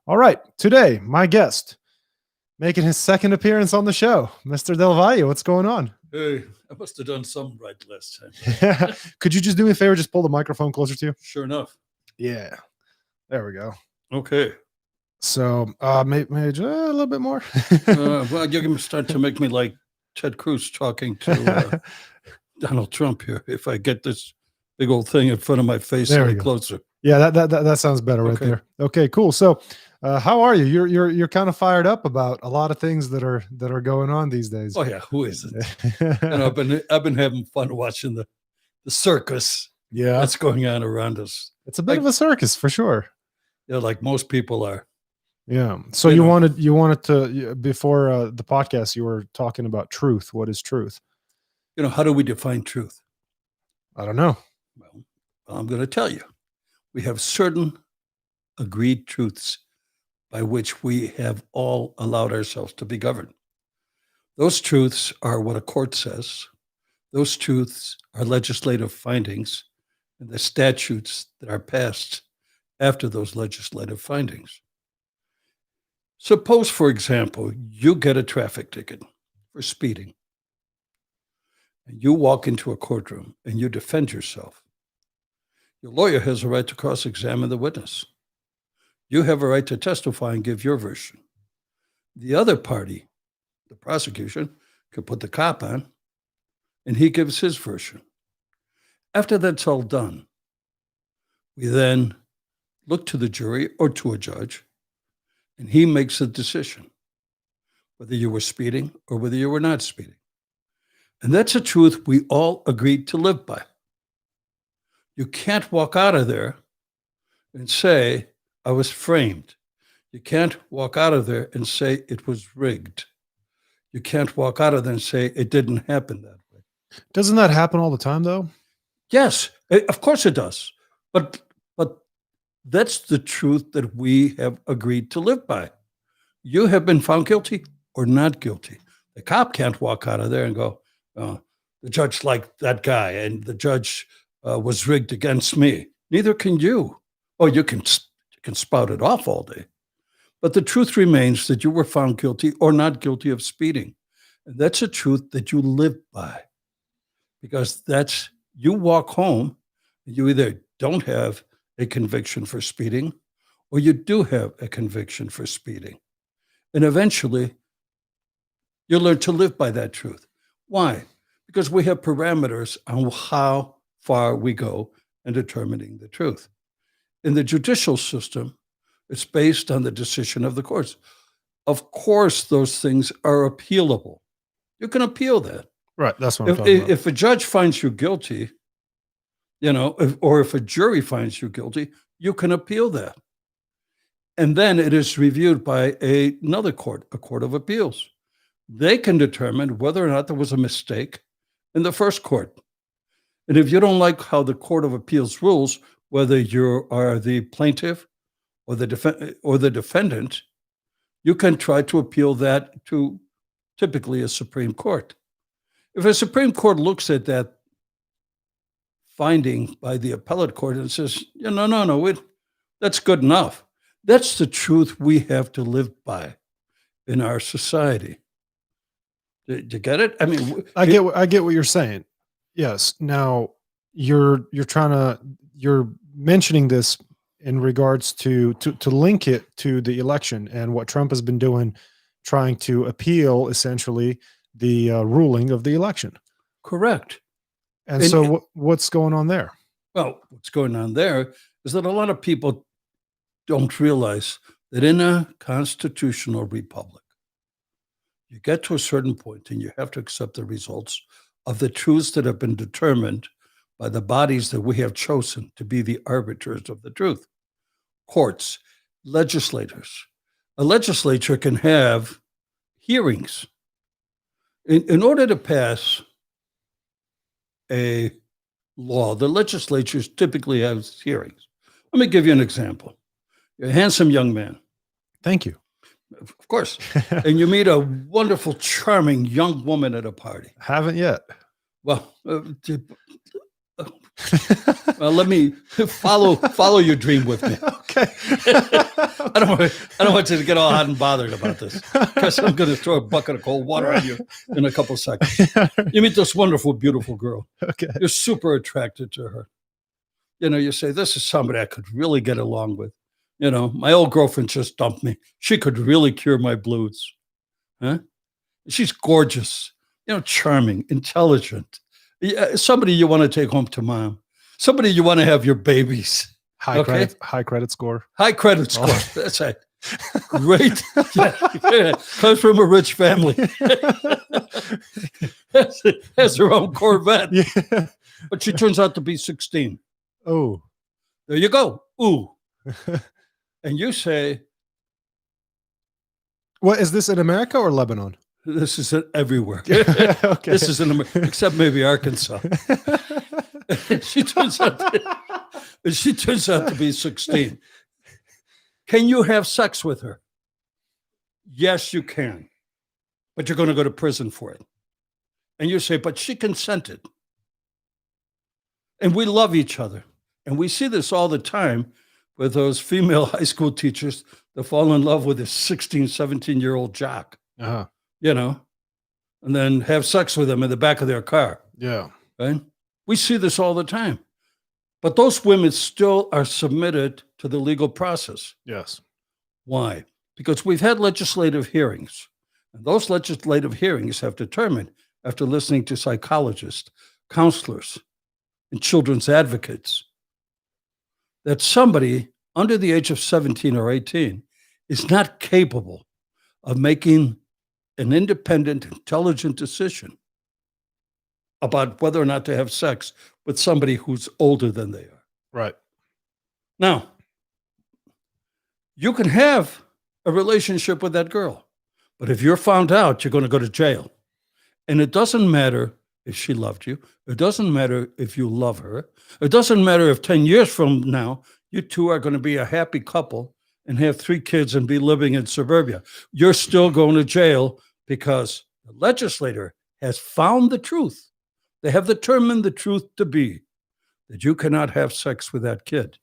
All right. Today, my guest making his second appearance on the show, Mr. Del Valle. What's going on? Hey, I must have done something right last time. Could you just do me a favor? Just pull the microphone closer to you. Sure enough. Yeah. There we go. Okay. So maybe a little bit more. Well, you're going to start to make me like Ted Cruz talking to Donald Trump here. If I get this big old thing in front of my face There a we little go. closer. Yeah, that sounds better right Okay. there. Okay, cool. So how are you? You're kind of fired up about a lot of things that are going on these days. Oh yeah, who is it? I've been having fun watching the circus Yeah, that's going on around us. it's a bit of a circus for sure. Yeah, like most people are. Yeah. So you wanted to before the podcast, you were talking about truth. What is truth? How do we define truth? I don't know. Well, I'm going to tell you. We have certain agreed truths by which we have all allowed ourselves to be governed. Those truths are what a court says. Those truths are legislative findings and the statutes that are passed after those legislative findings. Suppose, for example, you get a traffic ticket for speeding, and you walk into a courtroom and you defend yourself. Your lawyer has a right to cross-examine the witness. You have a right to testify and give your version. The other party, the prosecution, could put the cop on, and he gives his version. After that's all done, we then look to the jury or to a judge, and he makes a decision, whether you were speeding or whether you were not speeding. And that's a truth we all agreed to live by. You can't walk out of there and say, I was framed. You can't walk out of there and say it was rigged. You can't walk out of there and say it didn't happen that way. Doesn't that happen all the time, though? Yes, of course it does. But that's the truth that we have agreed to live by. You have been found guilty or not guilty. The cop can't walk out of there and go, oh, the judge liked that guy and the judge was rigged against me. Neither can you. Oh, you can spout it off all day. But the truth remains that you were found guilty or not guilty of speeding. And that's a truth that you live by. Because you walk home, and you either don't have a conviction for speeding or you do have a conviction for speeding. And eventually, you learn to live by that truth. Why? Because we have parameters on how far we go in determining the truth. In the judicial system, it's based on the decision of the courts. Of course, those things are appealable. You can appeal that. Right, that's what I'm talking about. If a judge finds you guilty, or if a jury finds you guilty, you can appeal that. And then it is reviewed by another court, a court of appeals. They can determine whether or not there was a mistake in the first court. And if you don't like how the court of appeals rules, whether you are the plaintiff or the defendant, you can try to appeal that to typically a Supreme Court. If a Supreme Court looks at that finding by the appellate court and says, no, that's good enough. That's the truth we have to live by in our society. Did you get it? I mean, I get what you're saying. Yes. Now you're mentioning this in regards to link it to the election and what Trump has been doing, trying to appeal essentially the ruling of the election. Correct. And so what's going on there? Well, what's going on there is that a lot of people don't realize that in a constitutional republic, you get to a certain point and you have to accept the results of the truths that have been determined by the bodies that we have chosen to be the arbiters of the truth. Courts, legislators. A legislature can have hearings. In order to pass a law, the legislatures typically have hearings. Let me give you an example. You're a handsome young man. Thank you. Of course. And you meet a wonderful, charming young woman at a party. Haven't yet. Well, Well, let me follow your dream with me. Okay. I don't want you to get all hot and bothered about this, because I'm going to throw a bucket of cold water on you in a couple seconds. You meet this wonderful, beautiful girl. Okay. You're super attracted to her. You say, this is somebody I could really get along with. My old girlfriend just dumped me. She could really cure my blues. Huh? She's gorgeous, charming, intelligent. Somebody you want to take home to mom. Somebody you want to have your babies. High credit score. High credit score. Oh. That's right. Great. Yeah. Comes from a rich family. has her own Corvette. Yeah. But she turns out to be 16. Oh. There you go. Ooh. And you say, what is this, in America or Lebanon? This is everywhere. Okay. This is in America, except maybe Arkansas. She turns out to be 16. Can you have sex with her? Yes, you can. But you're going to go to prison for it. And you say, but she consented. And we love each other. And we see this all the time with those female high school teachers that fall in love with a 16, 17-year-old jock. Uh-huh. And then have sex with them in the back of their car. Yeah. Right? We see this all the time. But those women still are submitted to the legal process. Yes. Why? Because we've had legislative hearings. And those legislative hearings have determined, after listening to psychologists, counselors, and children's advocates, that somebody under the age of 17 or 18 is not capable of making an independent, intelligent decision about whether or not to have sex with somebody who's older than they are. Right. Now, you can have a relationship with that girl, but if you're found out, you're going to go to jail. And it doesn't matter if she loved you. It doesn't matter if you love her. It doesn't matter if 10 years from now, you two are going to be a happy couple and have 3 kids and be living in suburbia. You're still going to jail because the legislator has found the truth. They have determined the truth to be that you cannot have sex with that kid.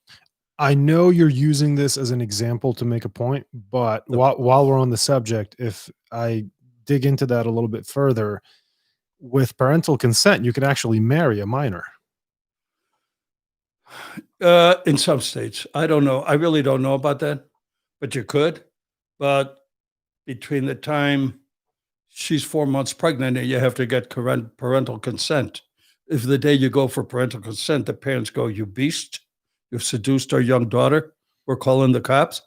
I know you're using this as an example to make a point, but while we're on the subject, if I dig into that a little bit further, with parental consent, you can actually marry a minor. In some states. I don't know. I really don't know about that, but you could. But between the time she's 4 months pregnant and you have to get parental consent, if the day you go for parental consent, the parents go, you beast, you've seduced our young daughter, we're calling the cops.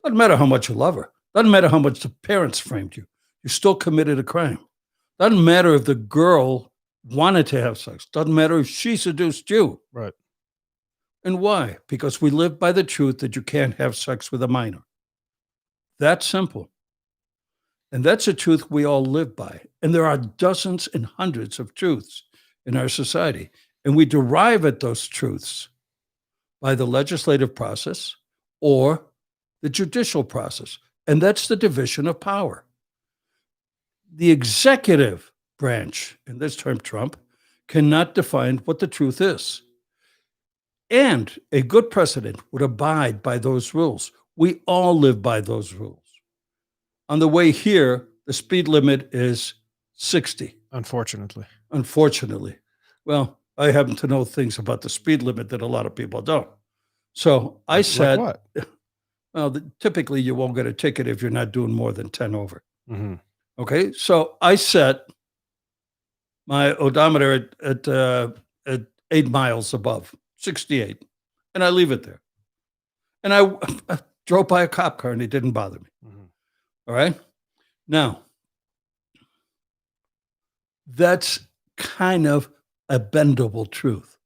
Doesn't matter how much you love her. Doesn't matter how much the parents framed you. You still committed a crime. Doesn't matter if the girl wanted to have sex. Doesn't matter if she seduced you. Right. And why? Because we live by the truth that you can't have sex with a minor. That's simple. And that's a truth we all live by. And there are dozens and hundreds of truths in our society. And we derive at those truths by the legislative process or the judicial process. And that's the division of power. The executive branch, in this term Trump, cannot define what the truth is. And a good president would abide by those rules. We all live by those rules. On the way here, the speed limit is 60. Unfortunately. Well, I happen to know things about the speed limit that a lot of people don't. So I said, like what? Well, typically you won't get a ticket if you're not doing more than 10 over. Mm-hmm. Okay, so I set my odometer at 8 miles above, 68, and I leave it there. And I drove by a cop car and it didn't bother me. Mm-hmm. All right? Now, that's kind of a bendable truth.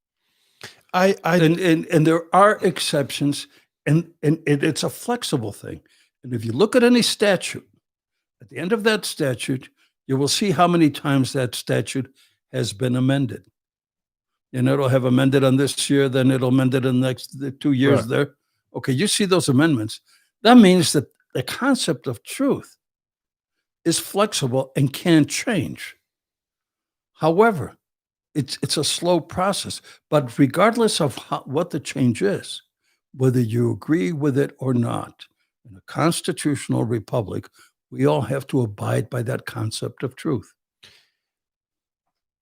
And there are exceptions, and it's a flexible thing. And if you look at any statute, at the end of that statute, you will see how many times that statute has been amended. And it'll have amended on this year, then it'll amend it in the 2 years Right. there. Okay, you see those amendments. That means that the concept of truth is flexible and can change. However, it's a slow process. But regardless of what the change is, whether you agree with it or not, in a constitutional republic, we all have to abide by that concept of truth.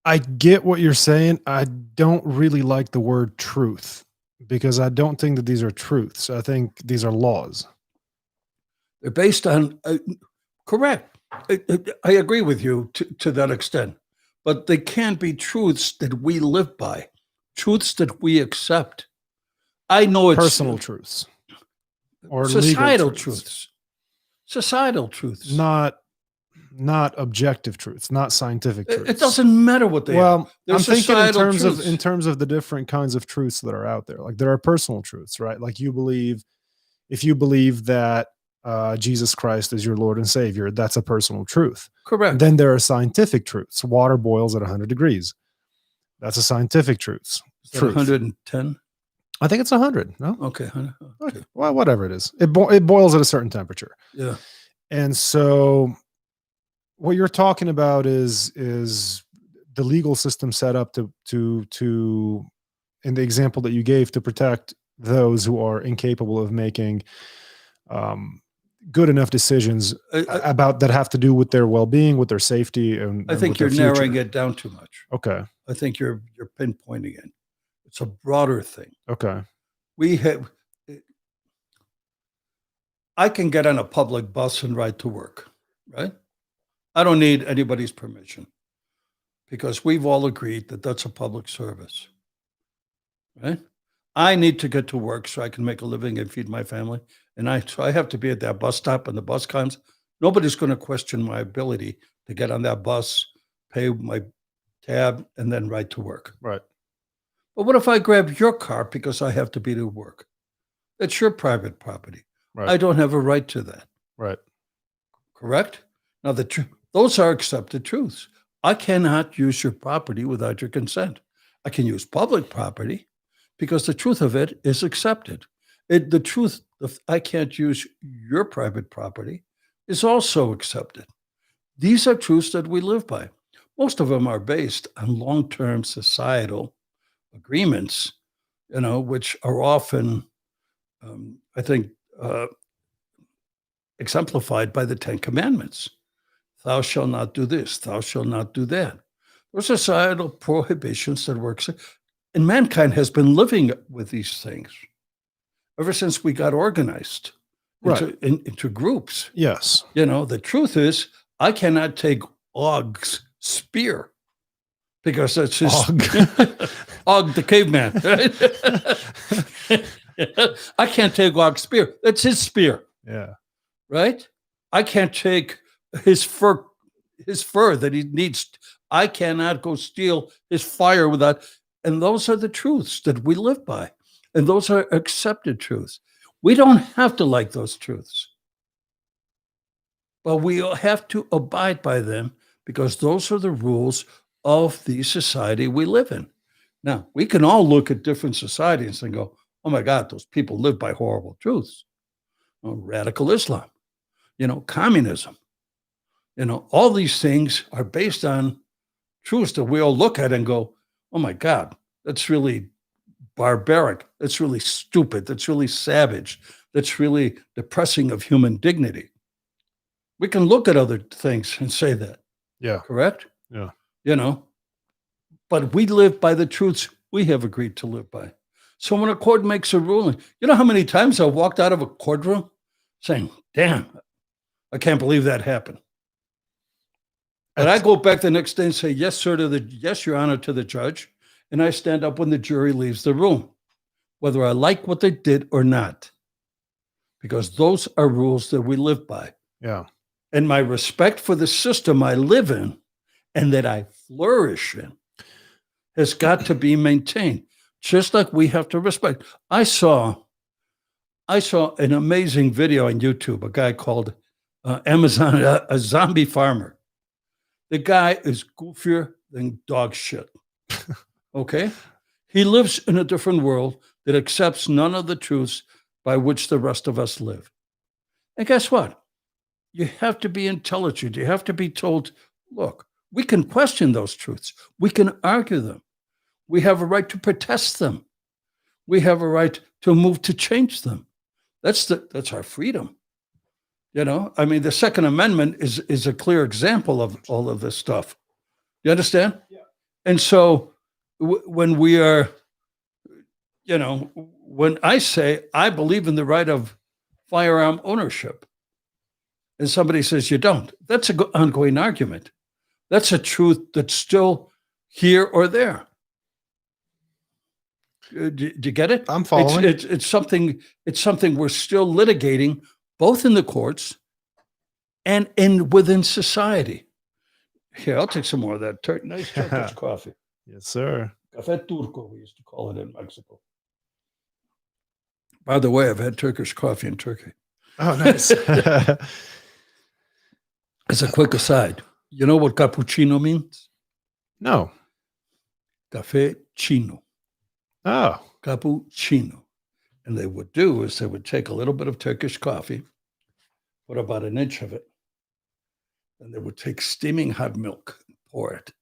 I get what you're saying. I don't really like the word truth because I don't think that these are truths. I think these are laws. They're based on, correct. I agree with you to that extent, but they can be truths that we live by, truths that we accept. I know it's Personal truths or societal legal truths, societal truths. not objective truths, not scientific truths. It doesn't matter what they are. Well, They're I'm thinking in societal terms truths. of the different kinds of truths that are out there. Like there are personal truths, right? Like if you believe that Jesus Christ is your Lord and Savior, that's a personal truth. Correct. Then there are scientific truths. Water boils at 100 degrees. That's a scientific truth. Is that 110? I think it's 100. No? Okay. Okay. Well, whatever it is. It boils at a certain temperature. Yeah. And so what you're talking about is the legal system set up to in the example that you gave, to protect those who are incapable of making good enough decisions about that have to do with their well-being, with their safety, and I think with you're their narrowing future. it down too much. Okay. I think you're pinpointing it. It's a broader thing. Okay. I can get on a public bus and ride to work, right? I don't need anybody's permission because we've all agreed that that's a public service, right? I need to get to work so I can make a living and feed my family. So I have to be at that bus stop and the bus comes. Nobody's going to question my ability to get on that bus, pay my tab, and then ride to work. Right. But what if I grab your car because I have to be to work? That's your private property. Right. I don't have a right to that. Right. Correct? Now, those are accepted truths. I cannot use your property without your consent. I can use public property because the truth of it is accepted. The truth of I can't use your private property is also accepted. These are truths that we live by. Most of them are based on long-term societal agreements, which are often, I think, exemplified by the Ten Commandments. Thou shalt not do this, thou shalt not do that. Those societal prohibitions that work. And mankind has been living with these things ever since we got organized into groups. Yes. The truth is, I cannot take Og's spear because that's his Og the caveman. Right? I can't take Og's spear. That's his spear. Yeah. Right? I can't take his fur that he needs. I cannot go steal his fire without. And those are the truths that we live by. And those are accepted truths. We don't have to like those truths, but we have to abide by them because those are the rules of the society we live in. Now, we can all look at different societies and go, oh my God, those people live by horrible truths. Radical Islam, communism, all these things are based on truths that we all look at and go, oh my God, that's really barbaric. That's really stupid. That's really savage. That's really depressing of human dignity. We can look at other things and say that. Yeah. Correct? Yeah. But we live by the truths we have agreed to live by. So when a court makes a ruling, you know how many times I walked out of a courtroom saying, damn, I can't believe that happened. But I go back the next day and say, yes, sir, yes, Your Honor, to the judge. And I stand up when the jury leaves the room, whether I like what they did or not, because those are rules that we live by. Yeah. And my respect for the system I live in and that I flourish in has got to be maintained, just like we have to respect. I saw an amazing video on YouTube, a guy called Amazon, a zombie farmer. The guy is goofier than dog shit. Okay? He lives in a different world that accepts none of the truths by which the rest of us live. And guess what? You have to be intelligent. You have to be told, look, We can question those truths. We can argue them. We have a right to protest them. We have a right to move to change them. That's our freedom. I mean, the Second Amendment is a clear example of all of this stuff. You understand? Yeah. And so when we are, when I say I believe in the right of firearm ownership, and somebody says you don't, that's an ongoing argument. That's a truth that's still here or there. Do you get it? I'm following. It's something we're still litigating, both in the courts and within society. Here, I'll take some more of that nice Turkish coffee. Yes, sir. Café Turco, we used to call it in Mexico. By the way, I've had Turkish coffee in Turkey. Oh, nice. As a quick aside, you know what cappuccino means? No. Café chino. Oh. Cappuccino. And they would do is they would take a little bit of Turkish coffee, put about an inch of it, and they would take steaming hot milk and pour it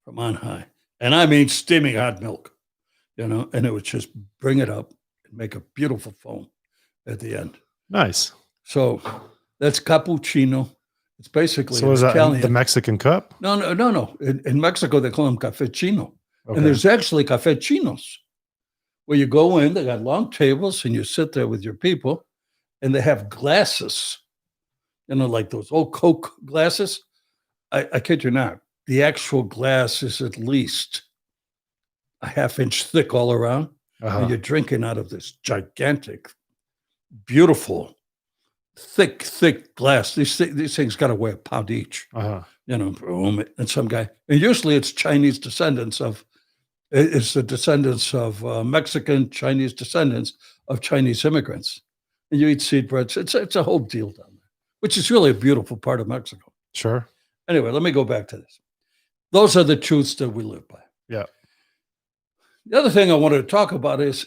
from on high. And I mean steaming hot milk, and it would just bring it up and make a beautiful foam at the end. Nice. So that's cappuccino. It's basically so is Italian. That the Mexican cup? No. In Mexico, they call them cafecino. Okay. And there's actually cafecinos where you go in, they got long tables, and you sit there with your people, and they have glasses, like those old Coke glasses. I kid you not. The actual glass is at least a half-inch thick all around. Uh-huh. And you're drinking out of this gigantic, beautiful, thick glass. These things got to weigh a pound each. Uh-huh. And some guy, and usually it's Chinese descendants of, it's the descendants of Mexican Chinese descendants of Chinese immigrants. And you eat seed breads. It's a whole deal down there, which is really a beautiful part of Mexico. Sure. Anyway, let me go back to this. Those are the truths that we live by. Yeah. The other thing I wanted to talk about is.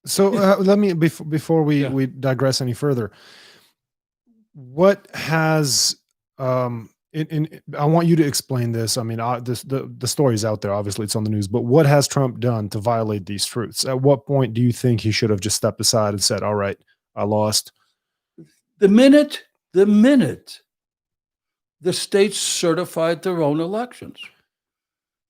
So let me before we digress any further. What has I want you to explain this. I mean, the story's out there. Obviously, it's on the news. But what has Trump done to violate these truths? At what point do you think he should have just stepped aside and said, "All right, I lost"? The minute the states certified their own elections.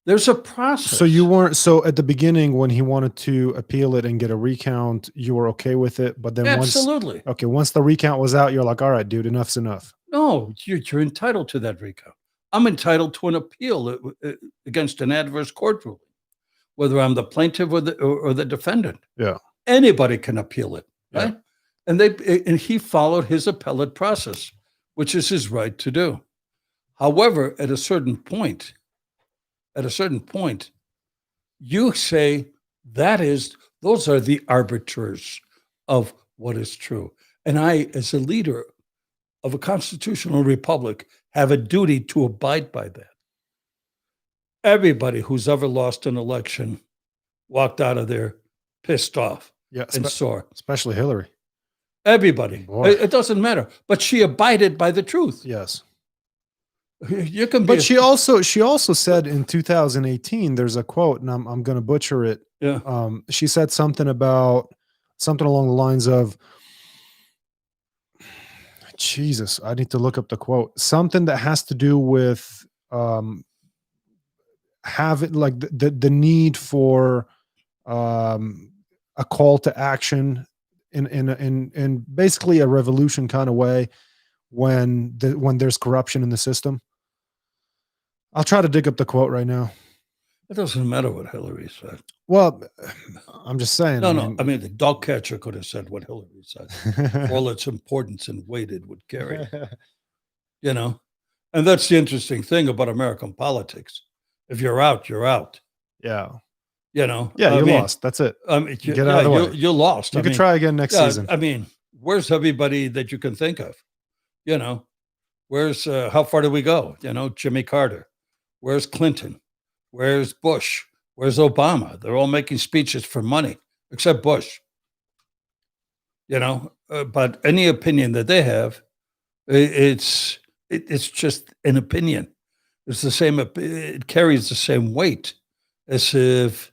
There's a process. So you weren't, so at the beginning when he wanted to appeal it and get a recount, you were okay with it, but then Absolutely. once the recount was out, you're like, all right, dude, enough's enough. No, you're entitled to that recount. I'm entitled to an appeal against an adverse court ruling, whether I'm the plaintiff or the defendant. Yeah. Anybody can appeal it, right? Yeah. And he followed his appellate process, which is his right to do. However, at a certain point, you say those are the arbiters of what is true. And I, as a leader of a constitutional republic, have a duty to abide by that. Everybody who's ever lost an election walked out of there pissed off and sore. Especially Hillary. Everybody. Boy. It doesn't matter. But she abided by the truth. Yes. You can be but she also said in 2018, there's a quote, and I'm going to butcher it. Yeah. She said something along the lines of, Jesus, I need to look up the quote. Something that has to do with having like the need for a call to action in basically a revolution kind of way when there's corruption in the system. I'll try to dig up the quote right now. It doesn't matter what Hillary said. Well, I'm just saying. No. I mean, the dog catcher could have said what Hillary said. For all its importance and weight it would carry. And that's the interesting thing about American politics. If you're out, you're out. Yeah. Yeah, you lost. That's it. Get out of the way. You lost. You could try again next season. I mean, where's everybody that you can think of? Where's how far do we go? Jimmy Carter. Where's Clinton? Where's Bush? Where's Obama? They're all making speeches for money, except Bush. But any opinion that they have, it's it's just an opinion. It's the same. It carries the same weight as if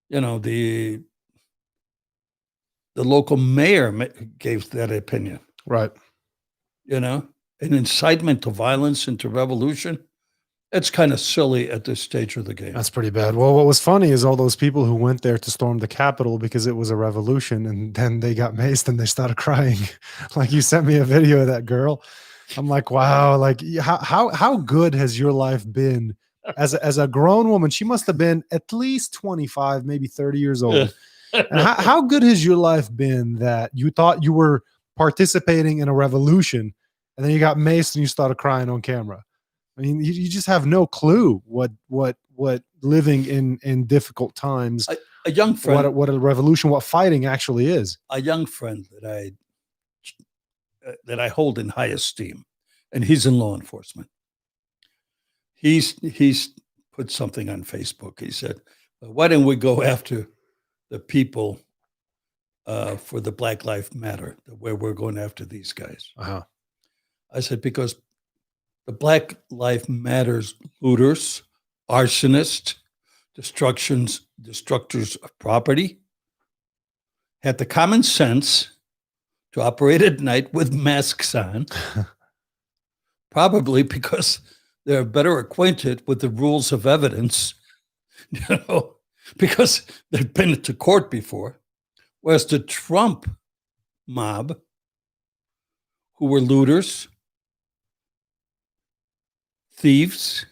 the local mayor gave that opinion. Right. An incitement to violence and to revolution. It's kind of silly at this stage of the game. That's pretty bad. Well, what was funny is all those people who went there to storm the Capitol because it was a revolution, and then they got maced and they started crying. Like, you sent me a video of that girl. I'm like, wow, like how good has your life been as a grown woman? She must have been at least 25, maybe 30 years old. And how good has your life been that you thought you were participating in a revolution and then you got maced and you started crying on camera? I mean, you just have no clue what living in difficult times, a young friend, what a revolution, what fighting actually is. A young friend that I hold in high esteem, and he's in law enforcement. He's put something on Facebook. He said, "Why don't we go after the people for the Black Lives Matter, where we're going after these guys?" Uh-huh. I said, because the Black Lives Matters looters, arsonists, destructors of property had the common sense to operate at night with masks on, probably because they're better acquainted with the rules of evidence, because they've been to court before. Whereas the Trump mob, who were looters, thieves,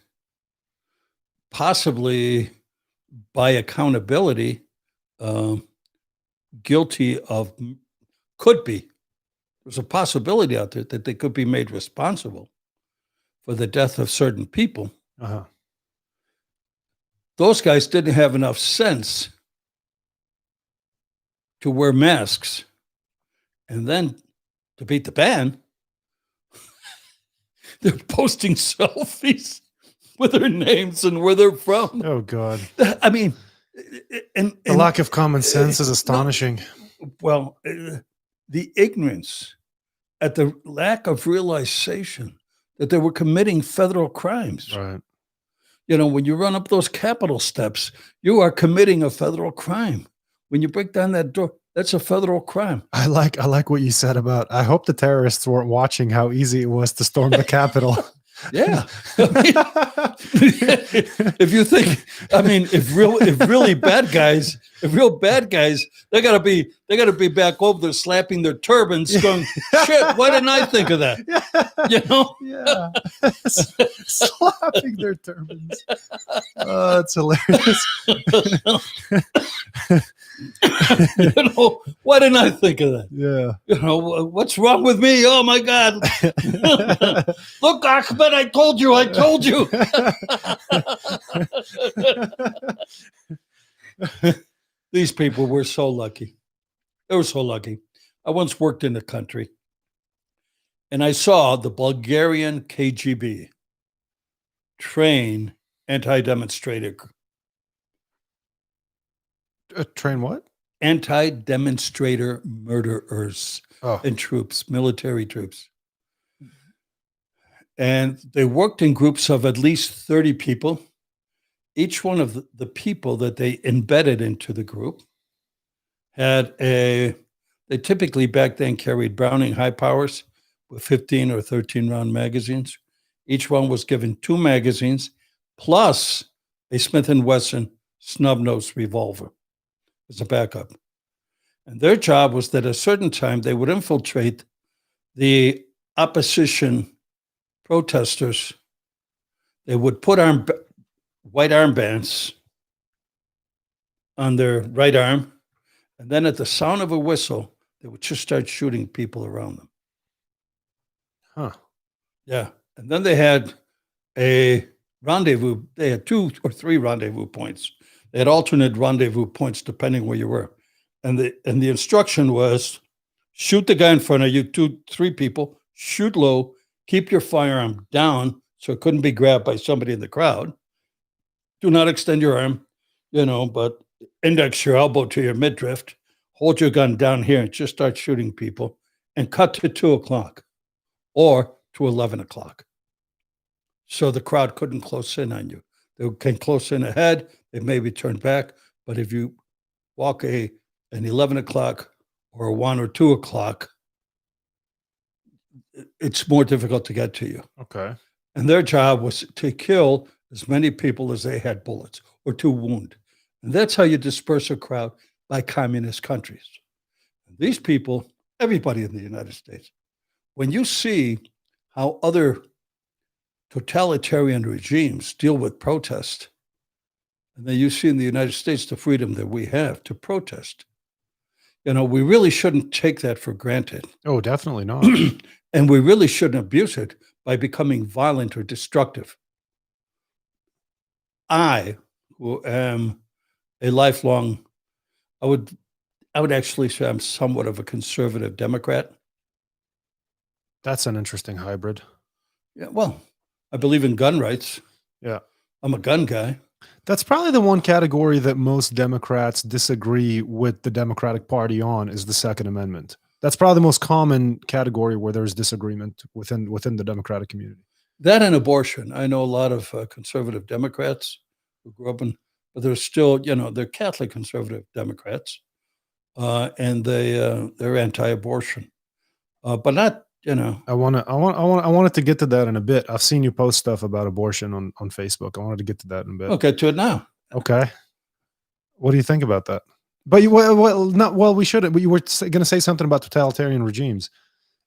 possibly by accountability, guilty of, could be. There's a possibility out there that they could be made responsible for the death of certain people. Uh-huh. Those guys didn't have enough sense to wear masks, and then to beat the ban, they're posting selfies with their names and where they're from. Oh, God. I mean, and The lack of common sense is astonishing. The ignorance at the lack of realization that they were committing federal crimes. Right. When you run up those Capitol steps, you are committing a federal crime. When you break down that door, that's a federal crime. I like what you said about, I hope the terrorists weren't watching how easy it was to storm the Capitol. Yeah. If you think, if real bad guys, they gotta be back over there slapping their turbans, going, shit, why didn't I think of that? Yeah. Slapping their turbans. Oh, that's hilarious. Why didn't I think of that? Yeah. What's wrong with me? Oh my God. Look, Ahmed, I told you. These people were so lucky. They were so lucky. I once worked in the country, and I saw the Bulgarian KGB train anti-demonstrator. Train what? Anti-demonstrator murderers and troops, military troops. And they worked in groups of at least 30 people. Each one of the people that they embedded into the group they typically back then carried Browning high powers with 15 or 13 round magazines. Each one was given 2 magazines plus a Smith & Wesson snub-nose revolver as a backup. And their job was that at a certain time, they would infiltrate the opposition protesters. They would put white armbands on their right arm, and then at the sound of a whistle, they would just start shooting people around them. Huh. Yeah. And then they had a rendezvous. They had 2 or 3 rendezvous points. They had alternate rendezvous points depending where you were. And the instruction was, shoot the guy in front of you, 2, 3 people, shoot low, keep your firearm down so it couldn't be grabbed by somebody in the crowd. Do not extend your arm, but index your elbow to your midriff, hold your gun down here and just start shooting people, and cut to 2 o'clock or to 11 o'clock. so the crowd couldn't close in on you. They can close in ahead, they maybe turn back, but if you walk an 11 o'clock or a 1 or 2 o'clock, it's more difficult to get to you. Okay. And their job was to kill as many people as they had bullets or to wound. And that's how you disperse a crowd by communist countries. These people, everybody in the United States, when you see how other totalitarian regimes deal with protest, and then you see in the United States the freedom that we have to protest, we really shouldn't take that for granted. Oh, definitely not. And we really shouldn't abuse it by becoming violent or destructive. I, who am a lifelong, I would actually say I'm somewhat of a conservative Democrat. That's an interesting hybrid. Yeah, well, I believe in gun rights. Yeah. I'm a gun guy. That's probably the one category that most Democrats disagree with the Democratic Party on is the Second Amendment. That's probably the most common category where there's disagreement within the Democratic community. That and abortion. I know a lot of conservative Democrats who grew up but they're still, they're Catholic conservative Democrats, and they're anti-abortion, but not, I wanted to get to that in a bit. I've seen you post stuff about abortion on Facebook. I wanted to get to that in a bit. I'll get to it now. Okay. What do you think about that? But we shouldn't. You were going to say something about totalitarian regimes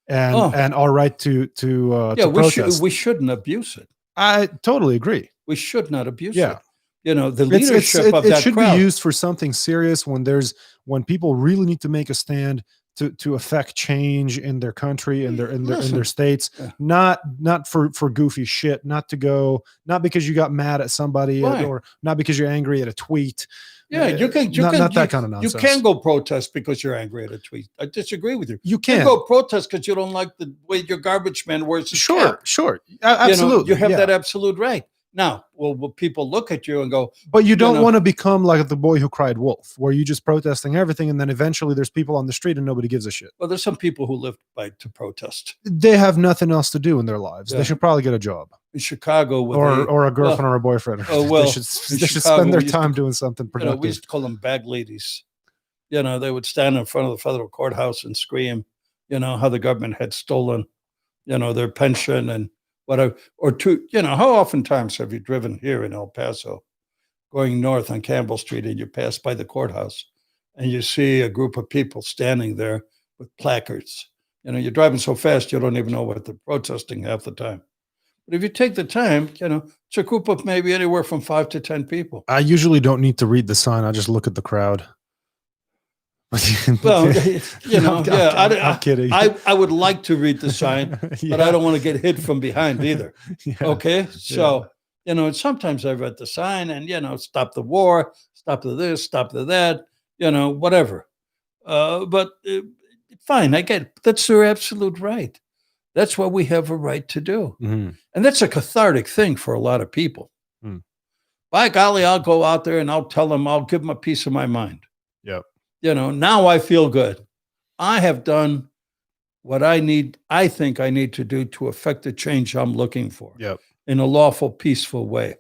and our right to protest. We shouldn't abuse it. I totally agree. We should not abuse it. The leadership of that it should crowd. be used for something serious when people really need to make a stand to affect change in their country and in their states, not for goofy shit, not because you got mad at somebody or not because you're angry at a tweet. Yeah, you can not that kind of nonsense. You can go protest because you're angry at a tweet. I disagree with you. You can go protest because you don't like the way your garbage man wears his cap. Sure, absolutely. You have that absolute right. Now, will people look at you and go, but you don't want to become like the boy who cried wolf, where you just protesting everything, and then eventually there's people on the street and nobody gives a shit. Well, there's some people who live to protest. They have nothing else to do in their lives. Yeah. They should probably get a job in Chicago, or a girlfriend or a boyfriend. Well, they should spend their time doing something productive. We used to call them bag ladies. They would stand in front of the federal courthouse and scream, how the government had stolen, their pension and whatever. Or how oftentimes have you driven here in El Paso, going north on Campbell Street, and you pass by the courthouse, and you see a group of people standing there with placards. You're driving so fast you don't even know what they're protesting half the time. But if you take the time, it's a group of maybe anywhere from 5 to 10 people. I usually don't need to read the sign. I just look at the crowd. Well, I'm kidding. I would like to read the sign, but I don't want to get hit from behind either. Yeah. Okay, so sometimes I read the sign and stop the war, stop the this, stop the that, whatever. But fine, I get it. That's their absolute right. That's what we have a right to do, and that's a cathartic thing for a lot of people. By golly, I'll go out there and I'll tell them, I'll give them a piece of my mind. Yep. Now I feel good. I have done what I think I need to do to affect the change I'm looking for. Yep. In a lawful, peaceful way.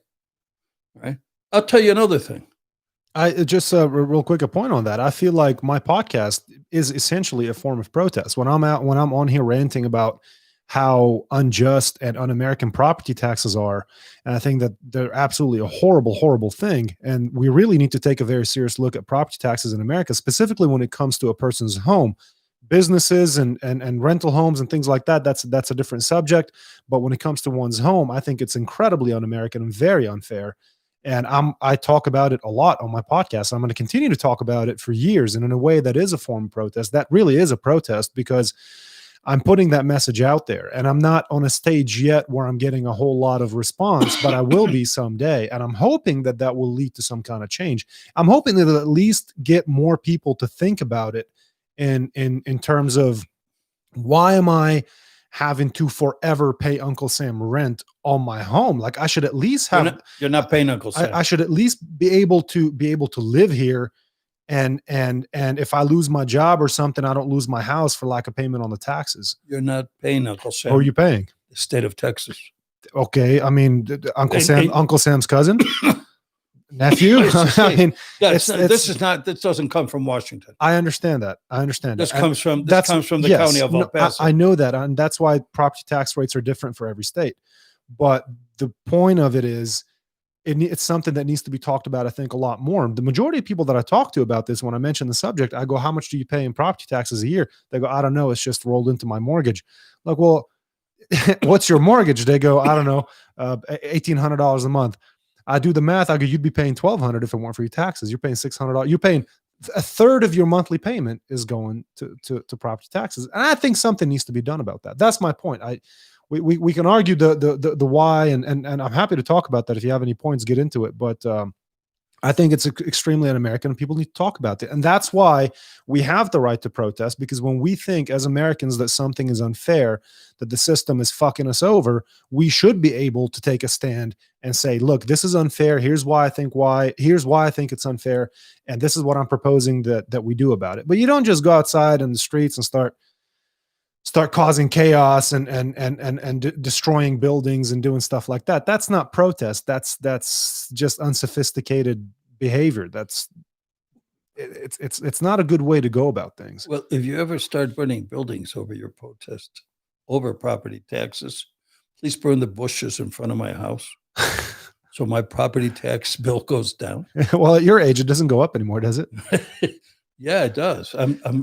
Right? I'll tell you another thing. I just real quick, a point on that. I feel like my podcast is essentially a form of protest. When I'm on here ranting about how unjust and un-American property taxes are. And I think that they're absolutely a horrible, horrible thing. And we really need to take a very serious look at property taxes in America, specifically when it comes to a person's home. Businesses and rental homes and things like that, that's a different subject. But when it comes to one's home, I think it's incredibly un-American and very unfair. And I talk about it a lot on my podcast. I'm going to continue to talk about it for years. And in a way that is a form of protest, that really is a protest, because I'm putting that message out there, and I'm not on a stage yet where I'm getting a whole lot of response, but I will be someday. And I'm hoping that that will lead to some kind of change. I'm hoping that it'll at least get more people to think about it in terms of, why am I having to forever pay Uncle Sam rent on my home? Like, I should at least have, you're not paying Uncle Sam. I should at least be able to live here. And if I lose my job or something, I don't lose my house for lack of payment on the taxes. You're not paying Uncle Sam. Who are you paying? The state of Texas. Okay, I mean, And- Uncle Sam's cousin, nephew. I mean, this doesn't come from Washington. I understand that. I understand This that. comes from the county of El Paso. I know that, and that's why property tax rates are different for every state. But the point of it is, it's something that needs to be talked about, I think, a lot more. The majority of people that I talk to about this, when I mention the subject, I go, "How much do you pay in property taxes a year?" They go, "I don't know. It's just rolled into my mortgage." Like, well, what's your mortgage? They go, "I don't know, $1,800 a month." I do the math. I go, "You'd be paying $1,200 if it weren't for your taxes. You're paying $600. You're paying a third of your monthly payment is going to property taxes." And I think something needs to be done about that. That's my point. We can argue the why, and I'm happy to talk about that. If you have any points, get into it. But I think it's extremely un-American, and people need to talk about it. And that's why we have the right to protest, because when we think as Americans that something is unfair, that the system is fucking us over, we should be able to take a stand and say, look, this is unfair. Here's why I think it's unfair. And this is what I'm proposing that we do about it. But you don't just go outside in the streets and start causing chaos and destroying buildings and doing stuff like that. That's not protest. That's just unsophisticated behavior. It's not a good way to go about things. Well, if you ever start burning buildings over your protest over property taxes, please burn the bushes in front of my house so my property tax bill goes down. Well, at your age, it doesn't go up anymore, does it? Yeah, it does.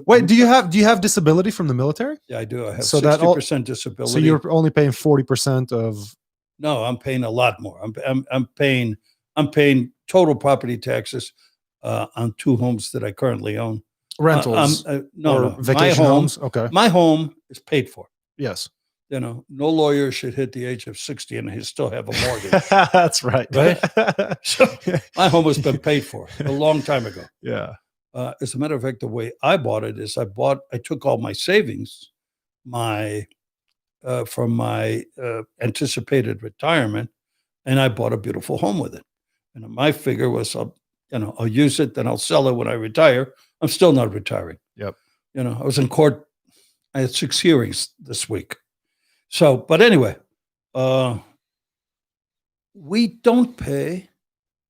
Wait, do you have disability from the military? Yeah, I do. I have So 60% disability. So you're only paying 40% of. No, I'm paying a lot more. I'm paying total property taxes on 2 homes that I currently own. Rentals? No, vacation homes. Okay. My home is paid for. Yes. You know, no lawyer should hit the age of 60 and he still have a mortgage. That's right. Right? So my home has been paid for a long time ago. Yeah. As a matter of fact, the way I bought it is I took all my savings, from my anticipated retirement, and I bought a beautiful home with it. And my figure was, I'll use it, then I'll sell it when I retire. I'm still not retiring. Yep. You know, I was in court. I had 6 hearings this week. So, but anyway, we don't pay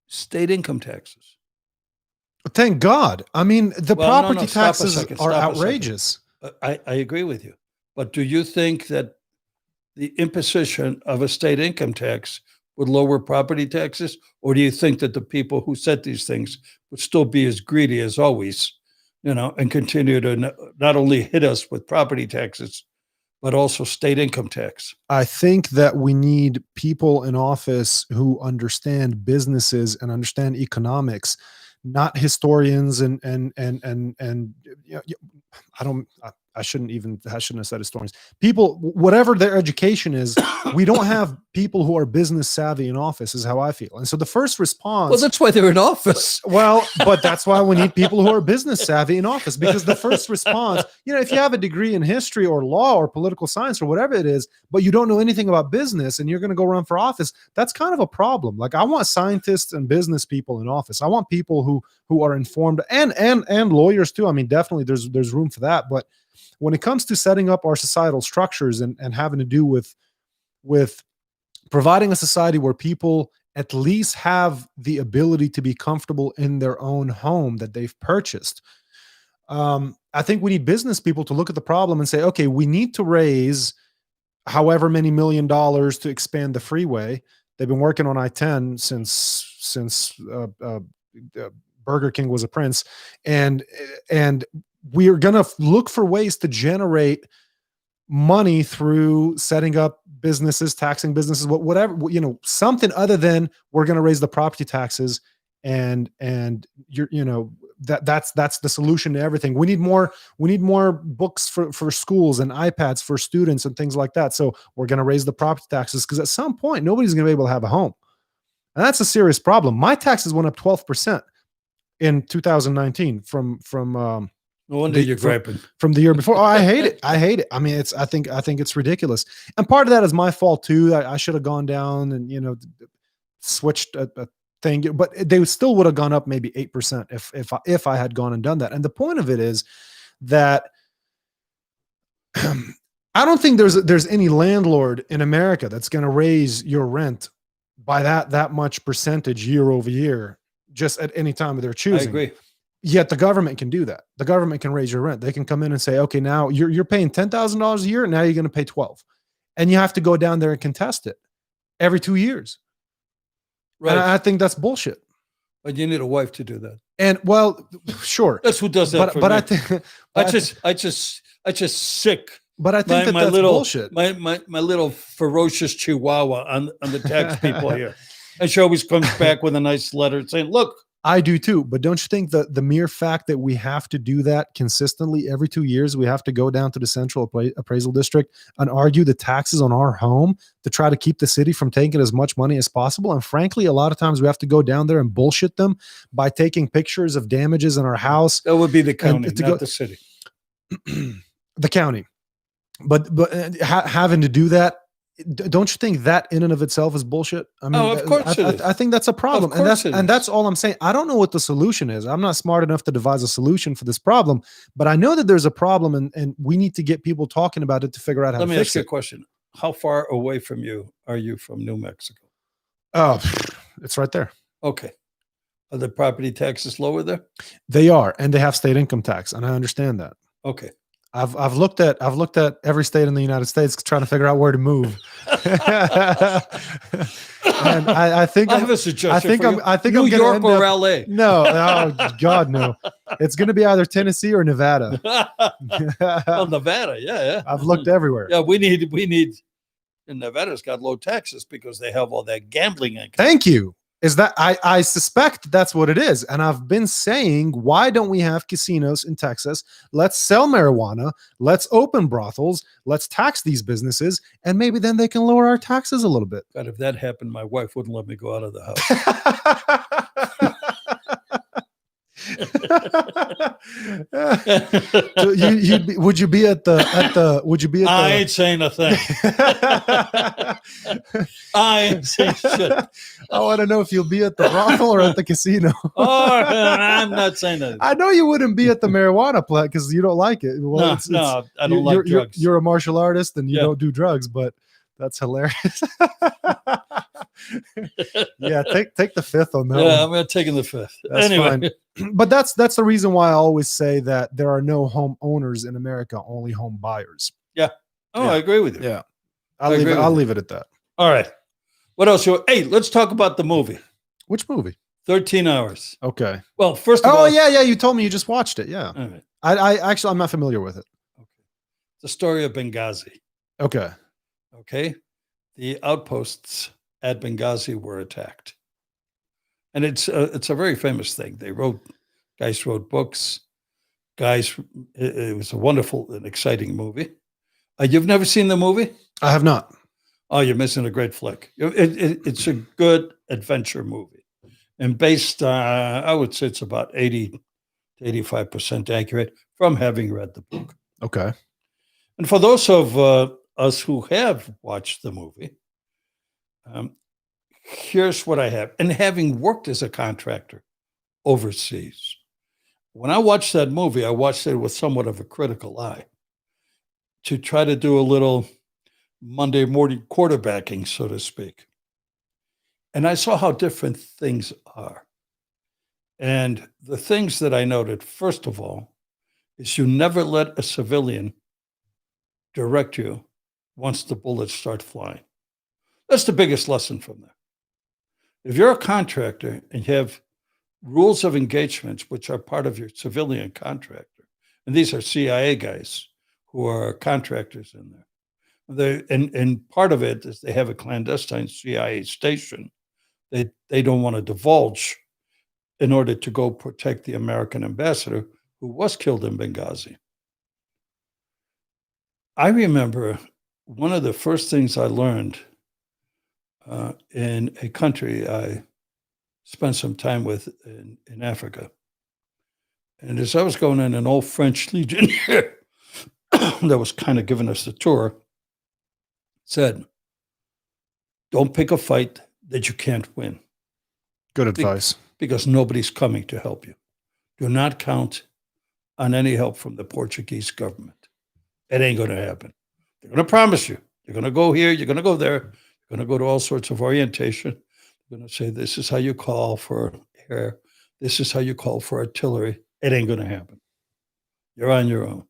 state income taxes. Thank God. I mean, the property taxes are outrageous. I agree with you. But do you think that the imposition of a state income tax would lower property taxes? Or do you think that the people who set these things would still be as greedy as always, and continue to not only hit us with property taxes, but also state income tax? I think that we need people in office who understand businesses and understand economics, not historians and I shouldn't have said historians. People, whatever their education is, we don't have people who are business savvy in office, is how I feel. And so the first response. Well, that's why they're in office. Well, but that's why we need people who are business savvy in office, because the first response, if you have a degree in history or law or political science or whatever it is, but you don't know anything about business and you're going to go run for office, that's kind of a problem. Like, I want scientists and business people in office. I want people who are informed and lawyers too. I mean, definitely there's room for that. But when it comes to setting up our societal structures and having to do with providing a society where people at least have the ability to be comfortable in their own home that they've purchased, I think we need business people to look at the problem and say, okay, we need to raise however many $1 million to expand the freeway. They've been working on I-10 since Burger King was a prince, and we are going to look for ways to generate money through setting up businesses, taxing businesses, whatever, something other than we're going to raise the property taxes and that's the solution to everything. We need more books for schools and iPads for students and things like that. So we're going to raise the property taxes because at some point nobody's going to be able to have a home. And that's a serious problem. My taxes went up 12% in 2019 from no wonder you're griping from the year before. Oh, I hate it. I hate it. I mean, I think it's ridiculous. And part of that is my fault too. I should have gone down and, switched a thing, but they still would have gone up maybe 8% if I had gone and done that. And the point of it is that I don't think there's any landlord in America that's going to raise your rent by that much percentage year over year, just at any time of their I choosing. agree. Yet the government can do that. The government can raise your rent. They can come in and say, okay, now you're paying $10,000 a year. Now you're going to pay 12, and you have to go down there and contest it every 2 years. Right. And I think that's bullshit. But you need a wife to do that. And well, sure, That's who does that for but me. I think I just sick. But I think my that's little bullshit. my little ferocious chihuahua on the tax people here. And she always comes back with a nice letter saying, look. I do too, but don't you think that the mere fact that we have to do that consistently every 2 years, we have to go down to the central appraisal district and argue the taxes on our home to try to keep the city from taking as much money as possible? And frankly, a lot of times we have to go down there and bullshit them by taking pictures of damages in our house. That would be the county, not the city. The county. But having to do that, don't you think that in and of itself is bullshit? I mean, of course it is. I think that's a problem, and that's all I'm saying. I don't know what the solution is. I'm not smart enough to devise a solution for this problem, but I know that there's a problem, and we need to get people talking about it to figure out how to fix it. Let me ask you a question: how far away from you are you from New Mexico? Oh, it's right there. Okay. Are the property taxes lower there? They are, and they have state income tax, and I understand that. Okay. I've looked at every state in the United States trying to figure out where to move. And I think I have a suggestion. I think New I'm York or LA. No, oh God, no. It's going to be either Tennessee or Nevada. Well, Nevada, yeah. I've looked everywhere. Yeah, we need. And Nevada's got low taxes because they have all that gambling income. Thank you. Is that I suspect that's what it is. And I've been saying, why don't we have casinos in Texas? Let's sell marijuana. Let's open brothels. Let's tax these businesses. And maybe then they can lower our taxes a little bit. God, if that happened, my wife wouldn't let me go out of the house. Would you be at the I ain't saying a thing. I ain't saying shit. I want to know if you'll be at the brothel or at the casino. Oh, I'm not saying that. I know you wouldn't be at the marijuana plant because you don't like it. Well, no, I don't like drugs. You're a martial artist and you don't do drugs, but that's hilarious. Yeah, take the fifth on that. Yeah, I'm taking the fifth. That's anyway. fine. But that's the reason why I always say that there are no home owners in America, only home buyers. Yeah. Oh, yeah. I agree with you. Yeah. I'll leave it at that. All right. What else? Hey, let's talk about the movie. Which movie? 13 Hours. Okay. Well, first of all. Oh, yeah. You told me you just watched it. Yeah. All right. I actually, I'm not familiar with it. Okay. The story of Benghazi. Okay. Okay. The outposts at Benghazi were attacked. And it's a very famous thing. Guys wrote books. It was a wonderful and exciting movie. You've never seen the movie? I have not. Oh, you're missing a great flick. It's a good adventure movie. And based, I would say it's about 80 to 85% accurate from having read the book. Okay. And for those of us who have watched the movie, here's what I have. And having worked as a contractor overseas, when I watched that movie, I watched it with somewhat of a critical eye to try to do a little Monday morning quarterbacking, so to speak. And I saw how different things are. And the things that I noted, first of all, is you never let a civilian direct you once the bullets start flying. That's the biggest lesson from there. If you're a contractor and you have rules of engagement, which are part of your civilian contractor, and these are CIA guys who are contractors in there. And part of it is they have a clandestine CIA station that they don't want to divulge in order to go protect the American ambassador who was killed in Benghazi. I remember one of the first things I learned in a country I spent some time with in Africa. And as I was going in an old French legionnaire that was kind of giving us the tour, said, don't pick a fight that you can't win. Good advice. Because nobody's coming to help you. Do not count on any help from the Portuguese government. It ain't going to happen. They're going to promise you. You're going to go here. You're going to go there. You're going to go to all sorts of orientation. You're going to say, this is how you call for air. This is how you call for artillery. It ain't going to happen. You're on your own.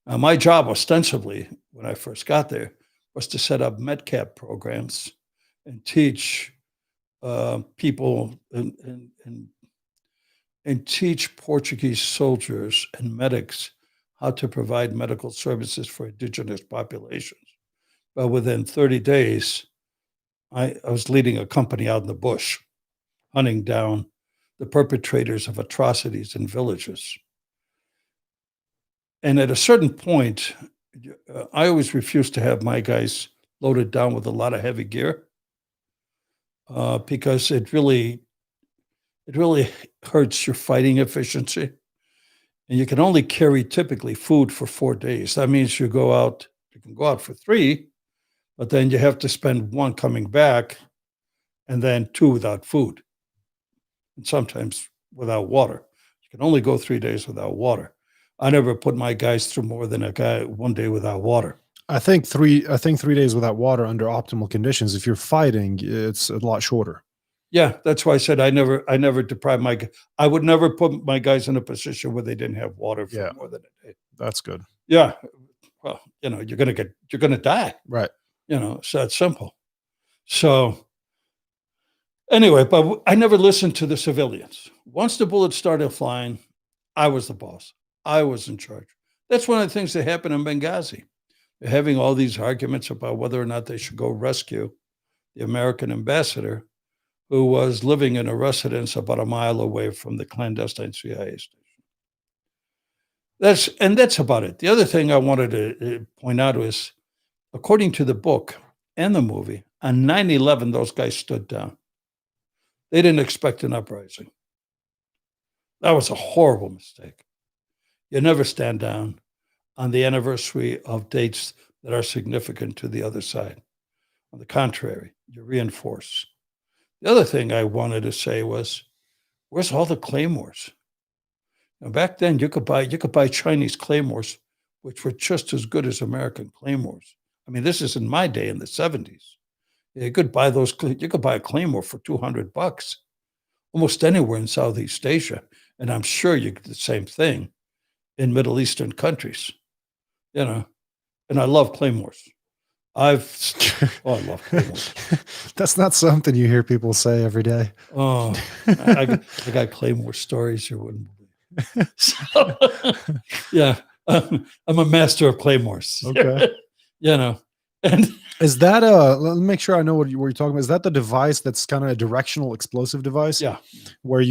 Now, my job, ostensibly, when I first got there, was to set up MedCap programs and teach people and teach Portuguese soldiers and medics how to provide medical services for indigenous populations. But within 30 days, I was leading a company out in the bush, hunting down the perpetrators of atrocities in villages. And at a certain point, I always refused to have my guys loaded down with a lot of heavy gear because it really hurts your fighting efficiency. And you can only carry typically food for 4 days. That means you can go out for 3, but then you have to spend 1 coming back and then 2 without food. And sometimes without water. You can only go 3 days without water. I never put my guys through more than 1 day without water. I think 3 days without water under optimal conditions. If you're fighting, it's a lot shorter. Yeah, that's why I said I never deprive I would never put my guys in a position where they didn't have water for more than a day. That's good. Yeah. Well, you're gonna die. Right. It's that simple. So anyway, but I never listened to the civilians. Once the bullets started flying, I was the boss. I was in charge. That's one of the things that happened in Benghazi. They're having all these arguments about whether or not they should go rescue the American ambassador, who was living in a residence about a mile away from the clandestine CIA station. That's about it. The other thing I wanted to point out was, according to the book and the movie, on 9/11, those guys stood down. They didn't expect an uprising. That was a horrible mistake. You never stand down on the anniversary of dates that are significant to the other side. On the contrary, you reinforce. The other thing I wanted to say was, where's all the Claymores? Now, back then, you could buy Chinese Claymores, which were just as good as American Claymores. I mean, this is in my day in the 70s. You could buy a Claymore for $200 almost anywhere in Southeast Asia. And I'm sure you get the same thing in Middle Eastern countries, and I love Claymores. I love Claymores. That's not something you hear people say every day. Oh, I got Claymore stories you wouldn't believe. So, yeah, I'm a master of Claymores. Okay. And is that let me make sure I know what you're talking about. Is that the device that's kind of a directional explosive device? Yeah. Where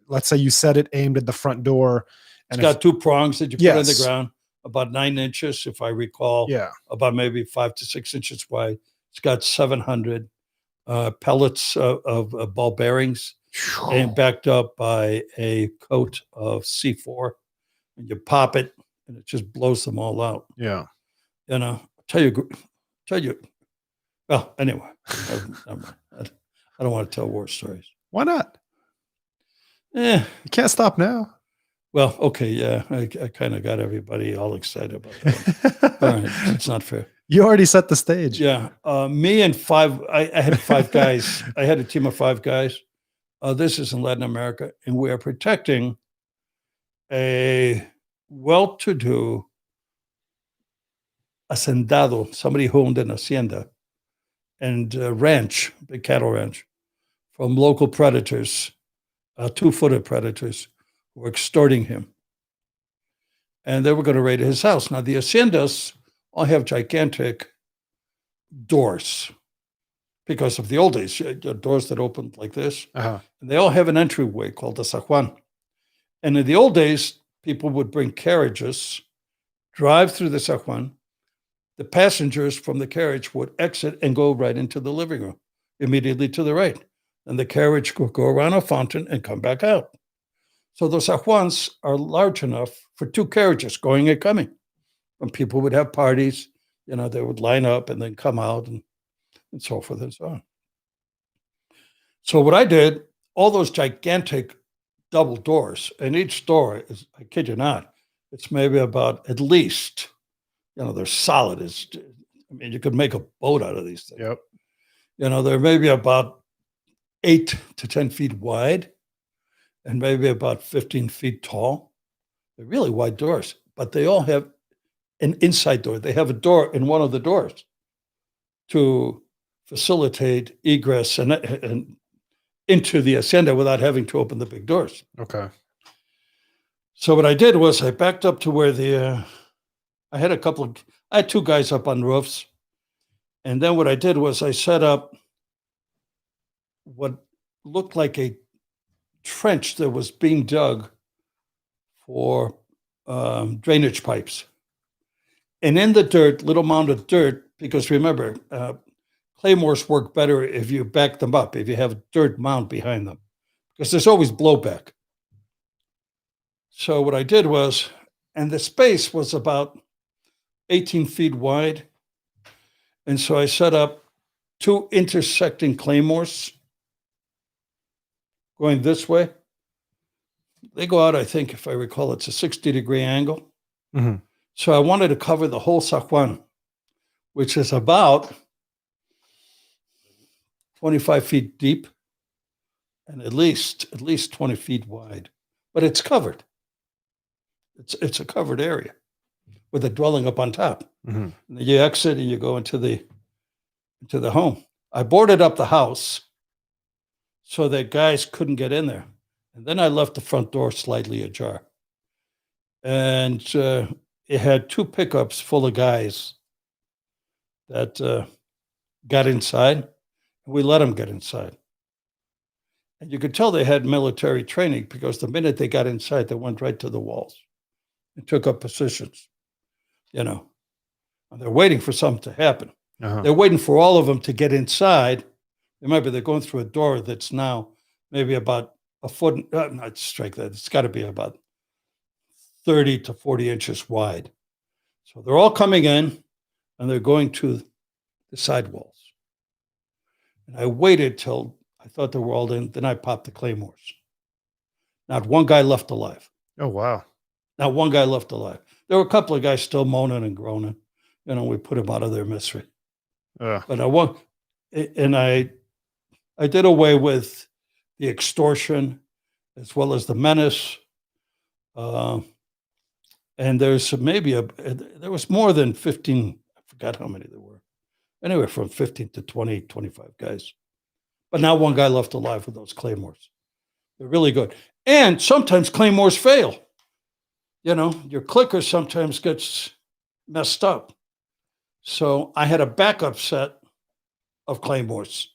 let's say you set it aimed at the front door. And it's got 2 prongs that you put on the ground, about 9 inches, if I recall. Yeah. About maybe 5 to 6 inches wide. It's got 700 pellets of ball bearings and backed up by a coat of C4. And you pop it and it just blows them all out. Yeah. Tell you. Well, anyway, I don't want to tell war stories. Why not? You can't stop now. Well, okay, yeah, I kind of got everybody all excited about that. All right, it's not fair. You already set the stage. Yeah, me and 5. I had 5 guys. I had a team of 5 guys. This is in Latin America, and we are protecting a well-to-do hacendado, somebody who owned an hacienda and ranch, big cattle ranch, from local predators, 2-footed predators, who were extorting him. And they were going to raid his house. Now, the haciendas all have gigantic doors because of the old days, doors that opened like this. Uh-huh. And they all have an entryway called the Sajuan. And in the old days, people would bring carriages, drive through the Sajuan. The passengers from the carriage would exit and go right into the living room, immediately to the right. And the carriage would go around a fountain and come back out. So those Sajuans are large enough for 2 carriages going and coming. And people would have parties, they would line up and then come out and so forth and so on. So what I did, all those gigantic double doors, and each door is, I kid you not, it's maybe about at least they're solid. I mean, you could make a boat out of these things. Yep. They're maybe about 8 to 10 feet wide and maybe about 15 feet tall. They're really wide doors, but they all have an inside door. They have a door in one of the doors to facilitate egress and into the hacienda without having to open the big doors. Okay. So what I did was I backed up to where I had 2 guys up on roofs. And then what I did was I set up what looked like a trench that was being dug for drainage pipes. And in the dirt, little mound of dirt, because remember, Claymores work better if you back them up, if you have a dirt mound behind them, because there's always blowback. So what I did was, and the space was about 18 feet wide. And so I set up 2 intersecting Claymores going this way. They go out, I think, if I recall, it's a 60-degree angle. Mm-hmm. So I wanted to cover the whole San Juan, which is about 25 feet deep and at least 20 feet wide. But it's covered. It's a covered area with a dwelling up on top. Mm-hmm. And then you exit and you go into the home. I boarded up the house so that guys couldn't get in there. And then I left the front door slightly ajar. And it had 2 pickups full of guys that got inside. And we let them get inside. And you could tell they had military training because the minute they got inside, they went right to the walls and took up positions, And they're waiting for something to happen. Uh-huh. They're waiting for all of them to get inside. Remember, they're going through a door that's now maybe about a foot, not strike that, it's got to be about 30 to 40 inches wide. So they're all coming in and they're going to the sidewalls. And I waited till I thought they were all in, then I popped the Claymores. Not one guy left alive. Oh, wow. Not one guy left alive. There were a couple of guys still moaning and groaning. We put them out of their misery. But I did away with the extortion as well as the menace. And there's there was more than 15, I forgot how many there were. Anywhere from 15 to 20, 25 guys. But not one guy left alive with those Claymores. They're really good. And sometimes Claymores fail. Your clicker sometimes gets messed up. So I had a backup set of Claymores,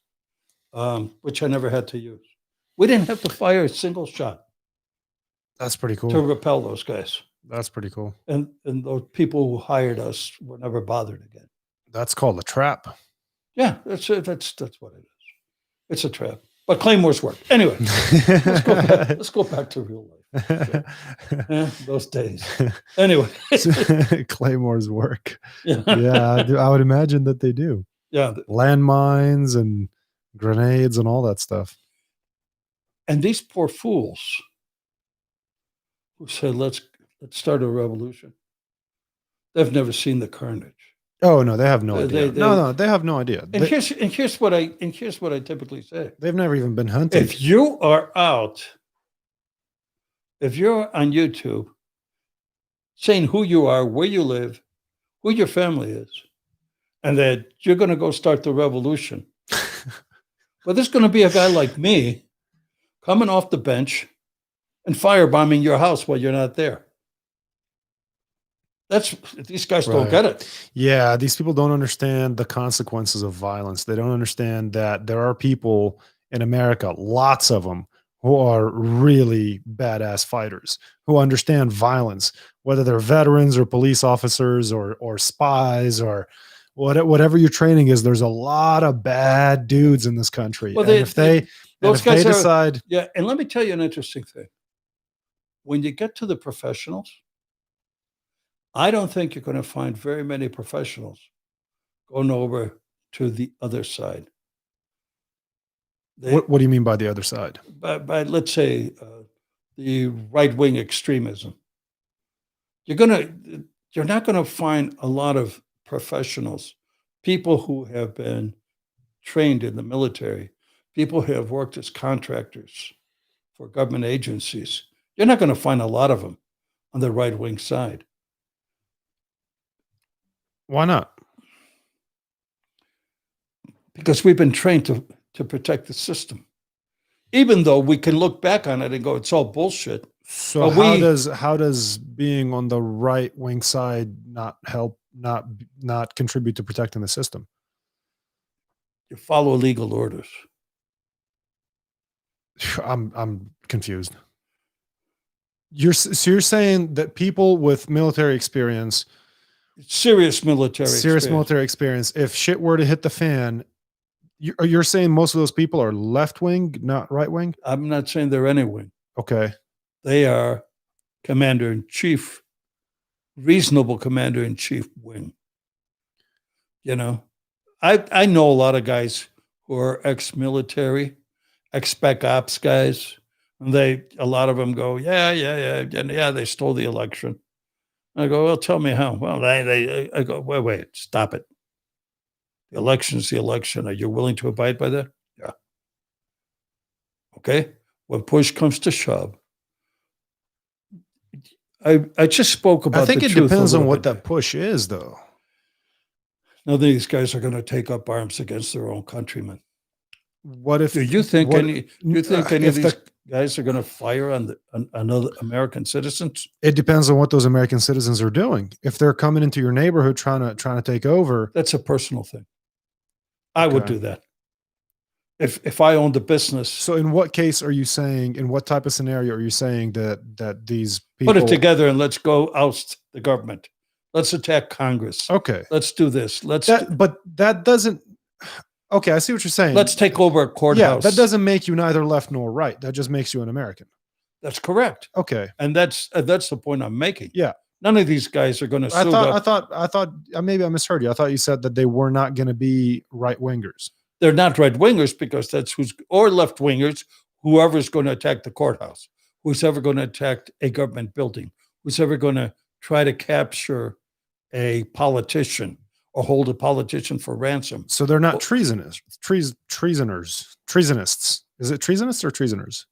which I never had to use. We didn't have to fire a single shot. That's pretty cool. To repel those guys. That's pretty cool. And those people who hired us were never bothered again. That's called a trap. Yeah, that's what it is. It's a trap. But Claymores work. Anyway, let's go back to real life. Those days. Anyway. Claymores work. Yeah. I would imagine that they do. Yeah. Landmines and grenades and all that stuff. And these poor fools who said, let's start a revolution. They've never seen the carnage. Oh no, they have no idea. They have no idea. And here's what I typically say. They've never even been hunted. If you are out, if you're on YouTube saying who you are, where you live, who your family is, and that you're going to go start the revolution, well, there's going to be a guy like me coming off the bench and firebombing your house while you're not there. These guys don't get it. Yeah, these people don't understand the consequences of violence. They don't understand that there are people in America, lots of them, who are really badass fighters, who understand violence, whether they're veterans or police officers or spies or whatever your training is. There's a lot of bad dudes in this country. Well, if they decide. Yeah, and let me tell you an interesting thing. When you get to the professionals, I don't think you're going to find very many professionals going over to the other side. What do you mean by the other side? By let's say, the right-wing extremism. You're going to you're not going to find a lot of professionals, people who have been trained in the military, people who have worked as contractors for government agencies. You're not going to find a lot of them on the right wing side. Why not? Because we've been trained to protect the system. Even though we can look back on it and go, it's all bullshit. So how does being on the right wing side not help, not contribute to protecting the system? You follow legal orders. I'm confused. You're saying that people with military experience, serious military experience, if shit were to hit the fan, you're saying most of those people are left wing, not right wing? I'm not saying they're any wing. Okay. They are commander-in-chief, reasonable commander-in-chief wing. You know, I know a lot of guys who are ex-military, ex-spec ops guys, and a lot of them go, yeah, they stole the election. I go, well, tell me how. Well, I go, wait, stop it. The election's the election. Are you willing to abide by that? Yeah. Okay. When push comes to shove, I just spoke about. I think it depends on what that push is, though. None of these guys are going to take up arms against their own countrymen. What if? Do you think any of these guys are going to fire on another American citizens? It depends on what those American citizens are doing. If they're coming into your neighborhood trying to take over, that's a personal thing. I would do that if I owned a business. So, in what case are you saying? In what type of scenario are you saying that these people put it together and let's go oust the government? Let's attack Congress. Okay, let's do this. But that doesn't. Okay, I see what you're saying. Let's take over a courthouse. Yeah, that doesn't make you neither left nor right. That just makes you an American. That's correct. Okay, and that's the point I'm making. Yeah, none of these guys are going to. I thought maybe I misheard you. I thought you said that they were not going to be right wingers. They're not right wingers because that's or left wingers. Whoever's going to attack the courthouse, who's ever going to attack a government building, who's ever going to try to capture a politician or hold a politician for ransom. So they're not treasonous. Treasonists. Is it treasonous or treasoners?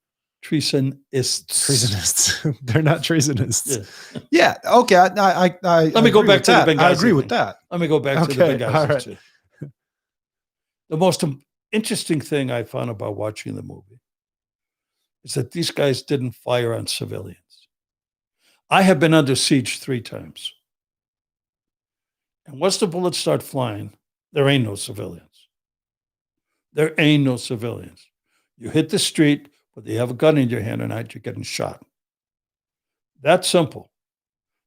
Treasonists. They're not treasonous. Yeah. Okay. I let me go back to the Benghazi. I agree with that. Let me go back to the Benghazi. All right. The most interesting thing I found about watching the movie is that these guys didn't fire on civilians. I have been under siege 3 times. And once the bullets start flying, there ain't no civilians. There ain't no civilians. You hit the street, whether you have a gun in your hand or not, you're getting shot. That's simple.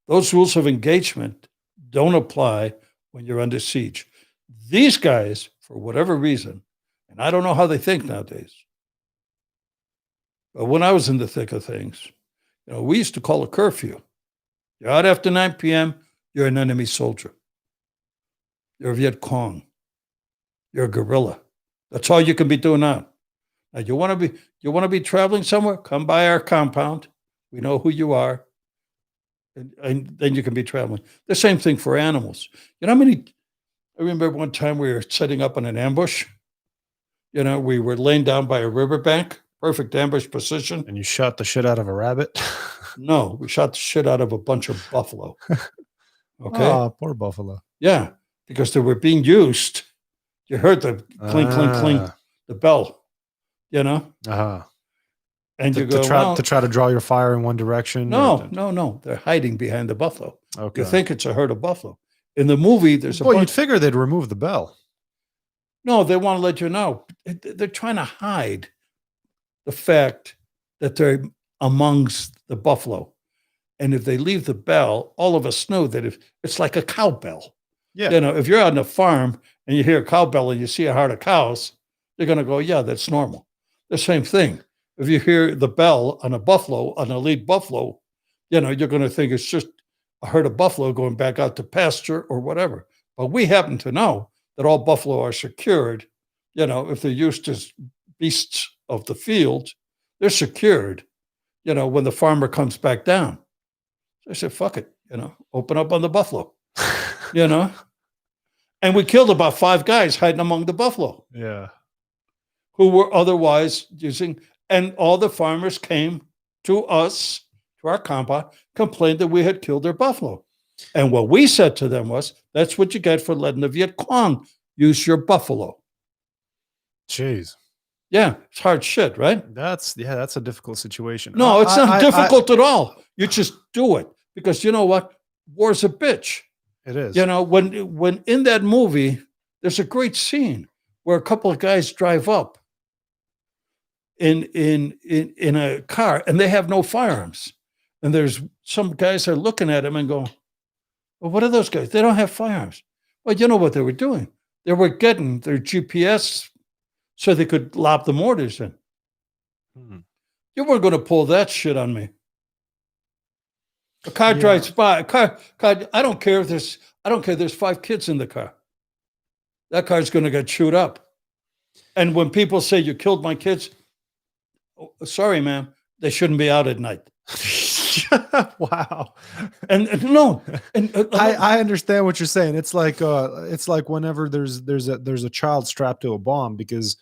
Those rules of engagement don't apply when you're under siege. These guys, for whatever reason, and I don't know how they think nowadays, but when I was in the thick of things, we used to call a curfew. You're out after 9 p.m., you're an enemy soldier. You're a Viet Cong. You're a guerrilla. That's all you can be doing now. Now, you want to be traveling somewhere? Come by our compound. We know who you are. And then you can be traveling. The same thing for animals. You know how many? I remember one time we were setting up on an ambush. We were laying down by a riverbank, perfect ambush position. And you shot the shit out of a rabbit? No, we shot the shit out of a bunch of buffalo. Okay. Oh, poor buffalo. Yeah, because they were being used. You heard the clink, clink, clink, the bell, Uh-huh. And you go, to try to draw your fire in one direction? No. They're hiding behind the buffalo. Okay. You think it's a herd of buffalo. In the movie, there's you'd figure they'd remove the bell. No, they want to let you know. They're trying to hide the fact that they're amongst the buffalo. And if they leave the bell, all of us know that if it's like a cowbell. Yeah. If you're on a farm and you hear a cowbell and you see a herd of cows, you're going to go, yeah, that's normal. The same thing. If you hear the bell on a buffalo, on a lead buffalo, you're going to think it's just a herd of buffalo going back out to pasture or whatever. But we happen to know that all buffalo are secured. If they're used as beasts of the field, they're secured, when the farmer comes back down. So I said, fuck it. open up on the buffalo, and we killed about 5 guys hiding among the buffalo Yeah. who were otherwise using, and all the farmers came to us, to our compound, complained that we had killed their buffalo. And what we said to them was, that's what you get for letting the Viet Cong use your buffalo. Jeez. Yeah, it's hard shit, right? That's a difficult situation. No, it's not difficult at all. You just do it because you know what? War's a bitch. It is. When in that movie, there's a great scene where a couple of guys drive up in a car and they have no firearms. And there's some guys are looking at him and go, well, what are those guys? They don't have firearms. Well, you know what they were doing? They were getting their GPS so they could lob the mortars in. You weren't going to pull that shit on me. A car drives by. A car. I don't care if there's 5 kids in the car. That car's going to get chewed up. And when people say you killed my kids, sorry, ma'am, they shouldn't be out at night. Wow. And no, I understand what you're saying. It's like whenever there's a child strapped to a bomb, because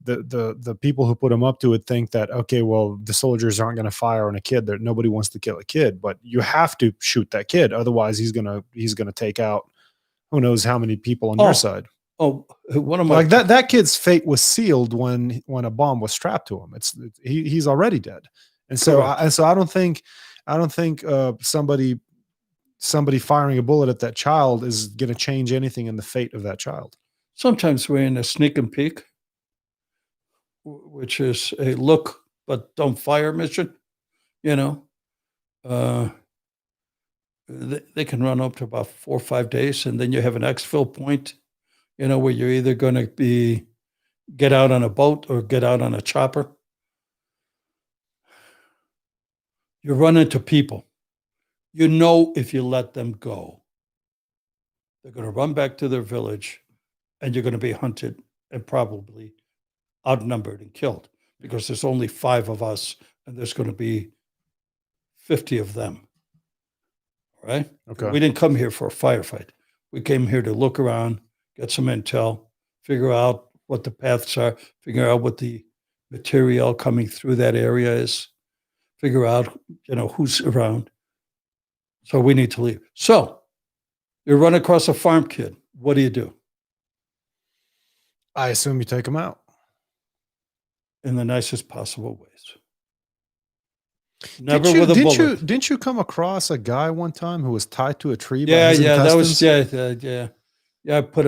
the people who put him up to it think that, okay, well, the soldiers aren't going to fire on a kid. That nobody wants to kill a kid, but you have to shoot that kid, otherwise he's gonna take out who knows how many people on your side. Oh, one of my like that kid's fate was sealed when a bomb was strapped to him. He's already dead. And so, I don't think somebody firing a bullet at that child is going to change anything in the fate of that child. Sometimes we're in a sneak and peek, which is a look but don't fire mission. They can run up to about 4 or 5 days, and then you have an exfil point, where you're either going to get out on a boat or get out on a chopper. You run into people. If you let them go, they're going to run back to their village and you're going to be hunted and probably outnumbered and killed because there's only 5 of us and there's going to be 50 of them. All right? Okay. We didn't come here for a firefight. We came here to look around, get some intel, figure out what the paths are, figure out what the material coming through that area is. Figure out, who's around. So we need to leave. So you run across a farm kid. What do? I assume you take him out. In the nicest possible ways. Never with a bullet. Didn't you come across a guy one time who was tied to a tree? Yeah, by his intestines? that was, yeah. I put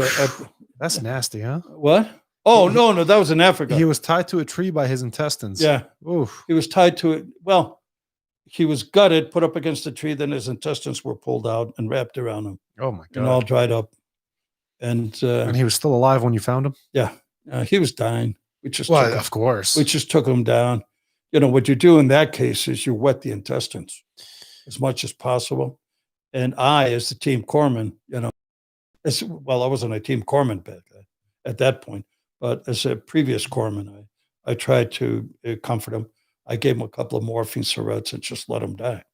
That's nasty, huh? What? Oh, no, that was in Africa. He was tied to a tree by his intestines. Yeah. Oof. He was tied to it. Well, he was gutted, put up against a tree, then his intestines were pulled out and wrapped around him. Oh my God. And all dried up. And he was still alive when you found him? Yeah. He was dying. Of course. We just took him down. What you do in that case is you wet the intestines as much as possible. And I, as the team corpsman, I wasn't a team corpsman back then, at that point. But as a previous corpsman, I tried to comfort him. I gave him a couple of morphine syringes and just let him die.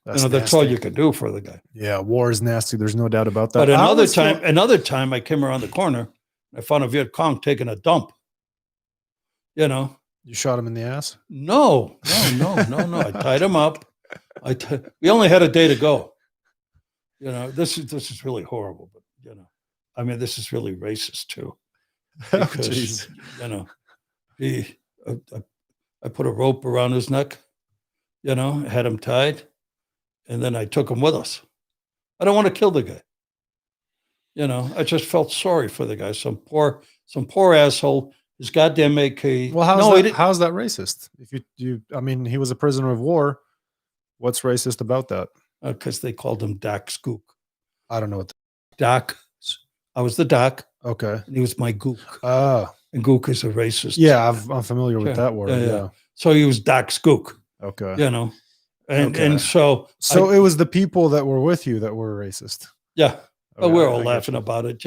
That's all you can do for the guy. Yeah, war is nasty. There's no doubt about that. But another time, I came around the corner. And I found a Viet Cong taking a dump. You shot him in the ass? No. I tied him up. We only had a day to go. This is really horrible. But this is really racist too. Because, I put a rope around his neck, had him tied, and then I took him with us. I don't want to kill the guy. I just felt sorry for the guy. Some poor asshole, his goddamn AK. Well, how's that racist? If he was a prisoner of war. What's racist about that? Because they called him Doc Skook. I don't know what Doc. I was the Doc. Okay. And he was my Gook. And Gook is a racist. Yeah, I'm familiar with that word. Yeah. So he was Doc Skook. Okay. And so it was the people that were with you that were racist. Yeah. But we're all laughing about it,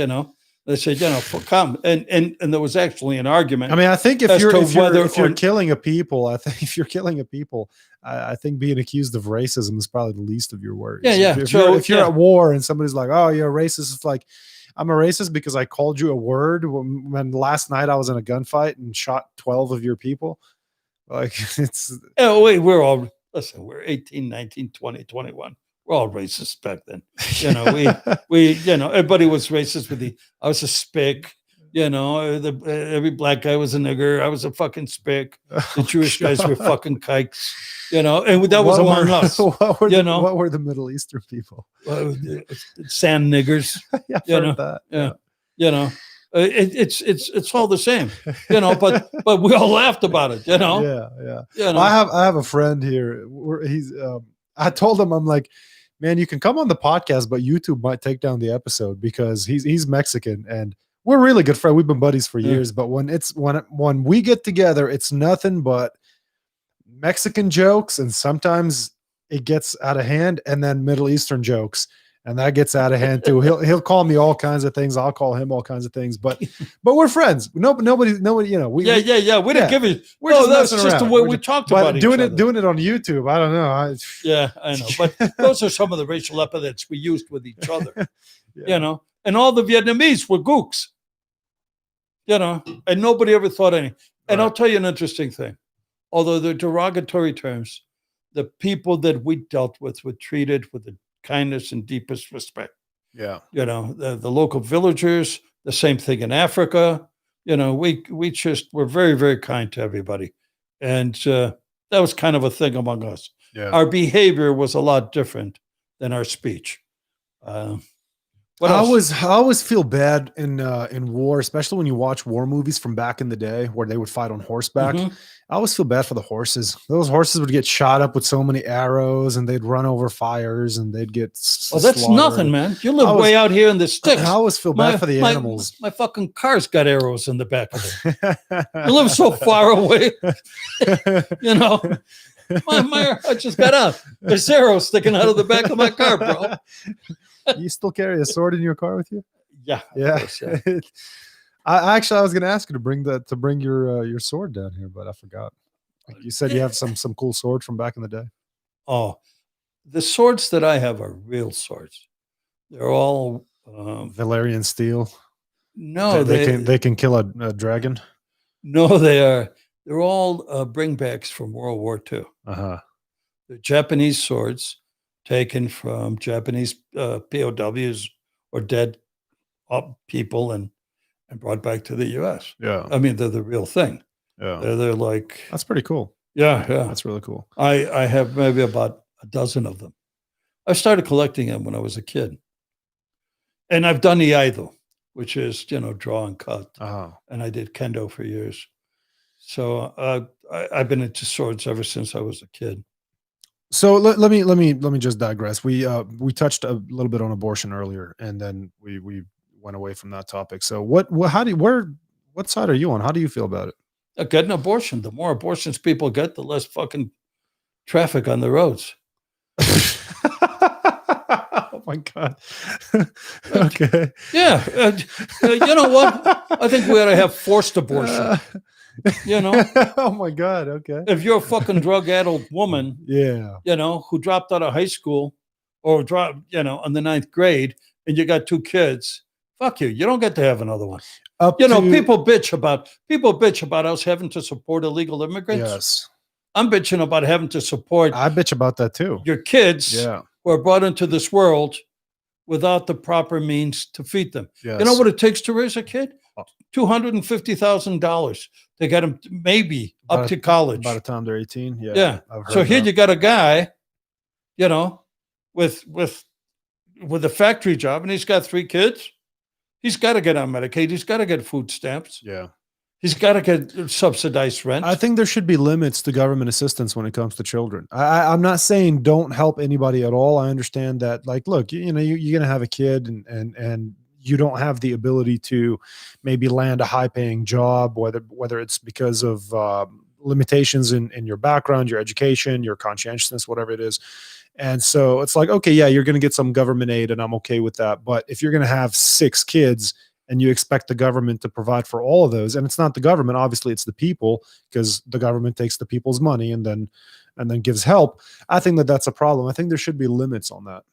They said, come. And there was actually an argument. I mean, I think if as you're to if you're, whether if you're or- killing a people, I think if you're killing a people, I think being accused of racism is probably the least of your worries. Yeah, yeah. If you're at war and somebody's like, "Oh, you're a racist," it's like, I'm a racist because I called you a word when last night I was in a gunfight and shot 12 of your people. Like, it's we're 18, 19, 20, 21. We're all racist back then. Everybody was racist with I was a spick. Every black guy was a nigger. I was a fucking spick. The Jewish guys were fucking kikes. And that was among us. What were the Middle Eastern people? Sand niggers. Yeah, I've heard that. Yeah. It's all the same, but we all laughed about it, Yeah. I have a friend here. I told him, I'm like, man, you can come on the podcast, but YouTube might take down the episode because he's Mexican and we're really good friends. We've been buddies for years, but when we get together, it's nothing but Mexican jokes, and sometimes it gets out of hand, and then Middle Eastern jokes. And that gets out of hand too. He'll call me all kinds of things. I'll call him all kinds of things. But we're friends. Nobody. We didn't give it. That's just the way we talked about doing it on YouTube. I don't know. I know. But those are some of the racial epithets we used with each other. And all the Vietnamese were gooks. And nobody ever thought anything. And I'll tell you an interesting thing. Although they're derogatory terms, the people that we dealt with were treated with the kindness and deepest respect. Yeah. The local villagers, the same thing in Africa. We just were very, very kind to everybody. And that was kind of a thing among us. Yeah. Our behavior was a lot different than our speech. I always feel bad in war, especially when you watch war movies from back in the day where they would fight on horseback. Mm-hmm. I always feel bad for the horses. Those horses would get shot up with so many arrows, and they'd run over fires, and they'd get that's nothing, man. You live way out here in the sticks. I always feel bad for the animals. My fucking car's got arrows in the back of it. You live so far away. I just got out. There's arrows sticking out of the back of my car, bro. You still carry a sword in your car with you? Yeah. I was going to ask you to bring your sword down here, but I forgot. You said you have some cool sword from back in the day. Oh, the swords that I have are real swords. They're all Valerian steel. No, they can kill a dragon. No, they are. They're all bringbacks from World War II. They're Japanese swords taken from Japanese POWs or dead people and brought back to the U.S. Yeah, I mean, they're the real thing. Yeah, they're like, that's pretty cool. Yeah, that's really cool. I have maybe about a dozen of them. I started collecting them when I was a kid, and I've done iaido, which is draw and cut. And I did kendo for years. So I've been into swords ever since I was a kid. So let me just digress. We touched a little bit on abortion earlier, and then we went away from that topic. So what side are you on? How do you feel about it? Get an abortion. The more abortions people get, the less fucking traffic on the roads. Oh my God. Okay. Yeah. You know what? I think we ought to have forced abortion. Oh my God. Okay. If you're a fucking drug-addled woman, yeah, who dropped out of high school or dropped, in the 9th grade, and you got 2 kids, fuck you. You don't get to have another one. People bitch about us having to support illegal immigrants. Yes. I'm bitching about having to support. I bitch about that too. Your kids who are brought into this world without the proper means to feed them. Yes. You know what it takes to raise a kid? $250,000 to get them maybe up to college. By the time they're 18. Yeah. So here you got a guy, with a factory job, and he's got 3 kids. He's got to get on Medicaid. He's got to get food stamps. Yeah. He's got to get subsidized rent. I think there should be limits to government assistance when it comes to children. I'm not saying don't help anybody at all. I understand that, like, look, you're going to have a kid and you don't have the ability to maybe land a high paying job, whether it's because of limitations in your background, your education, your conscientiousness, whatever it is. And so it's like, okay, yeah, you're going to get some government aid and I'm okay with that. But if you're going to have 6 kids and you expect the government to provide for all of those, and it's not the government, obviously it's the people, because the government takes the people's money and then gives help. I think that that's a problem. I think there should be limits on that.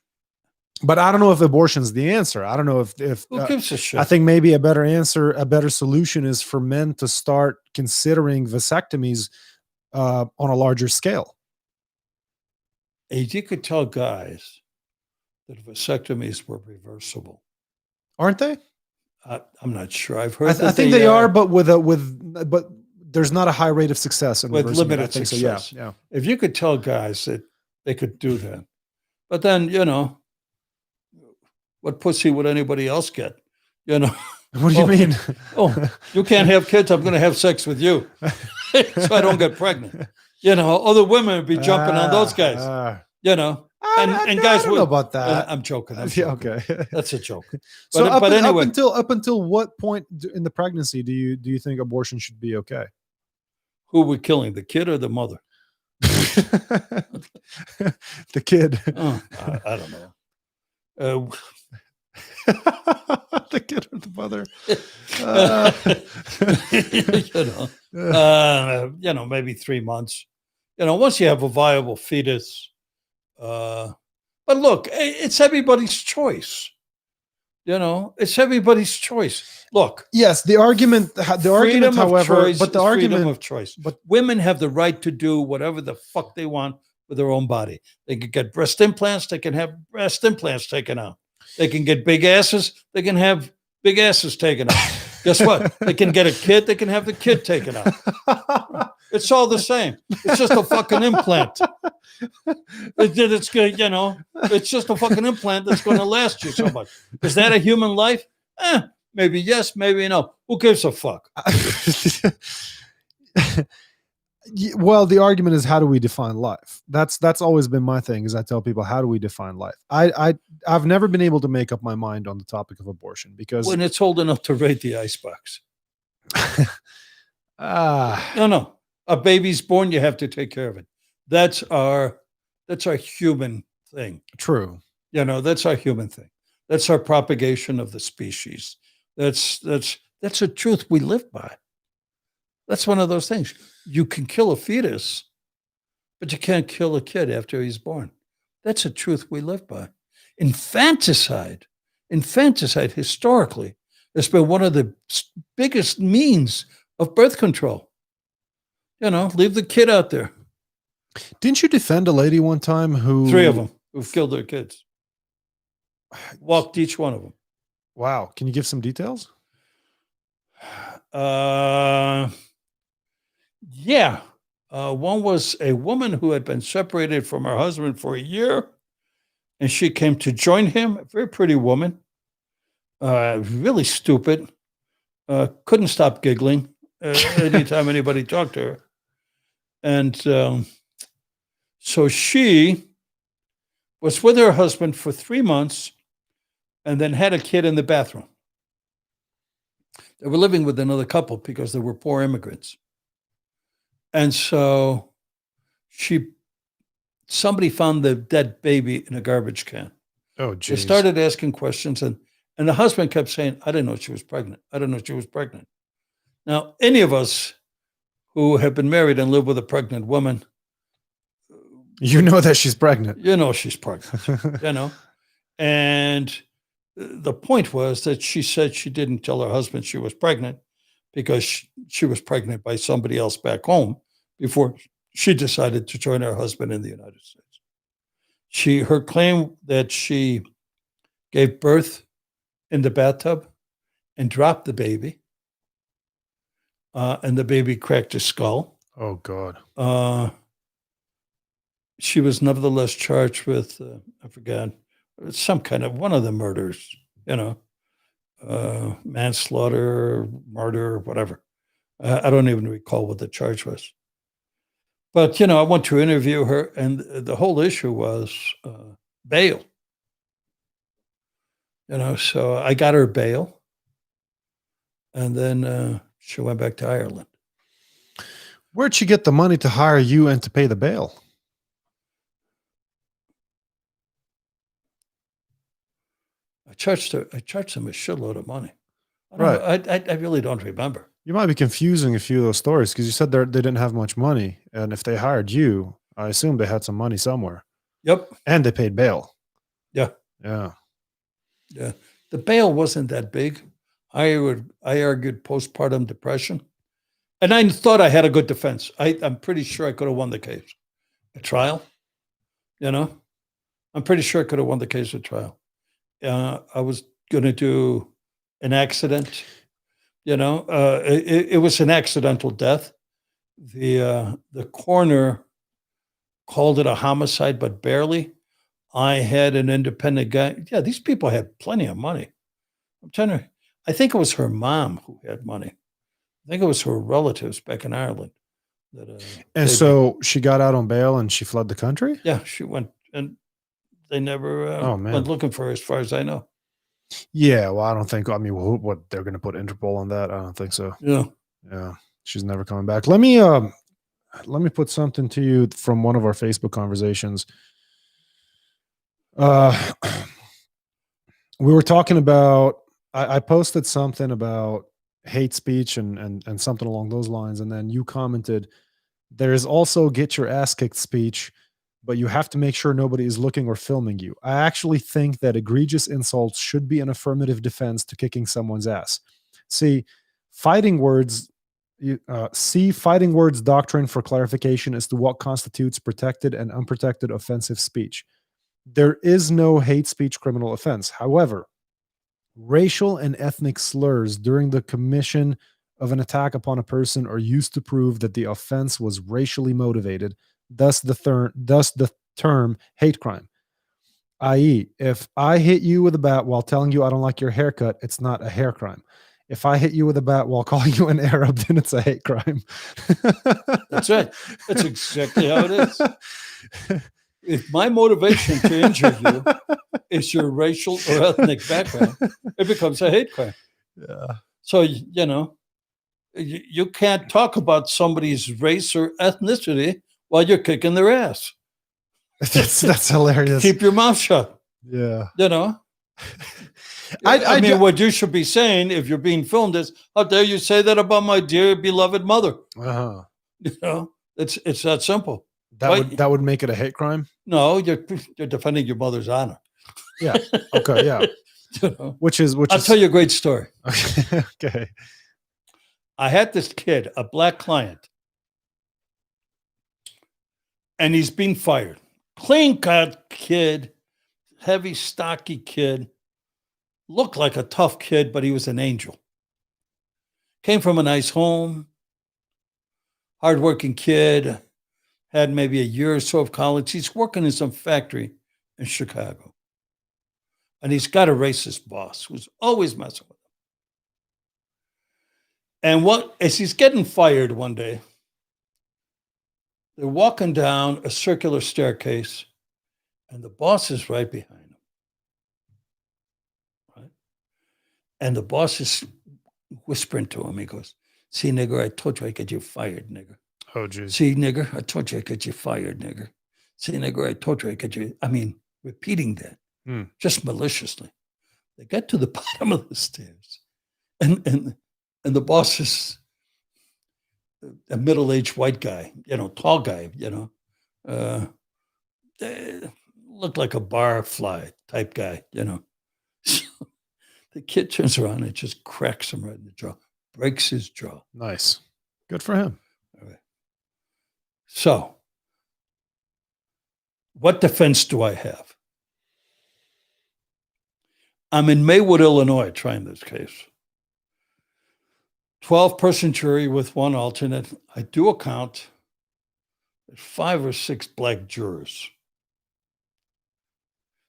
But I don't know if abortion's the answer. I don't know if Who gives a shit? I think maybe a better solution is for men to start considering vasectomies on a larger scale. You could tell guys that vasectomies were reversible. Aren't they? I'm not sure. I've heard. I think they are, but but there's not a high rate of success in with reversing it. limited I think success. So, yeah. If you could tell guys that they could do that, but then what pussy would anybody else get? What do you mean? You can't have kids. I'm going to have sex with you, so I don't get pregnant. Other women would be jumping on those guys. And guys, I don't know about that. I'm joking. Yeah, okay, that's a joke. So anyway, up until what point in the pregnancy do you think abortion should be okay? Who were killing, the kid or the mother? The kid. I don't know. The kid or the mother. Maybe 3 months. Once you have a viable fetus. But look, it's everybody's choice. It's everybody's choice. Look. Yes, the argument, however, but the argument freedom of choice. But women have the right to do whatever the fuck they want with their own body. They can get breast implants. They can have breast implants taken out. They can get big asses. They can have big asses taken out. Guess what? They can get a kid. They can have the kid taken out. It's all the same. It's just a fucking implant. It's good, it's just a fucking implant that's going to last you so much. Is that a human life? Maybe yes, maybe no. Who gives a fuck? Well, the argument is, how do we define life? That's always been my thing. Is I tell people, how do we define life? I've never been able to make up my mind on the topic of abortion, because when it's old enough to raid the icebox. No. A baby's born, you have to take care of it. That's our human thing. True. That's our human thing. That's our propagation of the species. That's a truth we live by. That's one of those things. You can kill a fetus, but you can't kill a kid after he's born. That's a truth we live by. Infanticide historically has been one of the biggest means of birth control. Leave the kid out there. Didn't you defend a lady one time who... 3 of them who've killed their kids? Walked each one of them. Wow. Can you give some details? Yeah. One was a woman who had been separated from her husband for a year, and she came to join him. A very pretty woman. Really stupid. Couldn't stop giggling anytime anybody talked to her. And so she was with her husband for 3 months and then had a kid in the bathroom. They were living with another couple because they were poor immigrants. And so somebody found the dead baby in a garbage can. Oh, geez. They started asking questions, and the husband kept saying, I didn't know she was pregnant. I didn't know she was pregnant. Now, any of us who have been married and live with a pregnant woman, you know that she's pregnant. She's pregnant, And the point was that she said she didn't tell her husband she was pregnant because she was pregnant by somebody else back home before she decided to join her husband in the United States. Her claim that she gave birth in the bathtub and dropped the baby, and the baby cracked his skull. Oh, God. She was nevertheless charged with, I forgot, some kind of one of the murders, manslaughter, murder, whatever. I don't even recall what the charge was. But, I went to interview her, and the whole issue was bail. So I got her bail, and then she went back to Ireland. Where'd she get the money to hire you and to pay the bail? I charged them a shitload of money. I don't know. Right. I really don't remember. You might be confusing a few of those stories because you said they didn't have much money, and if they hired you, I assume they had some money somewhere, Yep. and they paid bail. Yeah. Yeah. Yeah. The bail wasn't that big. I argued postpartum depression. And I thought I had a good defense. I'm pretty sure I could have won the case at trial. You know, I'm pretty sure I could have won the case at trial. I was going to do an accident. It was an accidental death. The coroner called it a homicide, but barely. I had an independent guy. Yeah, these people had plenty of money. I think it was her mom who had money. I think it was her relatives back in Ireland. And so she got out on bail and she fled the country? Yeah, she went, and they never Oh, man. went looking for her, as far as I know. Yeah, well, I don't think, I mean, what they're going to put Interpol on that? I don't think so. Yeah. Yeah, she's never coming back. Let me put something to you from one of our Facebook conversations. We were talking about, I posted something about hate speech and something along those lines, and then you commented, there is also get your ass kicked speech, but you have to make sure nobody is looking or filming you. I actually think that egregious insults should be an affirmative defense to kicking someone's ass. See, fighting words doctrine for clarification as to what constitutes protected and unprotected offensive speech. There is no hate speech criminal offense. However, racial and ethnic slurs during the commission of an attack upon a person are used to prove that the offense was racially motivated, thus the term hate crime. I.e., if I hit you with a bat while telling you I don't like your haircut, it's not a hair crime. If I hit you with a bat while calling you an Arab, then it's a hate crime. That's right. That's exactly how it is. If my motivation to injure you is your racial or ethnic background, it becomes a hate crime. Yeah. So, you can't talk about somebody's race or ethnicity while you're kicking their ass. That's hilarious. Keep your mouth shut. Yeah. I mean, what you should be saying if you're being filmed is, how dare you say that about my dear beloved mother? Uh-huh. It's that simple. That would make it a hate crime? No, you're defending your mother's honor. Yeah. Okay. Yeah. Which is I'll tell you a great story. Okay. I had this kid, a black client, and he's being fired. Clean cut kid, heavy, stocky kid, looked like a tough kid, but he was an angel. Came from a nice home, hardworking kid, had maybe a year or so of college. He's working in some factory in Chicago. And he's got a racist boss who's always messing with him. And as he's getting fired one day, they're walking down a circular staircase, and the boss is right behind him. Right? And the boss is whispering to him. He goes, "See, nigger, I told you I'd get you fired, nigger. Oh, geez. See, nigger, I told you I'd get you fired, nigger. See, nigger, I told you I'd get you." I mean, repeating that, just maliciously. They get to the bottom of the stairs, and the boss is a middle-aged white guy, tall guy, looked like a barfly type guy, So the kid turns around and just cracks him right in the jaw, breaks his jaw. Nice. Good for him. All right. So, what defense do I have? I'm in Maywood, Illinois, trying this case. 12-person jury with one alternate. I do account 5 or 6 black jurors.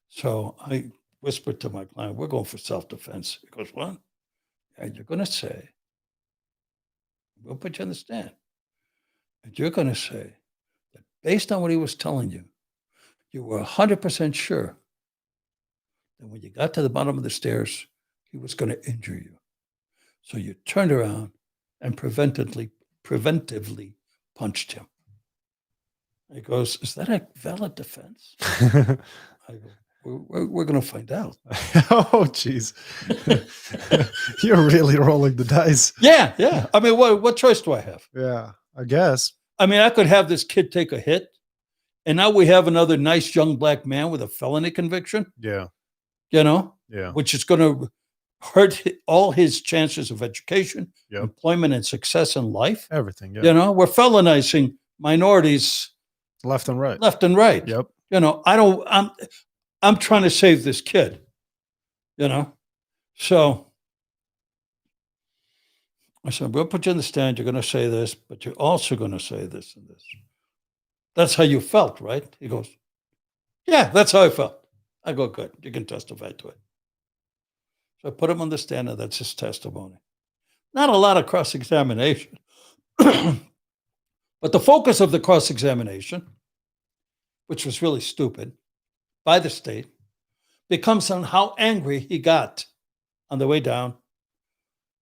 So I whispered to my client, "We're going for self-defense." He goes, "What?" And you're going to say, we'll put you on the stand. And you're going to say that based on what he was telling you, you were 100% sure that when you got to the bottom of the stairs, he was going to injure you. So you turned around and preventively punched him. He goes, "Is that a valid defense?" I go, We're going to find out. Oh, jeez. You're really rolling the dice. Yeah. I mean, what choice do I have? Yeah, I guess. I mean, I could have this kid take a hit, and now we have another nice young black man with a felony conviction, Yeah. Yeah. which is going to hurt all his chances of education, Yep. employment, and success in life. Everything. Yeah. We're felonizing minorities Left and right. left and right. Yep. I'm trying to save this kid, So I said, we'll put you in the stand. You're going to say this, but you're also going to say this and this. That's how you felt, right? He goes, yeah, that's how I felt. I go, good. You can testify to it. So I put him on the stand, and that's his testimony. Not a lot of cross-examination. But the focus of the cross-examination, which was really stupid, by the state, becomes on how angry he got on the way down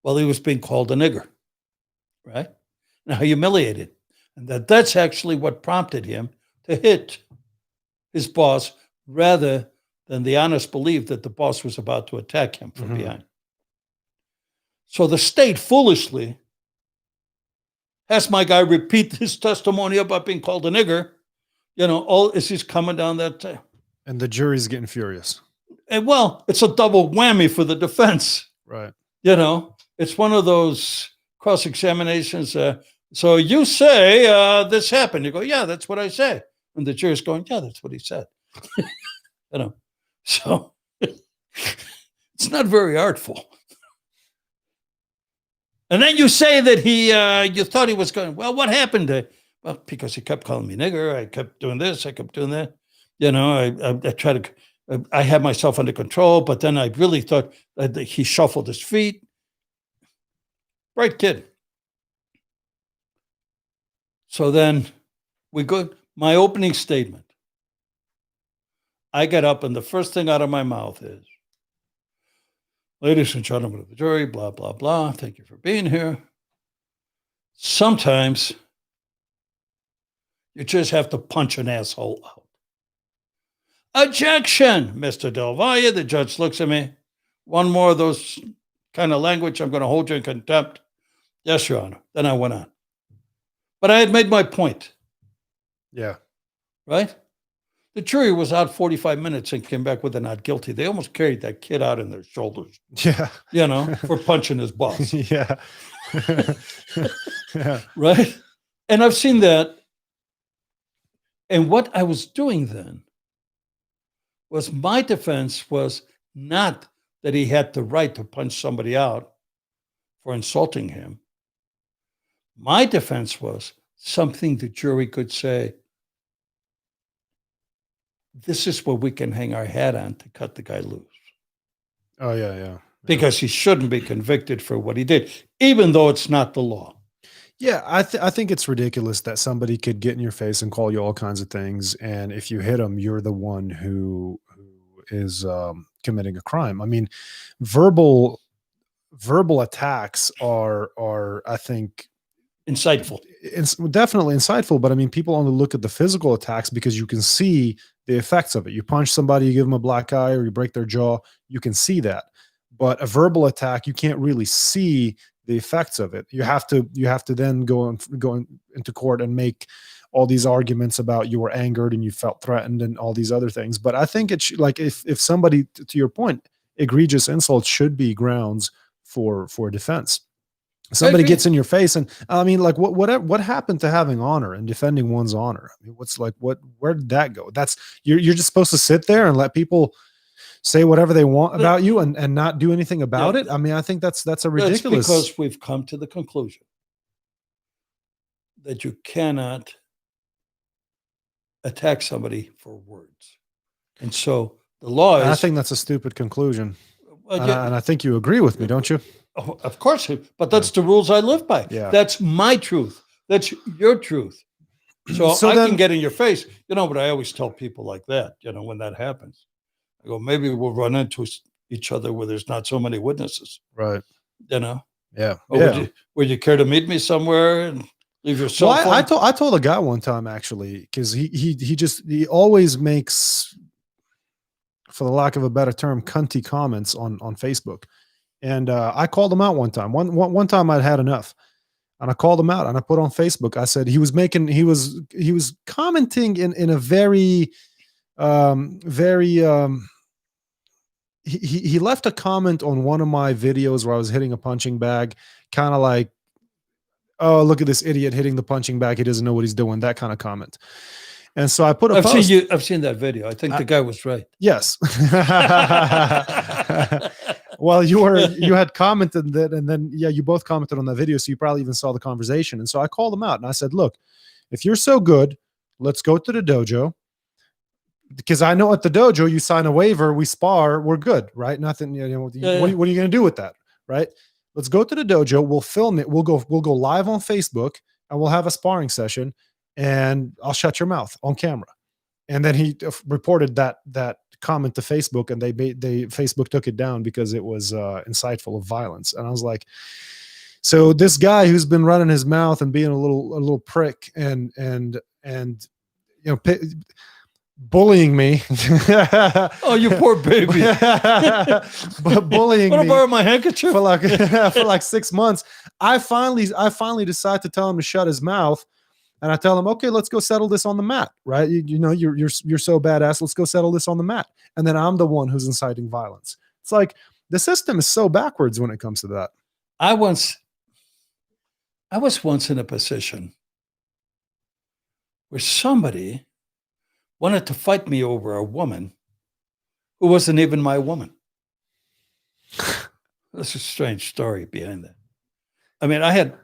while he was being called a nigger, right? And how humiliated. And that's actually what prompted him to hit his boss rather than the honest belief that the boss was about to attack him from behind. So the state foolishly has my guy repeat his testimony about being called a nigger, all as he's coming down that tail. And the jury's getting furious. And well, it's a double whammy for the defense. Right. It's one of those cross-examinations. So you say this happened. You go, yeah, that's what I say. And the jury's going, yeah, that's what he said. So it's not very artful. And then you say that you thought he was going, well, what happened? Well, because he kept calling me nigger. I kept doing this. I kept doing that. I tried to, I had myself under control, but then I really thought that he shuffled his feet. Bright kid. So then we go, my opening statement. I get up and the first thing out of my mouth is, ladies and gentlemen of the jury, blah, blah, blah. Thank you for being here. Sometimes you just have to punch an asshole out. Objection, Mr. Del Valle. The judge looks at me. One more of those kind of language, I'm going to hold you in contempt. Yes, Your Honor. Then I went on. But I had made my point. Yeah. Right? The jury was out 45 minutes and came back with a not guilty. They almost carried that kid out in their shoulders. Yeah. For punching his boss. Yeah. Yeah. Right? And I've seen that. And what I was doing then was my defense was not that he had the right to punch somebody out for insulting him. My defense was something the jury could say, this is what we can hang our hat on to cut the guy loose. Oh, yeah. Because he shouldn't be convicted for what he did, even though it's not the law. Yeah, I think it's ridiculous that somebody could get in your face and call you all kinds of things, and if you hit them, you're the one who is committing a crime. I mean, verbal attacks are I think insightful. It's definitely insightful, but I mean, people only look at the physical attacks because you can see the effects of it. You punch somebody, you give them a black eye, or you break their jaw, you can see that. But a verbal attack, you can't really see the effects of it. You have to then go into court and make all these arguments about you were angered and you felt threatened and all these other things. But I think it's like if somebody, to your point, egregious insults should be grounds for defense. Somebody gets in your face, and I mean, like, what happened to having honor and defending one's honor? I mean, where did that go? That's you're just supposed to sit there and let people say whatever they want about you and not do anything about it. I mean, I think that's a ridiculous. That's because we've come to the conclusion that you cannot attack somebody for words, and so the law is. I think that's a stupid conclusion, and I think you agree with me, don't you? Oh, of course, but that's the rules I live by. Yeah. That's my truth. That's your truth. So I can get in your face, but I always tell people like that, when that happens, I go, maybe we'll run into each other where there's not so many witnesses. Right. Yeah. Or would you care to meet me somewhere and leave your cell phone? I told a guy one time, actually, because he always makes for the lack of a better term, cunty comments on Facebook. And I called him out one time. One time I'd had enough, and I called him out, and I put on Facebook. I said he was commenting in a very he left a comment on one of my videos where I was hitting a punching bag, kind of like, oh, look at this idiot hitting the punching bag. He doesn't know what he's doing. That kind of comment. And so I put a I've post. I've seen that video. I think the guy was right. Yes. Well, you had commented that, and then you both commented on that video, so you probably even saw the conversation. And so I called him out, and I said, look, if you're so good, let's go to the dojo, because I know at the dojo you sign a waiver, we spar, we're good, right? Nothing, what are you going to do with that, right? Let's go to the dojo, we'll film it, we'll go live on Facebook, and we'll have a sparring session, and I'll shut your mouth on camera. And then he reported that comment to Facebook, and they Facebook took it down because it was insightful of violence. And I was like, so this guy who's been running his mouth and being a little prick and bullying me. Oh, you poor baby. But bullying Want to me borrow my handkerchief? for like 6 months. I finally decide to tell him to shut his mouth. And I tell him, okay, let's go settle this on the mat, right? You're so badass. Let's go settle this on the mat. And then I'm the one who's inciting violence. It's like the system is so backwards when it comes to that. I was once in a position where somebody wanted to fight me over a woman who wasn't even my woman. That's a strange story behind that. I mean, I had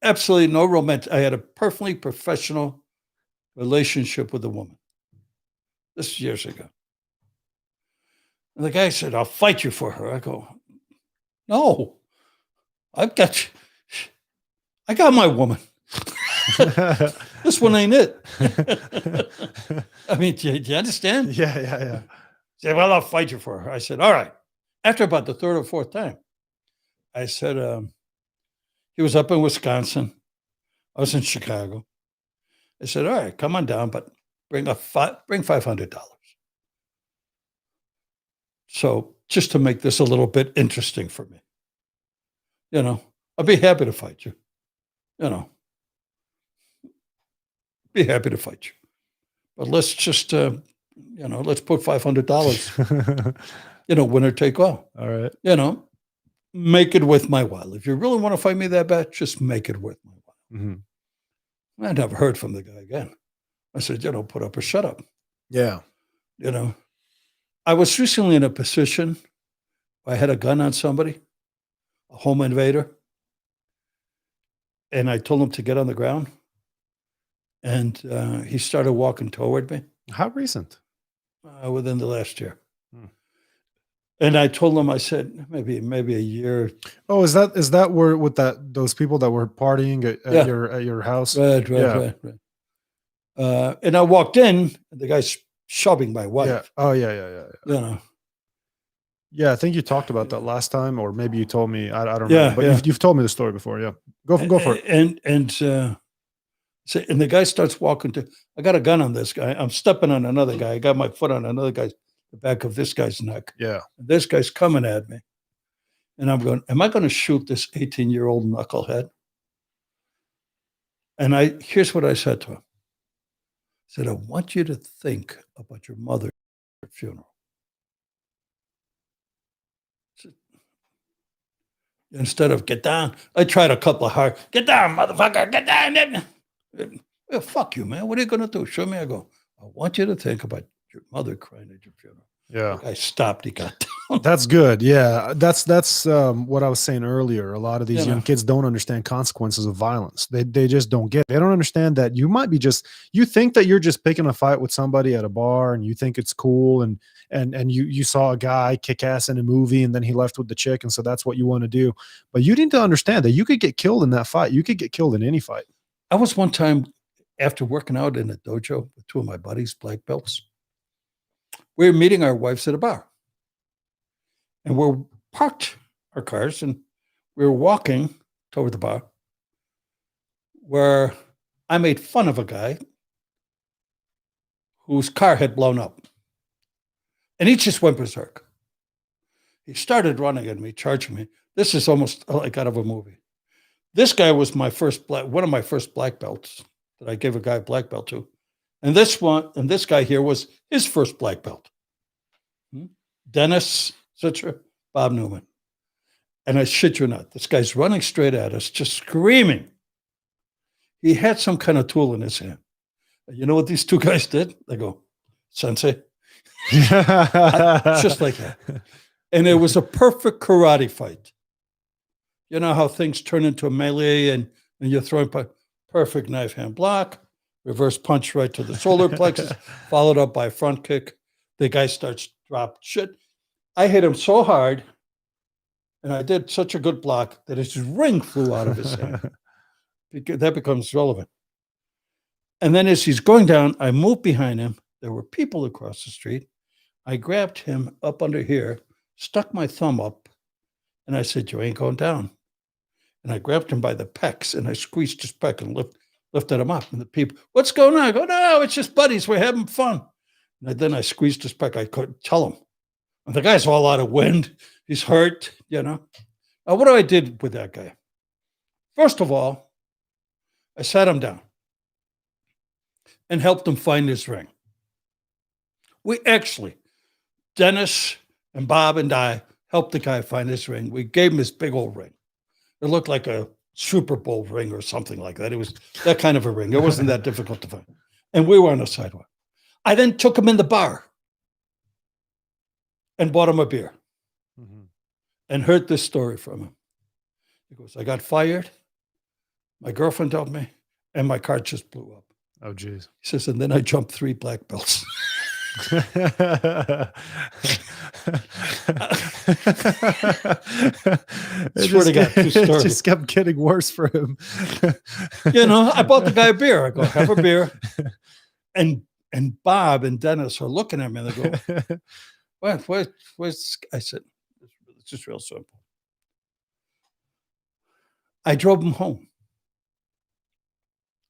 absolutely no romance. I had a perfectly professional relationship with a woman. This is years ago. And the guy said, I'll fight you for her. I go, no, I got my woman. This one ain't it. I mean, do you understand? Yeah. He said, well, I'll fight you for her. I said, all right. After about the third or fourth time, I said, he was up in Wisconsin. I was in Chicago. I said, all right, come on down, but bring $500. So just to make this a little bit interesting for me, I'll be happy to fight you. Be happy to fight you. But let's just, let's put $500, winner take all. All right. Make it worth my while. If you really want to fight me that bad, just make it worth my while. Mm-hmm. I never heard from the guy again. I said, put up or shut up. Yeah. I was recently in a position where I had a gun on somebody, a home invader, and I told him to get on the ground, and he started walking toward me. How recent? Within the last year. And I told him, I said, maybe a year. Oh, is that where with those people that were partying at your house? Right. And I walked in, and the guy's shoving my wife. Yeah. Oh, yeah. Yeah, I think you talked about that last time, or maybe you told me. I don't know. But you've told me the story before. Yeah, go for it. And the guy starts walking to. I got a gun on this guy. I'm stepping on another guy. I got my foot on another guy's. The back of this guy's neck. Yeah. This guy's coming at me. And I'm going, am I going to shoot this 18-year-old knucklehead? And here's what I said to him. I said, I want you to think about your mother at her funeral. Said, instead of get down, I tried a couple of hard, get down, motherfucker, get down. Well, fuck you, man. What are you going to do? Show me. I go, I want you to think about your mother crying at your funeral. Yeah. I stopped. He got down. That's good. Yeah. That's what I was saying earlier. A lot of these young kids don't understand consequences of violence. They just don't get it. They don't understand that you might be you think that you're just picking a fight with somebody at a bar and you think it's cool and you saw a guy kick ass in a movie and then he left with the chick. And so that's what you want to do. But you need to understand that you could get killed in that fight. You could get killed in any fight. I was one time after working out in a dojo with two of my buddies, black belts. We were meeting our wives at a bar. And we're parked our cars and we were walking toward the bar where I made fun of a guy whose car had blown up. And he just went berserk. He started running at me, charging me. This is almost like out of a movie. This guy was one of my first black belts that I gave a guy a black belt to. And this guy here was his first black belt. Dennis Sitcher, Bob Newman. And I shit you not, this guy's running straight at us, just screaming. He had some kind of tool in his hand. You know what these two guys did? They go, Sensei. Just like that. And it was a perfect karate fight. You know how things turn into a melee and you're throwing perfect knife hand block, reverse punch right to the solar plexus, followed up by a front kick. The guy starts drop shit. I hit him so hard, and I did such a good block that his ring flew out of his hand. That becomes relevant. And then as he's going down, I moved behind him. There were people across the street. I grabbed him up under here, stuck my thumb up, and I said, you ain't going down. And I grabbed him by the pecs, and I squeezed his pec and lifted him up. And the people, what's going on? I go, no, it's just buddies. We're having fun. And then I squeezed his pec. I couldn't tell him. And the guy's all out of wind. He's hurt, you know. Now, what I did with that guy? First of all, I sat him down and helped him find his ring. We actually, Dennis and Bob and I, helped the guy find his ring. We gave him his big old ring. It looked like a Super Bowl ring or something like that. It was that kind of a ring. It wasn't that difficult to find. And we were on the sidewalk. I then took him in the bar and bought him a beer and heard this story from him. He goes, I got fired. My girlfriend dumped me and my car just blew up. Oh, geez. He says, and then I jumped 3 black belts. I swear to God, true story. It just kept getting worse for him. You know, I bought the guy a beer. I go, have a beer. And Bob and Dennis are looking at me and they go, where's I said, it's just real simple. I drove him home.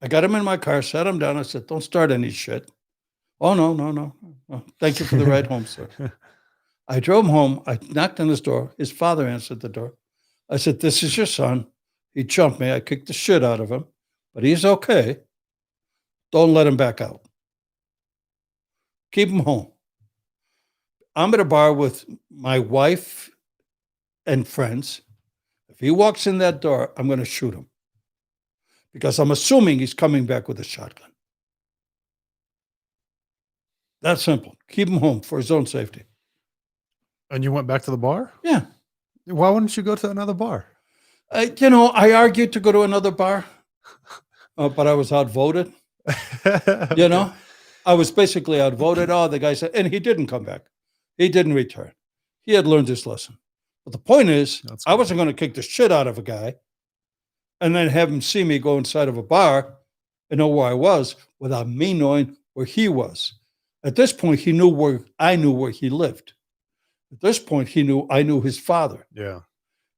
I got him in my car, sat him down. I said, don't start any shit. Oh, no. Oh, thank you for the ride home, sir. I drove him home. I knocked on his door. His father answered the door. I said, this is your son. He jumped me. I kicked the shit out of him, but he's okay. Don't let him back out. Keep him home. I'm at a bar with my wife and friends. If he walks in that door, I'm going to shoot him because I'm assuming he's coming back with a shotgun. That's simple. Keep him home for his own safety. And you went back to the bar? Yeah. Why wouldn't you go to another bar? I argued to go to another bar, but I was outvoted. You know, I was basically outvoted. Oh, the guy said, and he didn't come back. He didn't return. He had learned his lesson. But the point is, I wasn't going to kick the shit out of a guy and then have him see me go inside of a bar and know where I was without me knowing where he was. At this point, he knew where I knew where he lived. At this point, he knew I knew his father. Yeah.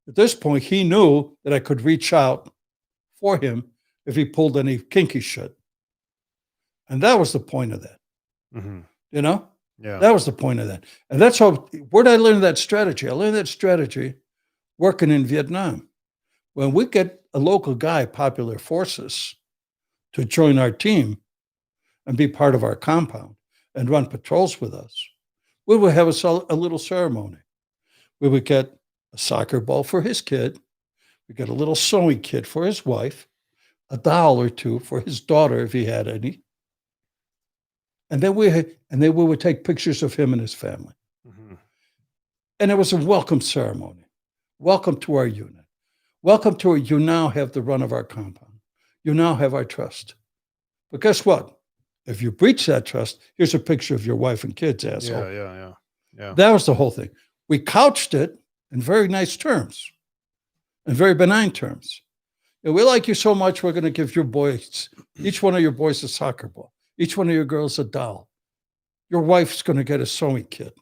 At this point, he knew that I could reach out for him if he pulled any kinky shit. And that was the point of that. You know? Yeah. That was the point of that. And that's how, where did I learn that strategy? I learned that strategy working in Vietnam. When we get a local guy, Popular Forces, to join our team and be part of our compound and run patrols with us, we would have a little ceremony. We would get a soccer ball for his kid. We get a little sewing kit for his wife, a doll or two for his daughter if he had any. And then we would take pictures of him and his family. And it was a welcome ceremony. Welcome to our unit. Welcome to you now have the run of our compound. You now have our trust. But guess what? If you breach that trust, here's a picture of your wife and kids, asshole. Yeah. That was the whole thing. We couched it in very nice terms, in very benign terms. And we like you so much, we're going to give your boys, each one of your boys, a soccer ball. Each one of your girls a doll. Your wife's going to get a sewing kit.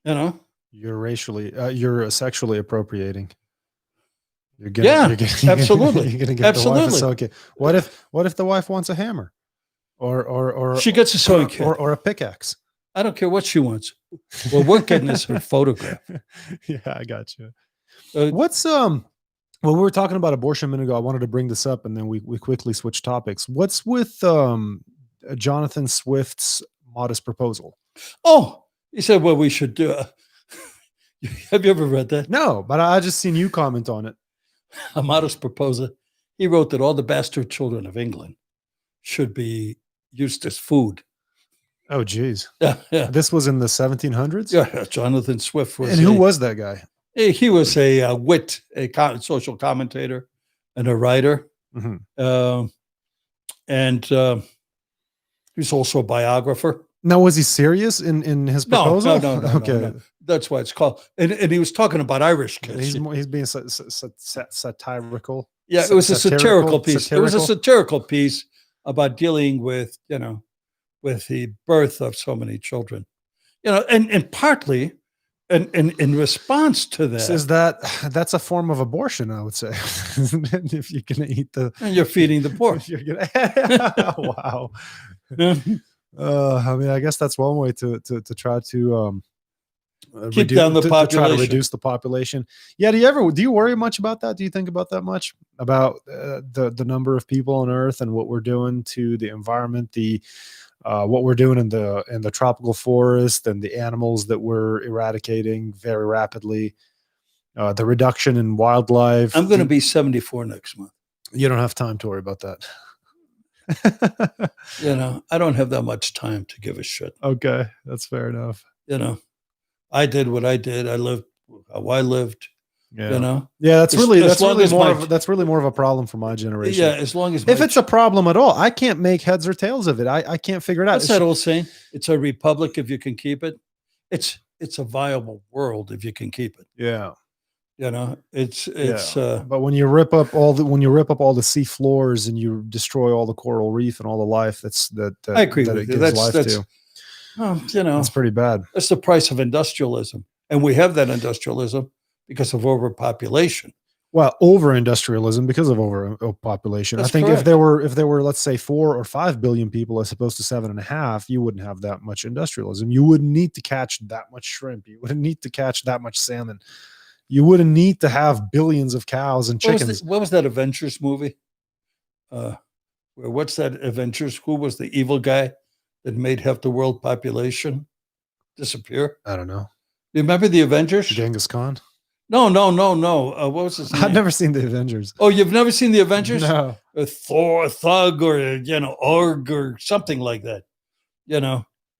You know? You're sexually appropriating. Absolutely. You're going to give the wife a sewing kit. What if the wife wants a hammer? Or she gets a sewing kit. Or a pickaxe? I don't care what she wants. Well, we're getting this her photograph. Yeah, I got you. Uh, What's Well, we were talking about abortion a minute ago. I wanted to bring this up, and then we quickly switched topics. What's with Jonathan Swift's modest proposal? oh, he said, well, we should do. Have you ever read that? No, but I just seen you comment on it. A modest proposal. He wrote that all the bastard children of England should be used as food. Oh, geez. Yeah, yeah, This was in the 1700s? yeah. Jonathan Swift was. And who was that guy? He was a wit, social commentator, and a writer, Mhm. and he's also a biographer. Now, was he serious in his proposal? No. Okay. No. That's why it's called. And he was talking about Irish kids. He's being satirical. Yeah, it was a satirical piece. It was a Satirical? satirical piece about dealing with, with the birth of so many children. And partly, and in response to that, Says that's a form of abortion, I would say. If you're gonna eat the, and you're feeding the poor. if you're gonna, wow. I mean, I guess that's one way to try to Keep down the to try to population. reduce the population. Yeah. Do you worry much about that? Do you think about that much about the number of people on Earth and what we're doing to the environment, what we're doing in the tropical forest and the animals that we're eradicating very rapidly, the reduction in wildlife? I'm going to be 74 next month. You don't have time to worry about that. I don't have that much time to give a shit. Okay, that's fair enough. I did what I did. I lived how I lived. Yeah. Yeah, that's As- really as that's long really as more my- of that's really more of a problem for my generation. Yeah, as long as If it's a problem at all, I can't make heads or tails of it. I can't figure it out. what's that old saying? It's a republic if you can keep it. It's a viable world if you can keep it. Yeah. It's But when you rip up all the sea floors and you destroy all the coral reef and all the life that I agree that with it you. gives That's life to, that's pretty bad. that's the price of industrialism, and we have that industrialism because of overpopulation. Well, over industrialism because of overpopulation. I That's think correct. if there were let's say 4 or 5 billion people as opposed to 7.5, you wouldn't have that much industrialism. You wouldn't need to catch that much shrimp. You wouldn't need to catch that much salmon. You wouldn't need to have billions of cows and chickens. What was that Avengers movie? What's that Avengers? Who was the evil guy that made half the world population disappear? I don't know. You remember the Avengers? Genghis Khan. No. What was his name? I've never seen the Avengers. Oh, you've never seen the Avengers? No. A Thor, Thug, or Org, or something like that.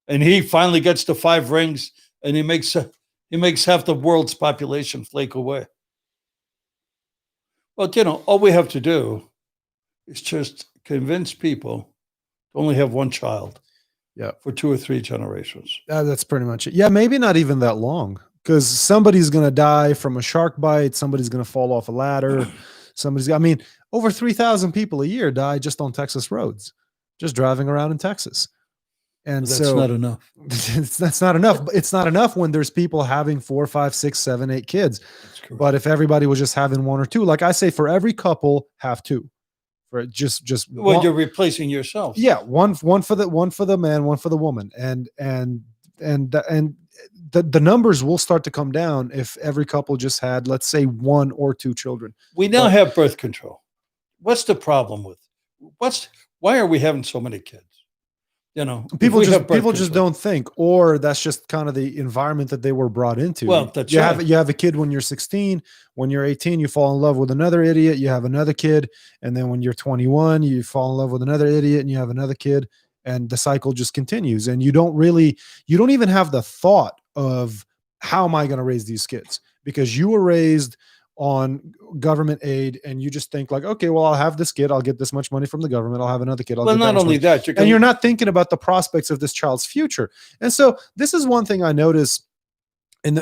And he finally gets to 5 rings, and he makes half the world's population flake away. Well, all we have to do is just convince people to only have one child. Yeah. For 2 or 3 generations. That's pretty much it. Yeah, maybe not even that long, because somebody's going to die from a shark bite. Somebody's going to fall off a ladder. Over 3,000 people a year die just on Texas roads, just driving around in Texas. And That's not enough. That's not enough. It's not enough when there's people having 4, 5, 6, 7, 8 kids. But if everybody was just having 1 or 2, like I say, for every couple, have 2. For just Well, one, you're replacing yourself. yeah, one for the man, one for the woman, and the numbers will start to come down if every couple just had, let's say, 1 or 2 children. We now have birth control. What's the problem with? Why are we having so many kids? People just don't think, or that's just kind of the environment that they were brought into. Well, that's you right. You have a kid when you're 16. When you're 18, you fall in love with another idiot. You have another kid, and then when you're 21, you fall in love with another idiot, and you have another kid, and the cycle just continues. And you don't even have the thought of, how am I going to raise these kids? Because you were raised on government aid, and you just think like, okay, well, I'll have this kid, I'll get this much money from the government, I'll have another kid. Well, not only that, and you're not thinking about the prospects of this child's future. And so this is one thing I notice, in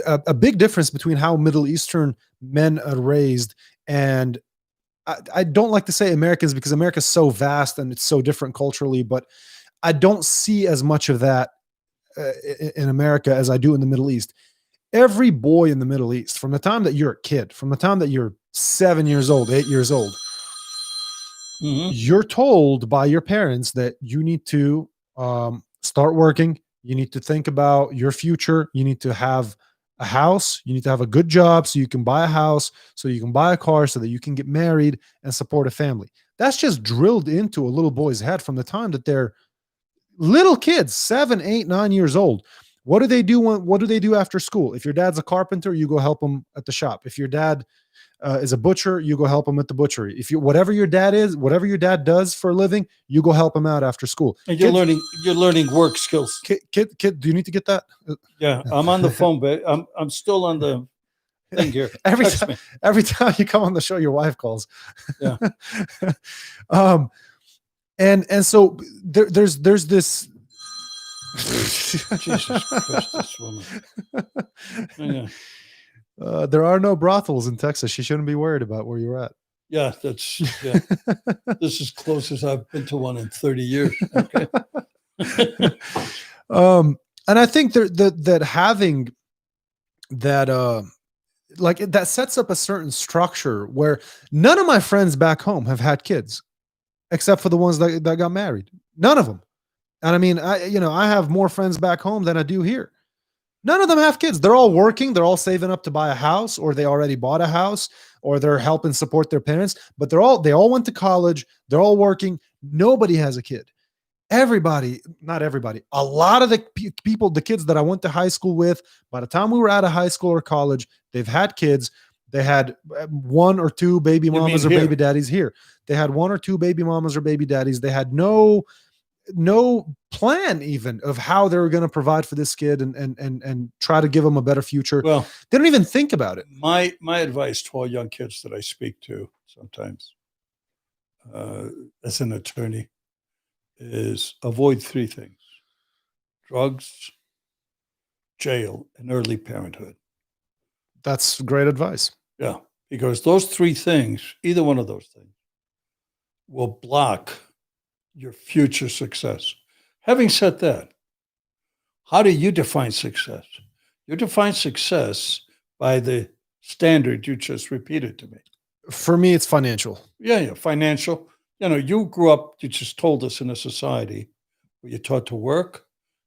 a big difference between how Middle Eastern men are raised. And I don't like to say Americans, because America's so vast and it's so different culturally, but I don't see as much of that in America as I do in the Middle East. Every boy in the Middle East, from the time that you're a kid, from the time that you're 7 years old, 8 years old, you're told by your parents that you need to start working, You need to think about your future. You need to have a house. You need to have a good job so you can buy a house, so you can buy a car, so that you can get married and support a family. That's just drilled into a little boy's head from the time that they're little kids, 7, 8, 9 years old. What do they do what do they do after school? If your dad's a carpenter, you go help him at the shop. If your dad is a butcher, you go help him at the butchery. If you whatever your dad is, whatever your dad does for a living, you go help him out after school. And you're learning work skills. Kid, do you need to get that? Yeah, I'm on the phone, but I'm still on the thing here. every time you come on the show, your wife calls. Yeah. And so there's this. Jesus Christ, this woman. Yeah. There are no brothels in Texas. She shouldn't be worried about where you're at. Yeah, this is as close as I've been to one in 30 years. Okay. And I think that having that like that sets up a certain structure where none of my friends back home have had kids, except for the ones that got married. None of them. And I mean, I have more friends back home than I do here. None of them have kids. They're all working. They're all saving up to buy a house, or they already bought a house, or they're helping support their parents. But they all went to college. They're all working. Nobody has a kid. Everybody, not everybody, a lot of the people, the kids that I went to high school with, by the time we were out of high school or college, they've had kids. They had 1 or 2 baby mamas or baby daddies here. They had 1 or 2 baby mamas or baby daddies. They had no plan even of how they were going to provide for this kid and try to give them a better future. Well, they don't even think about it. My advice to all young kids that I speak to sometimes as an attorney is avoid 3 things: drugs, jail, and early parenthood. That's great advice. Yeah, because those 3 things, either one of those things, will block your future success. Having said that, how do you define success? You define success by the standard you just repeated to me. For me, it's financial. Yeah, financial. You grew up, you just told us, in a society where you're taught to work,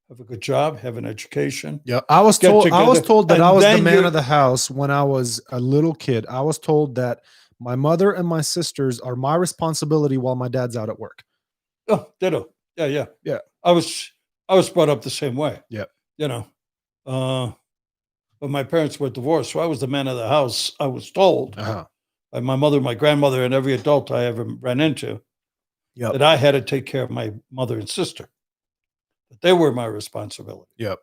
have a good job, have an education. Yeah, I was told that I was the man of the house when I was a little kid. I was told that my mother and my sisters are my responsibility while my dad's out at work. Oh, ditto. Yeah. I was brought up the same way. Yeah. But my parents were divorced, so I was the man of the house. I was told by my mother, my grandmother, and every adult I ever ran into that I had to take care of my mother and sister. That they were my responsibility. Yep.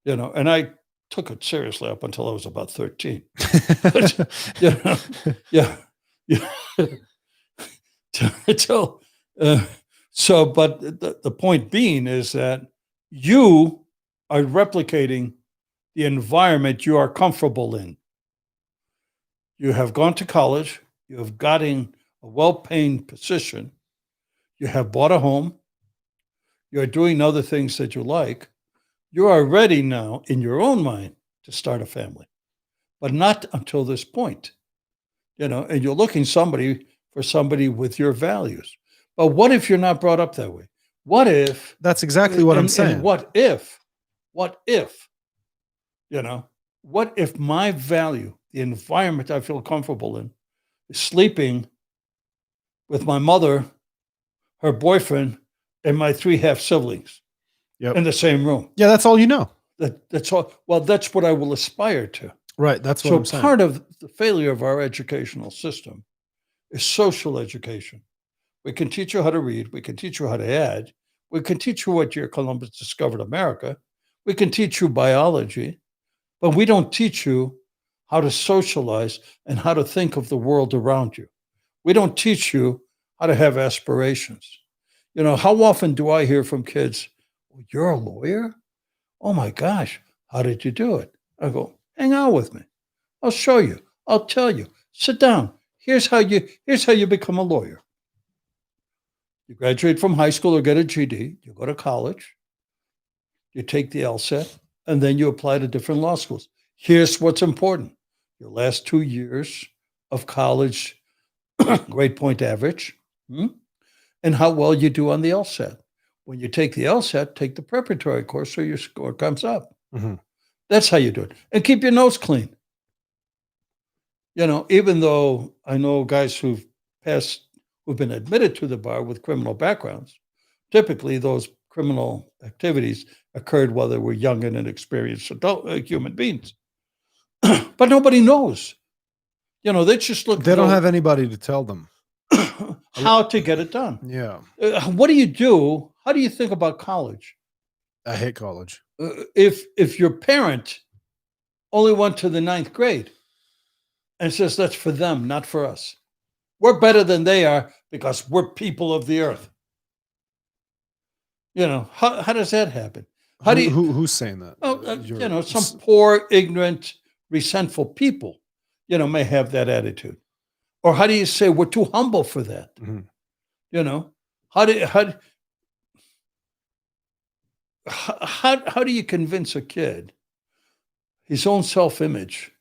And I took it seriously up until I was about 13. But the point being is that you are replicating the environment you are comfortable in. You have gone to college. You have gotten a well-paying position. You have bought a home. You are doing other things that you like. You are ready now in your own mind to start a family, but not until this point. And you're looking for somebody with your values. But what if you're not brought up that way? What if? That's exactly what I'm saying. And what if, what if my value, the environment I feel comfortable in, is sleeping with my mother, her boyfriend, and my 3 half siblings in the same room? Yeah, that's all you know. That's all. Well, that's what I will aspire to. Right. That's what I'm saying. So part of the failure of our educational system is social education. We can teach you how to read. We can teach you how to add. We can teach you what year Columbus discovered America. We can teach you biology, but we don't teach you how to socialize and how to think of the world around you. We don't teach you how to have aspirations. How often do I hear from kids, "Well, you're a lawyer? Oh my gosh, how did you do it?" I go, "Hang out with me. I'll show you. I'll tell you. Sit down. Here's how you become a lawyer. You graduate from high school or get a GD, you go to college, you take the LSAT, and then you apply to different law schools. Here's what's important: your last 2 years of college grade point average, and how well you do on the LSAT. When you take the LSAT, take the preparatory course so your score comes up. Mhm. That's how you do it. And keep your nose clean. Even though I know guys who've been admitted to the bar with criminal backgrounds, typically those criminal activities occurred while they were young and inexperienced human beings. But nobody knows. They just look. They don't have anybody to tell them how to get it done. Yeah. What do you do? How do you think about college? I hate college. If your parent only went to the 9th grade and says that's for them, not for us. We're better than they are because we're people of the earth. How does that happen? How do you? Who's saying that? Some poor, ignorant, resentful people, may have that attitude. Or how do you say we're too humble for that? Mm-hmm. How do you convince a kid his own self-image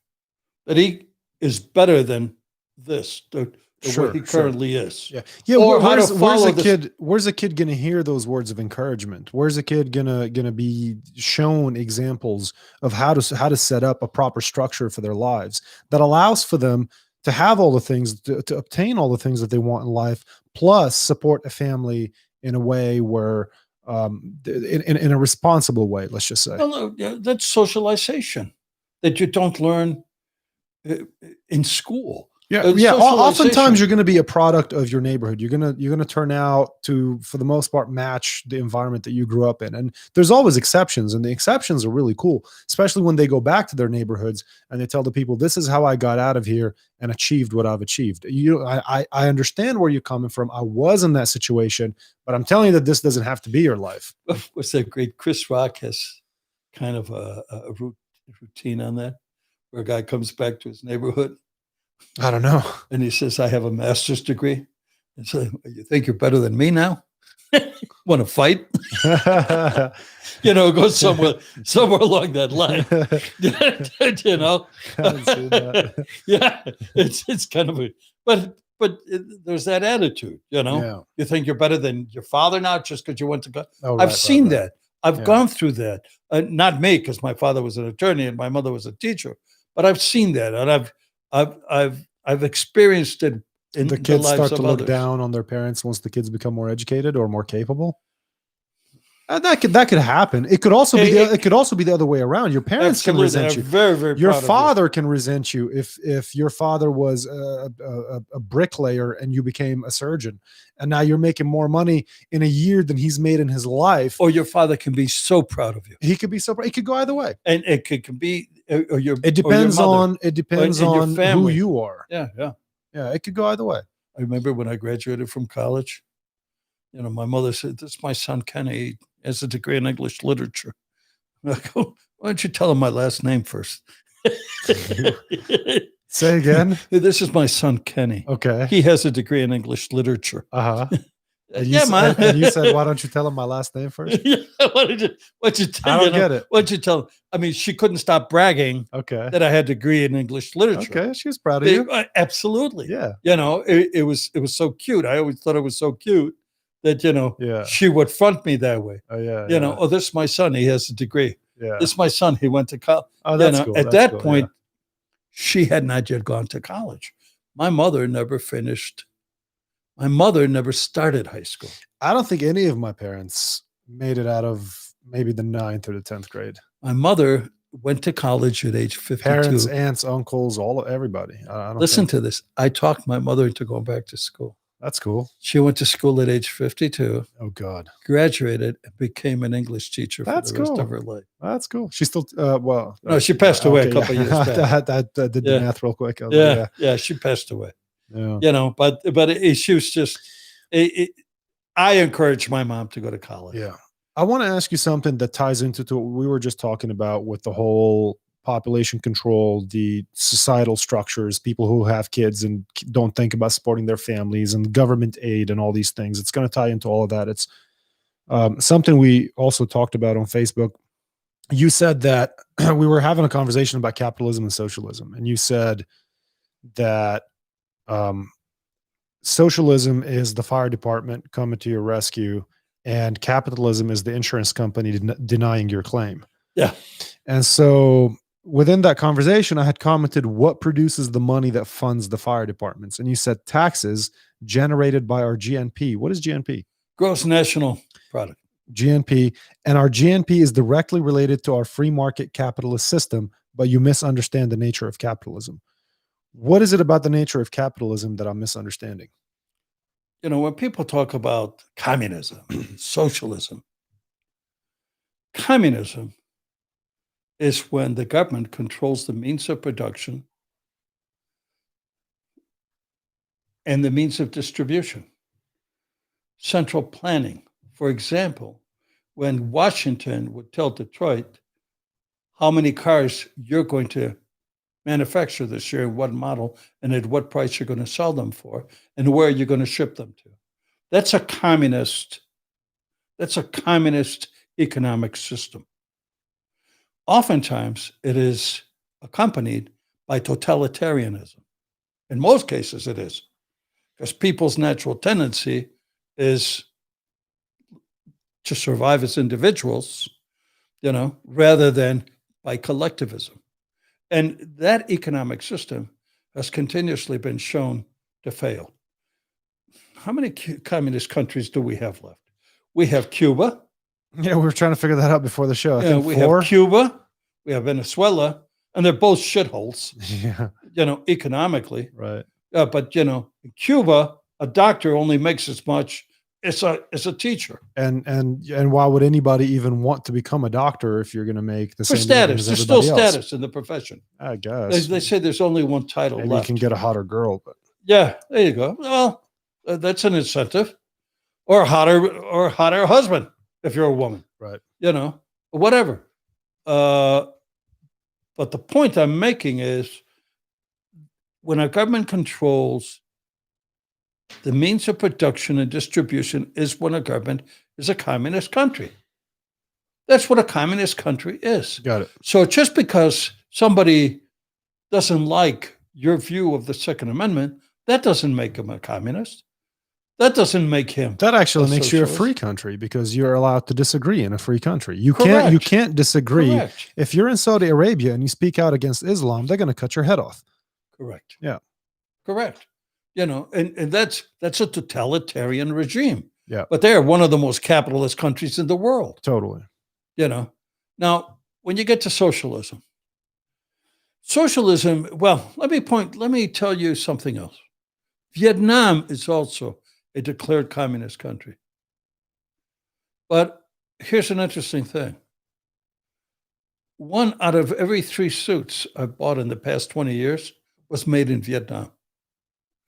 that he is better than this, what he currently is? Yeah. Or where's a kid gonna hear those words of encouragement? Where's a kid gonna be shown examples of how to set up a proper structure for their lives that allows for them to have all the things, to obtain all the things that they want in life, plus support a family in a way where in a responsible way, let's just say. Well, that's socialization that you don't learn in school. Yeah. Oftentimes you're going to be a product of your neighborhood. You're going to turn out to, for the most part, match the environment that you grew up in. And there's always exceptions, and the exceptions are really cool, especially when they go back to their neighborhoods and they tell the people, "This is how I got out of here and achieved what I've achieved." I understand where you're coming from. I was in that situation, but I'm telling you that this doesn't have to be your life. What's that great? Chris Rock has kind of a routine on that, where a guy comes back to his neighborhood. I don't know. And he says, "I have a master's degree." And so, "You think you're better than me now? Want to fight?" It goes somewhere along that line. Yeah, it's kind of but there's that attitude. Yeah. You think you're better than your father now just because you went to go. Oh, I've seen that. I've Yeah. gone through that. Not me, because my father was an attorney and my mother was a teacher. But I've seen that, and I've experienced it in The kids lives start of to look others. down on their parents once the kids become more educated or more capable. That could happen. It could also be the other way around. Your parents can resent you. Very, very Your proud of father can resent you if your father was a bricklayer and you became a surgeon, and now you're making more money in a year than he's made in his life. Or your father can be so proud of you. He could be so proud. It could go either way. And it can be or your. It depends or your on who family. you are. Yeah. Yeah, it could go either way. I remember when I graduated from college, my mother said, "This is my son Kenny. He has a degree in English literature." I go, "Why don't you tell him my last name first?" Say again. "This is my son Kenny. Okay. He has a degree in English literature." Uh-huh. And Yeah, man. And you said, "Why don't you tell him my last name first?" Yeah, what'd you tell? I don't get it. What'd you tell? I mean, she couldn't stop bragging Okay. that I had a degree in English literature. Okay. She was proud of you. Absolutely. Yeah. It was so cute. I always thought it was so cute that Yeah. she would front me that way. Oh yeah. "Oh, this is my son. He has a degree. Yeah. This is my son. He went to college." Oh, that's cool. At That's that cool, point, she had not yet gone to college. My mother never finished. My mother never started high school. I don't think any of my parents made it out of maybe the 9th or the 10th grade. My mother went to college at age 52. Parents, aunts, uncles, everybody. I don't Listen think- to this. I talked my mother into going back to school. That's cool. She went to school at age 52, Oh God. graduated, and became an English teacher for That's the rest cool. of her life. That's cool. She's still No, she passed away a couple years back. That did the Yeah. math real quick. I was like, Yeah, she passed away. yeah. She was just. I encouraged my mom to go to college. Yeah. I want to ask you something that ties into what we were just talking about with the whole population control, the societal structures, people who have kids and don't think about supporting their families, and government aid and all these things. It's going to tie into all of that. It's something we also talked about on Facebook. You said that we were having a conversation about capitalism and socialism, and you said that socialism is the fire department coming to your rescue, and capitalism is the insurance company denying your claim. Yeah. And so within that conversation, I had commented, what produces the money that funds the fire departments? And you said taxes generated by our GNP. What is GNP? Gross national product. GNP. And our GNP is directly related to our free market capitalist system, but you misunderstand the nature of capitalism. What is it about the nature of capitalism that I'm misunderstanding? You know, when people talk about communism, socialism, communism is when the government controls the means of production and the means of distribution. Central planning, for example, when Washington would tell Detroit how many cars you're going to manufacture this year, what model, and at what price you're going to sell them for, and where you're going to ship them to. That's a communist economic system. Oftentimes, it is accompanied by totalitarianism. In most cases, it is, because people's natural tendency is to survive as individuals, you know, rather than by collectivism. And that economic system has continuously been shown to fail. How many communist countries do we have left? We have Cuba. Yeah, we were trying to figure that out before the show. I think We 4. have Cuba. We have Venezuela. And they're both shitholes, Yeah, you know, economically. right. But, you know, in Cuba, a doctor only makes as much as a teacher. And why would anybody even want to become a doctor if you're going to make the For same living status. as There's still everybody else? status in the profession. I guess. They say there's only one title Maybe left. you can get a hotter girl, but Yeah, there you go. Well, that's an incentive. Or a hotter husband if you're a woman. right. You know, whatever. But the point I'm making is when our government controls the means of production and distribution is when a government is a communist country. That's what a communist country is. Got it. So just because somebody doesn't like your view of the Second Amendment, that doesn't make him a communist. That doesn't make him. That actually a makes you a socialist. free country because you're allowed to disagree in a free country. You Correct. can't disagree. Correct. If you're in Saudi Arabia and you speak out against Islam, they're going to cut your head off. Correct. Yeah. Correct. You know, and that's a totalitarian regime. Yeah. But they're one of the most capitalist countries in the world. Totally. You know. Now, when you get to socialism, well, let me tell you something else. Vietnam is also a declared communist country. But here's an interesting thing. 1 out of every 3 suits I've bought in the past 20 years was made in Vietnam.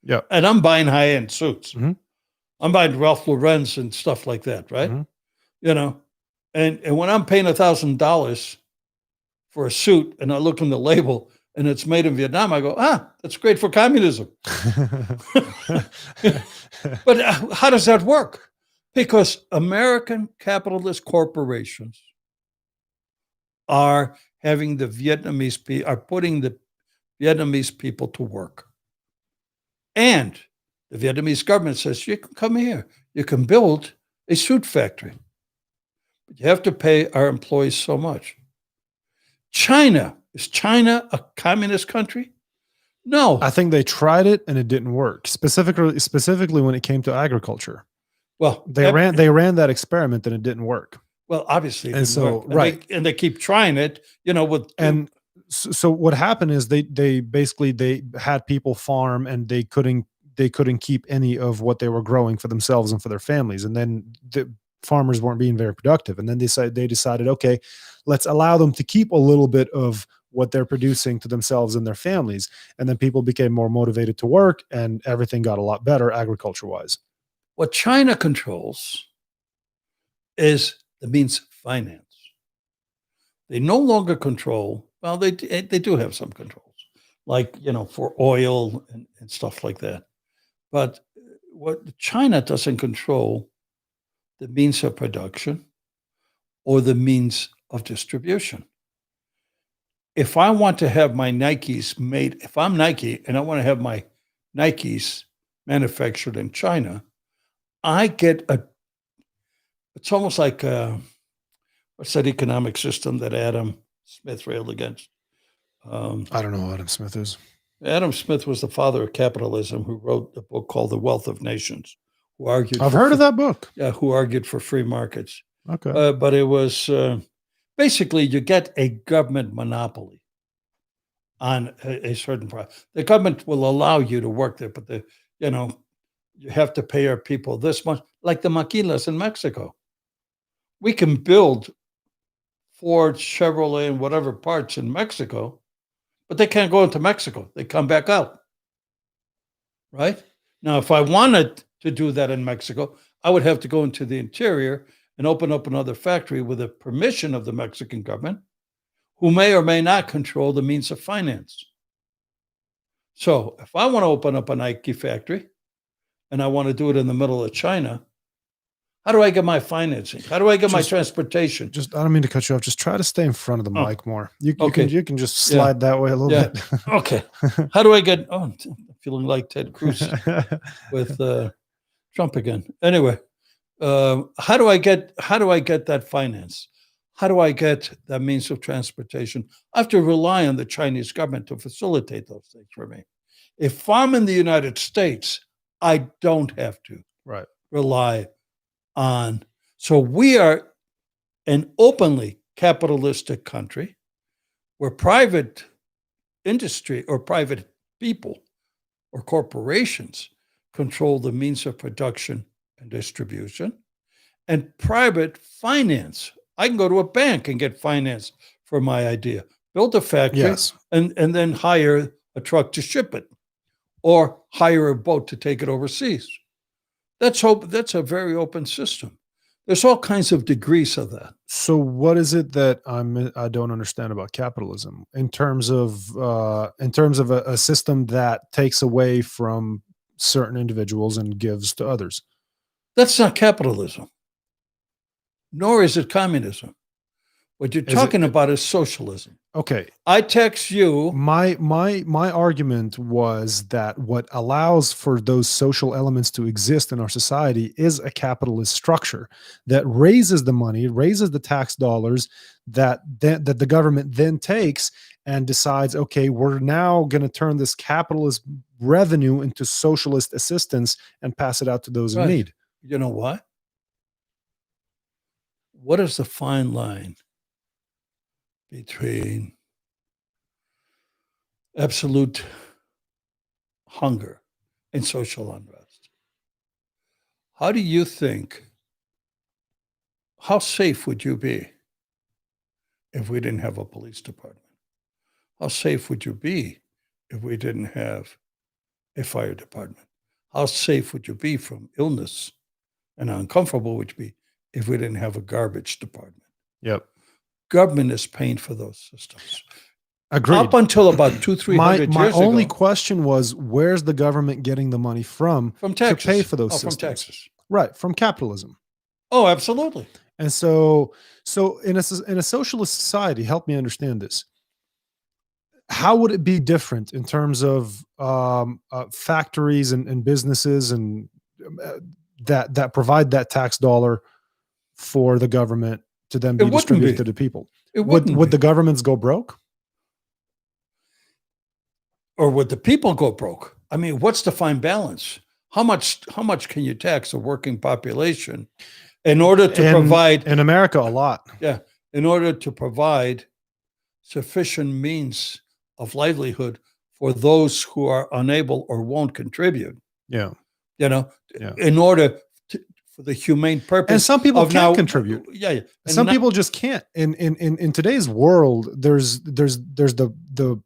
Yeah. And I'm buying high-end suits. Mhm. I'm buying Ralph Lauren's and stuff like that, right? Mhm. You know, and when I'm paying $1,000 for a suit and I look on the label and it's made in Vietnam, I go, that's great for communism. But how does that work? Because American capitalist corporations are putting the Vietnamese people to work. And the Vietnamese government says, you can come here. You can build a suit factory. But you have to pay our employees so much. China. Is China a communist country? No. I think they tried it and it didn't work. Specifically when it came to agriculture. Well, They ran that experiment and it didn't work. Well, obviously, it And didn't so, work. right. They keep trying it, you know, with So what happened is they had people farm and they couldn't keep any of what they were growing for themselves and for their families. And then the farmers weren't being very productive. And then they decided, okay, let's allow them to keep a little bit of what they're producing to themselves and their families. And then people became more motivated to work and everything got a lot better agriculture wise. what China controls is the means of finance. They no longer control, well, they do have some controls, like, you know, for oil and stuff like that. But what China doesn't control the means of production or the means of distribution. If I want to have my Nikes made, if I'm Nike and I want to have my Nikes manufactured in China, I get It's almost like what's that economic system that Adam Smith railed against? I don't know who Adam Smith is. Adam Smith was the father of capitalism, who wrote a book called The Wealth of Nations, who argued I've for heard of that book. yeah, who argued for free markets. Okay. But it was basically you get a government monopoly on a certain product. The government will allow you to work there, but you have to pay our people this much, like the maquilas in Mexico. We can build Ford, Chevrolet, and whatever parts in Mexico, but they can't go into Mexico. They come back out. Right? Now, if I wanted to do that in Mexico, I would have to go into the interior and open up another factory with the permission of the Mexican government, who may or may not control the means of finance. So if I want to open up a Nike factory and I want to do it in the middle of China, how do I get my financing? How do I get my transportation? Just, I don't mean to cut you off. Just try to stay in front of the mic more. You Okay. can just slide that way a little Yeah. bit. Okay. How do I get? Oh, I'm feeling like Ted Cruz with Trump again. Anyway, how do I get that finance? How do I get that means of transportation? I have to rely on the Chinese government to facilitate those things for me. If I'm in the United States, I don't have to Right. rely on. So we are an openly capitalistic country where private industry or private people or corporations control the means of production and distribution, and private finance. I can go to a bank and get finance for my idea, build a factory, Yes. and then hire a truck to ship it, or hire a boat to take it overseas. That's a very open system. There's all kinds of degrees of that. So what is it that I don't understand about capitalism in terms of a system that takes away from certain individuals and gives to others? That's not capitalism, nor is it communism. What you're talking about is socialism. Okay. I text you. My argument was that what allows for those social elements to exist in our society is a capitalist structure that raises the money, raises the tax dollars that the government then takes and decides, okay, we're now going to turn this capitalist revenue into socialist assistance and pass it out to those in need. You know what? What is the fine line between absolute hunger and social unrest? How do you think, how safe would you be if we didn't have a police department? How safe would you be if we didn't have a fire department? How safe would you be from illness? And how uncomfortable would you be if we didn't have a garbage department? Yep. Government is paying for those systems. Agreed. Up until about 200-300 my years only ago, question was, where's the government getting the money from taxes. to pay for those From systems? taxes. Right, from capitalism. Oh, absolutely. And so in a socialist society, help me understand this. How would it be different in terms of factories and businesses and that provide that tax dollar for the government to then be distributed to the people? Would the governments go broke? Or would the people go broke? I mean, what's the fine balance? How much can you tax a working population in order to provide in America a lot? Yeah, in order to provide sufficient means of livelihood for those who are unable or won't contribute. Yeah. In order for the humane purpose. And some people can't contribute. Yeah. And some people just can't. In today's world, there's the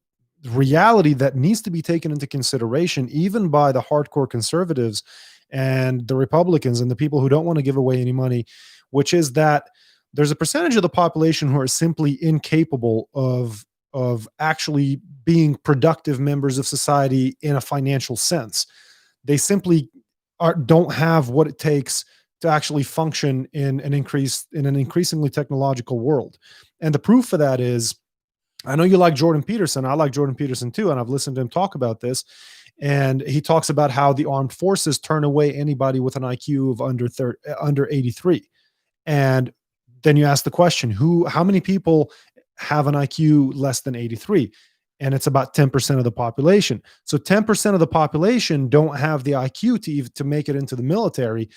reality that needs to be taken into consideration, even by the hardcore conservatives and the Republicans and the people who don't want to give away any money, which is that there's a percentage of the population who are simply incapable of actually being productive members of society in a financial sense. They simply don't have what it takes to actually function in an increasingly technological world. And the proof for that is, I know you like Jordan Peterson. I like Jordan Peterson too. And I've listened to him talk about this. And he talks about how the armed forces turn away anybody with an IQ of under 83. And then you ask the question, how many people have an IQ less than 83? And it's about 10% of the population. So 10% of the population don't have the IQ to make it into the military.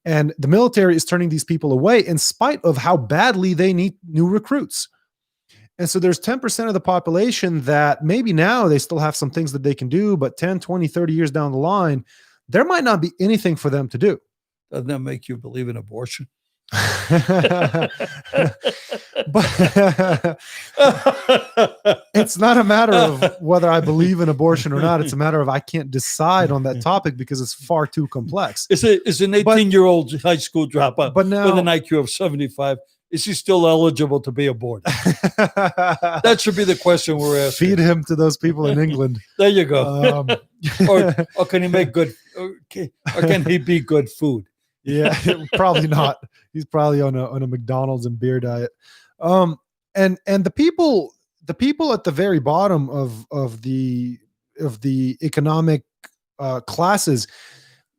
And the military is turning these people away in spite of how badly they need new recruits. And so there's 10% of the population that maybe now they still have some things that they can do, but 10, 20, 30 years down the line, there might not be anything for them to do. Doesn't that make you believe in abortion? But it's not a matter of whether I believe in abortion or not. It's a matter of I can't decide on that topic because it's far too complex. Is an 18-year-old high school dropout but now, with an IQ of 75, is he still eligible to be aborted? That should be the question we're asking. Feed him to those people in England. There you go. Or can he make good, or can he be good food? Yeah, probably not. He's probably on a McDonald's and beer diet. And the people at the very bottom of the economic classes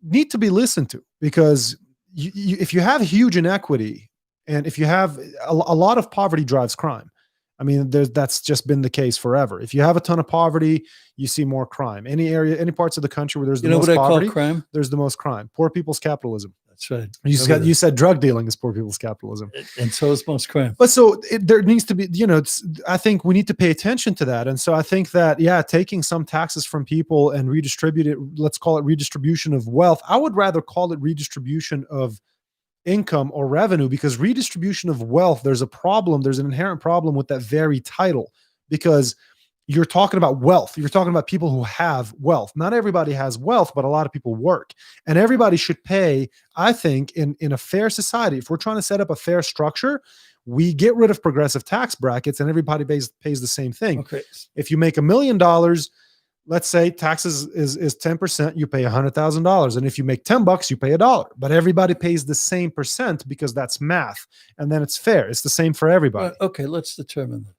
need to be listened to, because if you have huge inequity and if you have a lot of poverty drives crime. I mean, that's just been the case forever. If you have a ton of poverty, you see more crime. Any parts of the country where there's the most poverty, call crime? There's the most crime. Poor people's capitalism. That's right. You said drug dealing is poor people's capitalism. And so is most crime. But so there needs to be, I think we need to pay attention to that. And so I think that, taking some taxes from people and redistribute it, let's call it redistribution of wealth. I would rather call it redistribution of income or revenue, because redistribution of wealth, there's an inherent problem with that very title, because you're talking about wealth. You're talking about people who have wealth. Not everybody has wealth, but a lot of people work. And everybody should pay, I think, in a fair society. If we're trying to set up a fair structure, we get rid of progressive tax brackets and everybody pays the same thing. Okay. If you make $1 million, let's say taxes is 10%, you pay $100,000. And if you make $10, you pay $1. But everybody pays the same percent because that's math. And then it's fair. It's the same for everybody. Okay, let's determine this.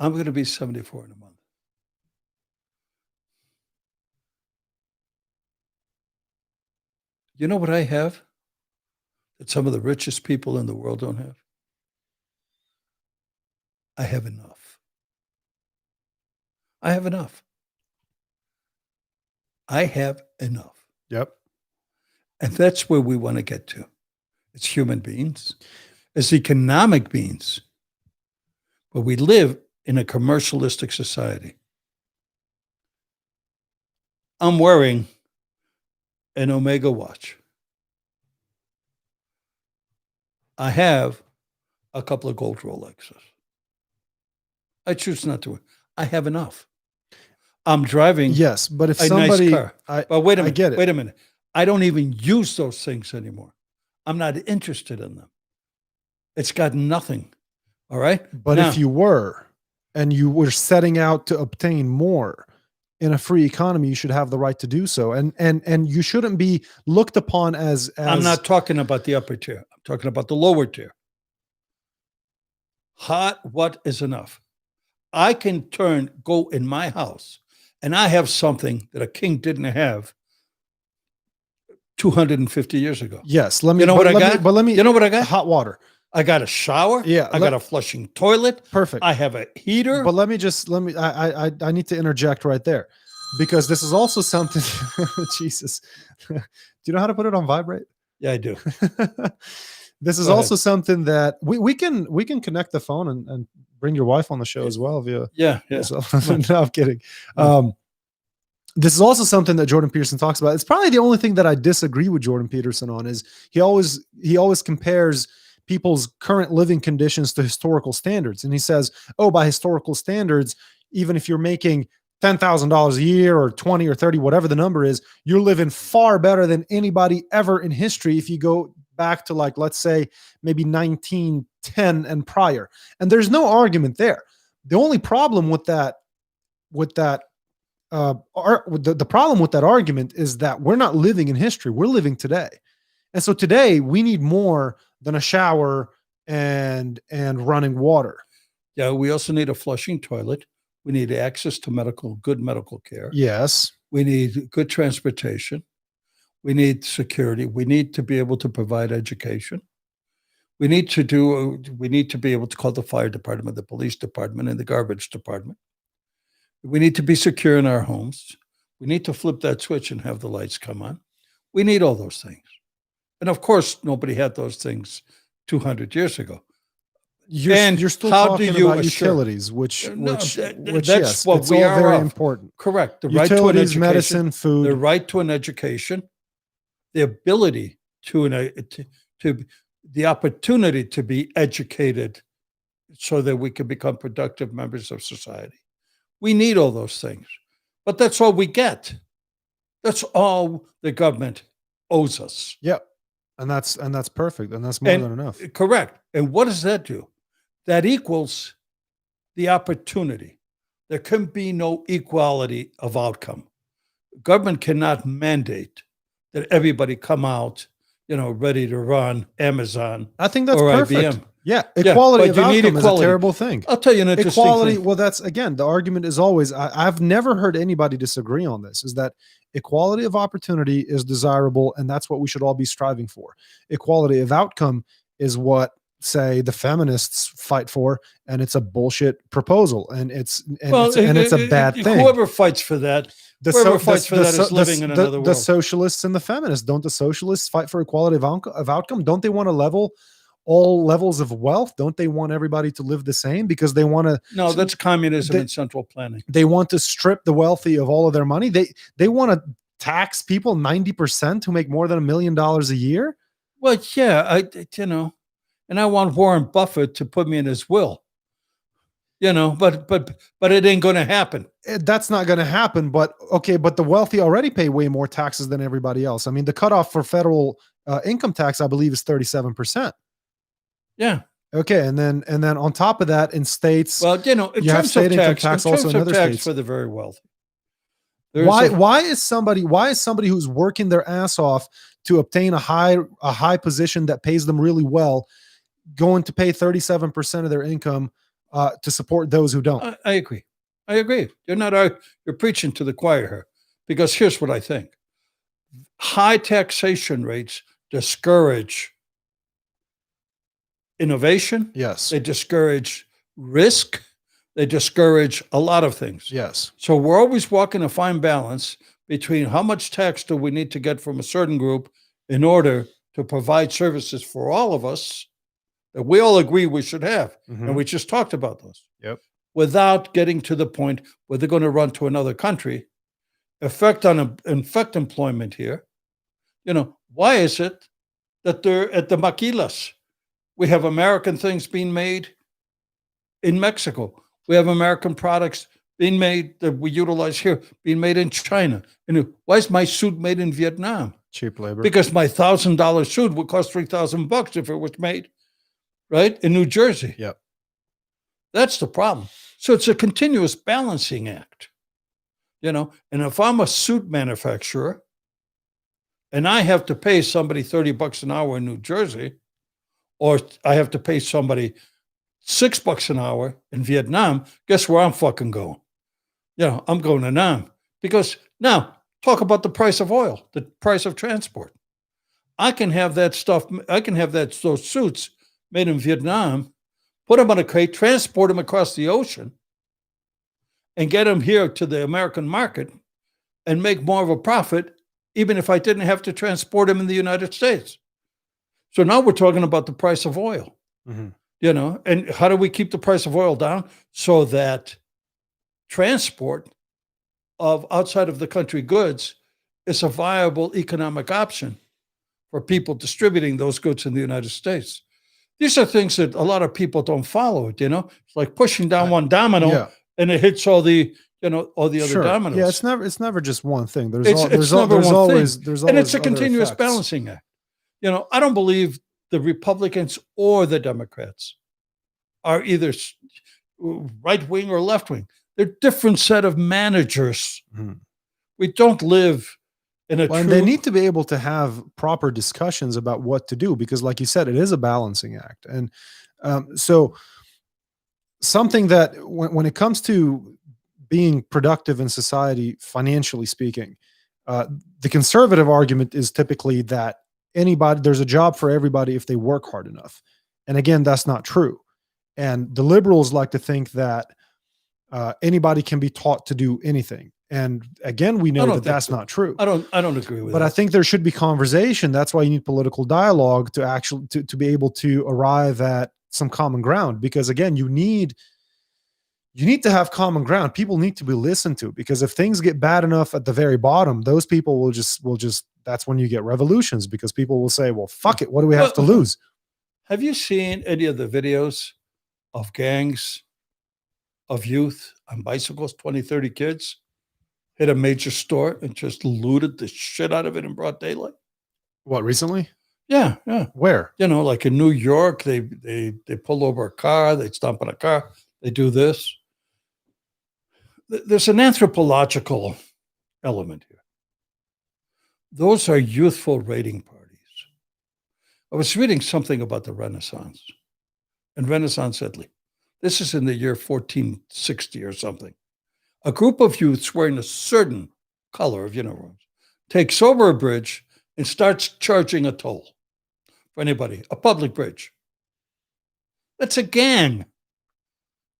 I'm going to be 74 in a month. You know what I have that some of the richest people in the world don't have? I have enough. I have enough. I have enough. Yep. And that's where we want to get to. It's human beings, as economic beings. But we live in a commercialistic society. I'm wearing an Omega watch. I have a couple of gold Rolexes. I choose not to. I have enough. I'm driving. Yes, but if a somebody, nice car. But wait a minute. I get it. Wait a minute. I don't even use those things anymore. I'm not interested in them. It's got nothing. All right. But now, if you were, and you were setting out to obtain more in a free economy, you should have the right to do so. And you shouldn't be looked upon as I'm not talking about the upper tier. I'm talking about the lower tier. What is enough? I can go in my house and I have something that a king didn't have 250 years ago. Yes. You know what I got? Hot water. I got a shower. Yeah. I got a flushing toilet. Perfect. I have a heater. But I need to interject right there, because this is also something, Jesus. Do you know how to put it on vibrate? Yeah, I do. This is also something that we can connect the phone and bring your wife on the show as well via. Yeah. No, I'm kidding. This is also something that Jordan Peterson talks about. It's probably the only thing that I disagree with Jordan Peterson on, is he always compares people's current living conditions to historical standards. And he says, by historical standards, even if you're making $10,000 a year or 20 or 30, whatever the number is, you're living far better than anybody ever in history if you go back to, like, let's say maybe 1910 and prior. And there's no argument there. The only problem with the problem with that argument is that we're not living in history. We're living today. And so today we need more than a shower and running water. Yeah. We also need a flushing toilet. We need access to good medical care. Yes. We need good transportation. We need security. We need to be able to provide education. We need to be able to call the fire department, the police department, and the garbage department. We need to be secure in our homes. We need to flip that switch and have the lights come on. We need all those things. And of course, nobody had those things 200 years ago. You're still how talking do you about assure- utilities, which that's yes, what it's we all are very of. important. Correct. The right to an Utilities, education, medicine, the food. right to an education, the ability the opportunity to be educated so that we can become productive members of society. We need all those things. But that's all we get. That's all the government owes us. Yep. And that's perfect. And that's more than enough. Correct. And what does that do? That equals the opportunity. There can be no equality of outcome. Government cannot mandate that everybody come out, ready to run Amazon. I think that's or perfect. IBM. Yeah. Equality but of you need outcome is a equality. terrible thing. I'll tell you an interesting Equality, thing. well, that's again, the argument is always, I've never heard anybody disagree on this, is that equality of opportunity is desirable, and that's what we should all be striving for. Equality of outcome is what, say, the feminists fight for, and it's a bullshit proposal, and it's a bad thing. Whoever fights for that, is living in another world. The socialists and the feminists, don't the socialists fight for equality of outcome? Don't they want to level all levels of wealth? Don't they want everybody to live the same? Because they want to. No, that's communism and central planning. They want to strip the wealthy of all of their money. They want to tax people 90% who make more than $1 million a year. Well, yeah, and I want Warren Buffett to put me in his will. But it ain't going to happen. That's not going to happen. But okay, but the wealthy already pay way more taxes than everybody else. I mean, the cutoff for federal income tax, I believe, is 37%. Yeah. Okay, and then on top of that, in states, well, in you have terms state of income tax, tax in also terms in of other tax states. for the very wealthy. Why is somebody who's working their ass off to obtain a high position that pays them really well going to pay 37% of their income to support those who don't? I agree. You're preaching to the choir here, because here's what I think. High taxation rates discourage innovation. Yes. They discourage risk. They discourage a lot of things. Yes. So we're always walking a fine balance between how much tax do we need to get from a certain group in order to provide services for all of us that we all agree we should have. Mm-hmm. And we just talked about those. Yep. Without getting to the point where they're going to run to another country, affect employment here. Why is it that they're at the maquilas? We have American things being made in Mexico. We have American products being made that we utilize here, being made in China. Why is my suit made in Vietnam? Cheap labor. Because my $1,000 suit would cost $3,000 if it was made, right, in New Jersey. Yep. That's the problem. So it's a continuous balancing act, and if I'm a suit manufacturer and I have to pay somebody $30 an hour in New Jersey, or I have to pay somebody $6 an hour in Vietnam, guess where I'm fucking going? I'm going to Nam. Because now, talk about the price of oil, the price of transport. I can have those suits made in Vietnam, put them on a crate, transport them across the ocean, and get them here to the American market and make more of a profit, even if I didn't have to transport them in the United States. So now we're talking about the price of oil. Mm-hmm. And how do we keep the price of oil down? So that transport of outside of the country goods is a viable economic option for people distributing those goods in the United States. These are things that a lot of people don't follow. It's like pushing down one domino and it hits all the other dominoes. Yeah, it's never just one thing. There's always and it's a other continuous effects. Balancing act. I don't believe the Republicans or the Democrats are either right wing or left wing. They're different set of managers. Mm-hmm. We don't live in a and they need to be able to have proper discussions about what to do, because like you said, it is a balancing act. And so something that when it comes to being productive in society, financially speaking, The conservative argument is typically that there's a job for everybody if they work hard enough. And again, that's not true. And the liberals like to think that anybody can be taught to do anything. And again, we know that that's not true. I don't agree with that. But I think there should be conversation. That's why you need political dialogue to actually to be able to arrive at some common ground. Because again, you need to have common ground. People need to be listened to, because if things get bad enough at the very bottom, those people will just that's when you get revolutions, because people will say, well, fuck it, what do we have to lose? Have you seen any of the videos of gangs of youth on bicycles, 20, 30 kids, hit a major store and just looted the shit out of it in broad daylight? What, recently? Yeah, yeah. Where? You know, like in New York, they pull over a car, they stomp on a car, they do this. There's an anthropological element here. Those are youthful raiding parties. I was reading something about the Renaissance and Renaissance Italy. This is in the year 1460 or something. A group of youths wearing a certain color of uniforms takes over a bridge and starts charging a toll for anybody, a public bridge. That's a gang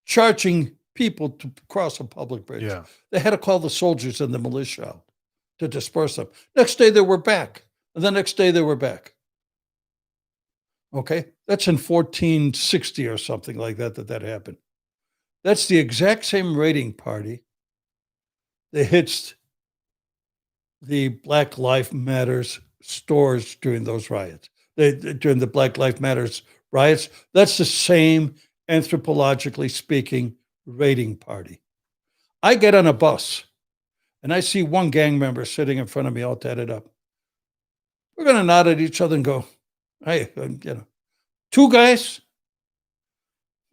charging people to cross a public bridge. Yeah. They had to call the soldiers and the militia out to disperse them. Next day they were back. And the next day they were back. Okay? That's in 1460 or something like that happened. That's the exact same raiding party that hits the Black Lives Matters stores during those riots. During the Black Lives Matters riots, that's the same, anthropologically speaking, raiding party. I get on a bus and I see one gang member sitting in front of me all tatted up. We're going to nod at each other and go, hey, two guys,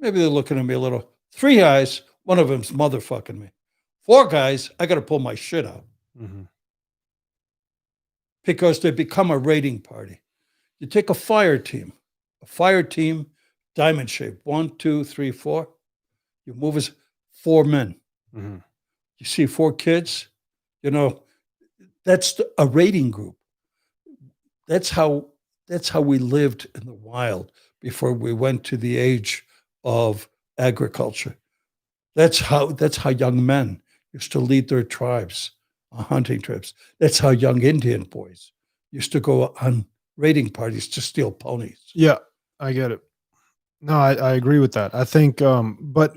maybe they're looking at me a little. Three guys, one of them's motherfucking me. Four guys, I got to pull my shit out. Mm-hmm. Because they become a raiding party. You take a fire team, diamond shape, 1, 2, 3, 4. You move as 4 men. Mm-hmm. You see 4 kids, that's a raiding group. That's how we lived in the wild before we went to the age of agriculture. That's how young men used to lead their tribes on hunting trips. That's how young Indian boys used to go on raiding parties to steal ponies. Yeah, I get it. No, I agree with that. I think, but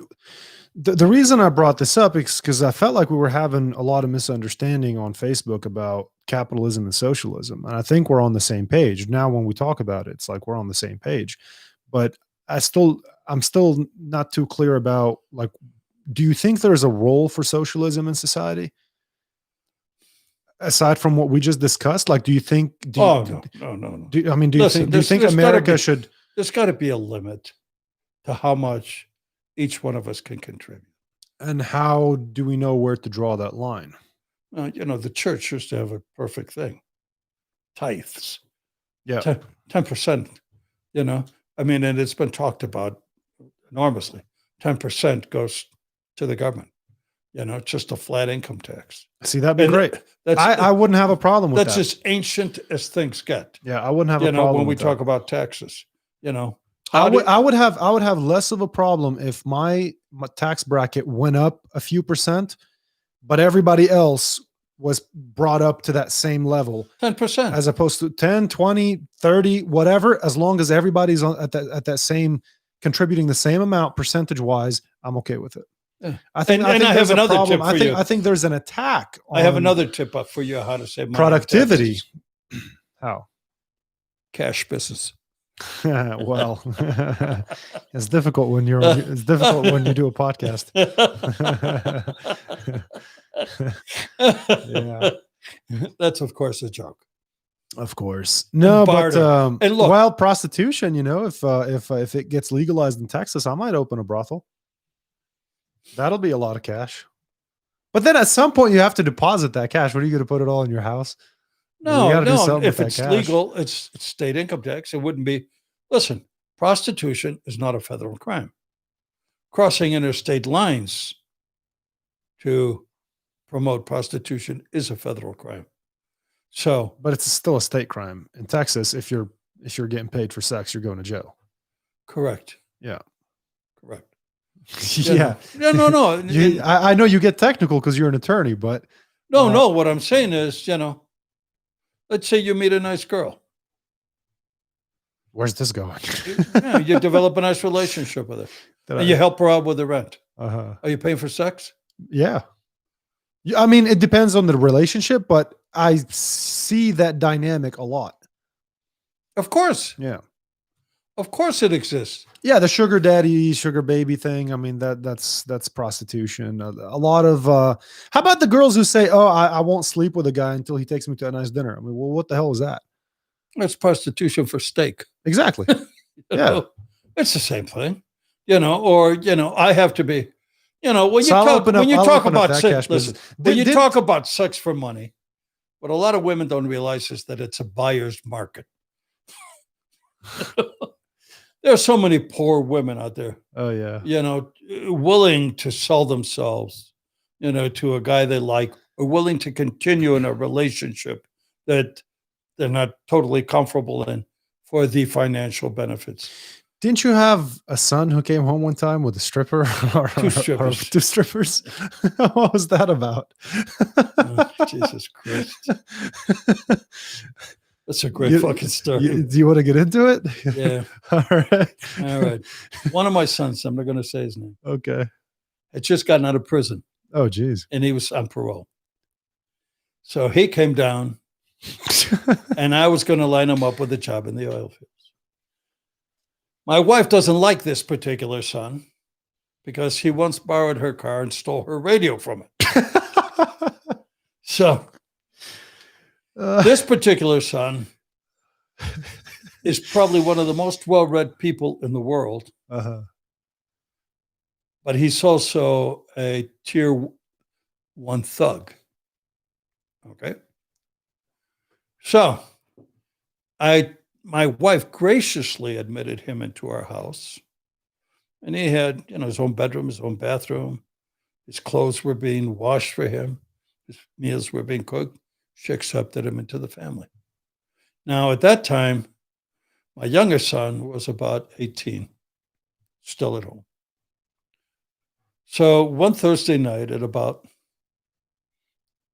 the reason I brought this up is because I felt like we were having a lot of misunderstanding on Facebook about capitalism and socialism. And I think we're on the same page. Now, when we talk about it, it's like we're on the same page. But I'm still not too clear about, like, do you think there's a role for socialism in society? Aside from what we just discussed, like, do you think? No. Do you think America should? There's got to be a limit to how much each one of us can contribute. And how do we know where to draw that line? The church used to have a perfect thing: tithes. Yeah, 10%. And it's been talked about enormously. 10% goes to the government. Just a flat income tax. See, that'd be great. I wouldn't have a problem with that. That's as ancient as things get. Yeah, I wouldn't have a problem when we with talk that. about taxes. I would have less of a problem if my tax bracket went up a few percent, but everybody else was brought up to that same level. 10%. As opposed to 10, 20, 30, whatever, as long as everybody's at that same, contributing the same amount percentage-wise, I'm okay with it. Yeah. I think I have another tip for you. I think there's an attack on I have another tip up for you how to save money. Productivity. How? Cash business. Well, it's difficult when you do a podcast. Yeah. That's of course a joke. Of course. No, but and look, while prostitution, if it gets legalized in Texas, I might open a brothel. That'll be a lot of cash. But then at some point you have to deposit that cash. What are you going to put it all in your house? No. If it's legal, it's state income tax. It wouldn't be. Listen, prostitution is not a federal crime. Crossing interstate lines to promote prostitution is a federal crime. So, But it's still a state crime in Texas. If you're getting paid for sex, you're going to jail. correct. Yeah. Correct. Yeah. Yeah, no. I know you get technical because you're an attorney, but No. What I'm saying is, let's say you meet a nice girl. where's this going? Yeah, you develop a nice relationship with her. And you help her out with the rent. Uh-huh. Are you paying for sex? Yeah. I mean, it depends on the relationship, but I see that dynamic a lot. Of course. Yeah. Of course it exists. Yeah, the sugar daddy, sugar baby thing. I mean, that's prostitution. A lot of how about the girls who say, "Oh, I won't sleep with a guy until he takes me to a nice dinner." I mean, well, what the hell is that? That's prostitution for steak. Exactly. Yeah. It's the same thing. Or I have to be, when So you talk about that sex, cash listen, business. when you talk about sex for money, what a lot of women don't realize is that it's a buyer's market. There are so many poor women out there, Oh yeah. willing to sell themselves, to a guy they like, or willing to continue in a relationship that they're not totally comfortable in for the financial benefits. Didn't you have a son who came home one time with a stripper or Two strippers? or two strippers? What was that about? Oh, Jesus Christ. That's a great fucking story. Do you want to get into it? Yeah. All right. All right. One of my sons, I'm not going to say his name, Okay. had just gotten out of prison Oh, geez. and he was on parole. So he came down and I was going to line him up with a job in the oil fields. My wife doesn't like this particular son because he once borrowed her car and stole her radio from it. So this particular son is probably one of the most well-read people in the world. Uh-huh. But he's also a tier 1 thug. Okay. So my wife graciously admitted him into our house. And he had, his own bedroom, his own bathroom. His clothes were being washed for him. His meals were being cooked. She accepted him into the family. Now, at that time, my younger son was about 18, still at home. So one Thursday night at about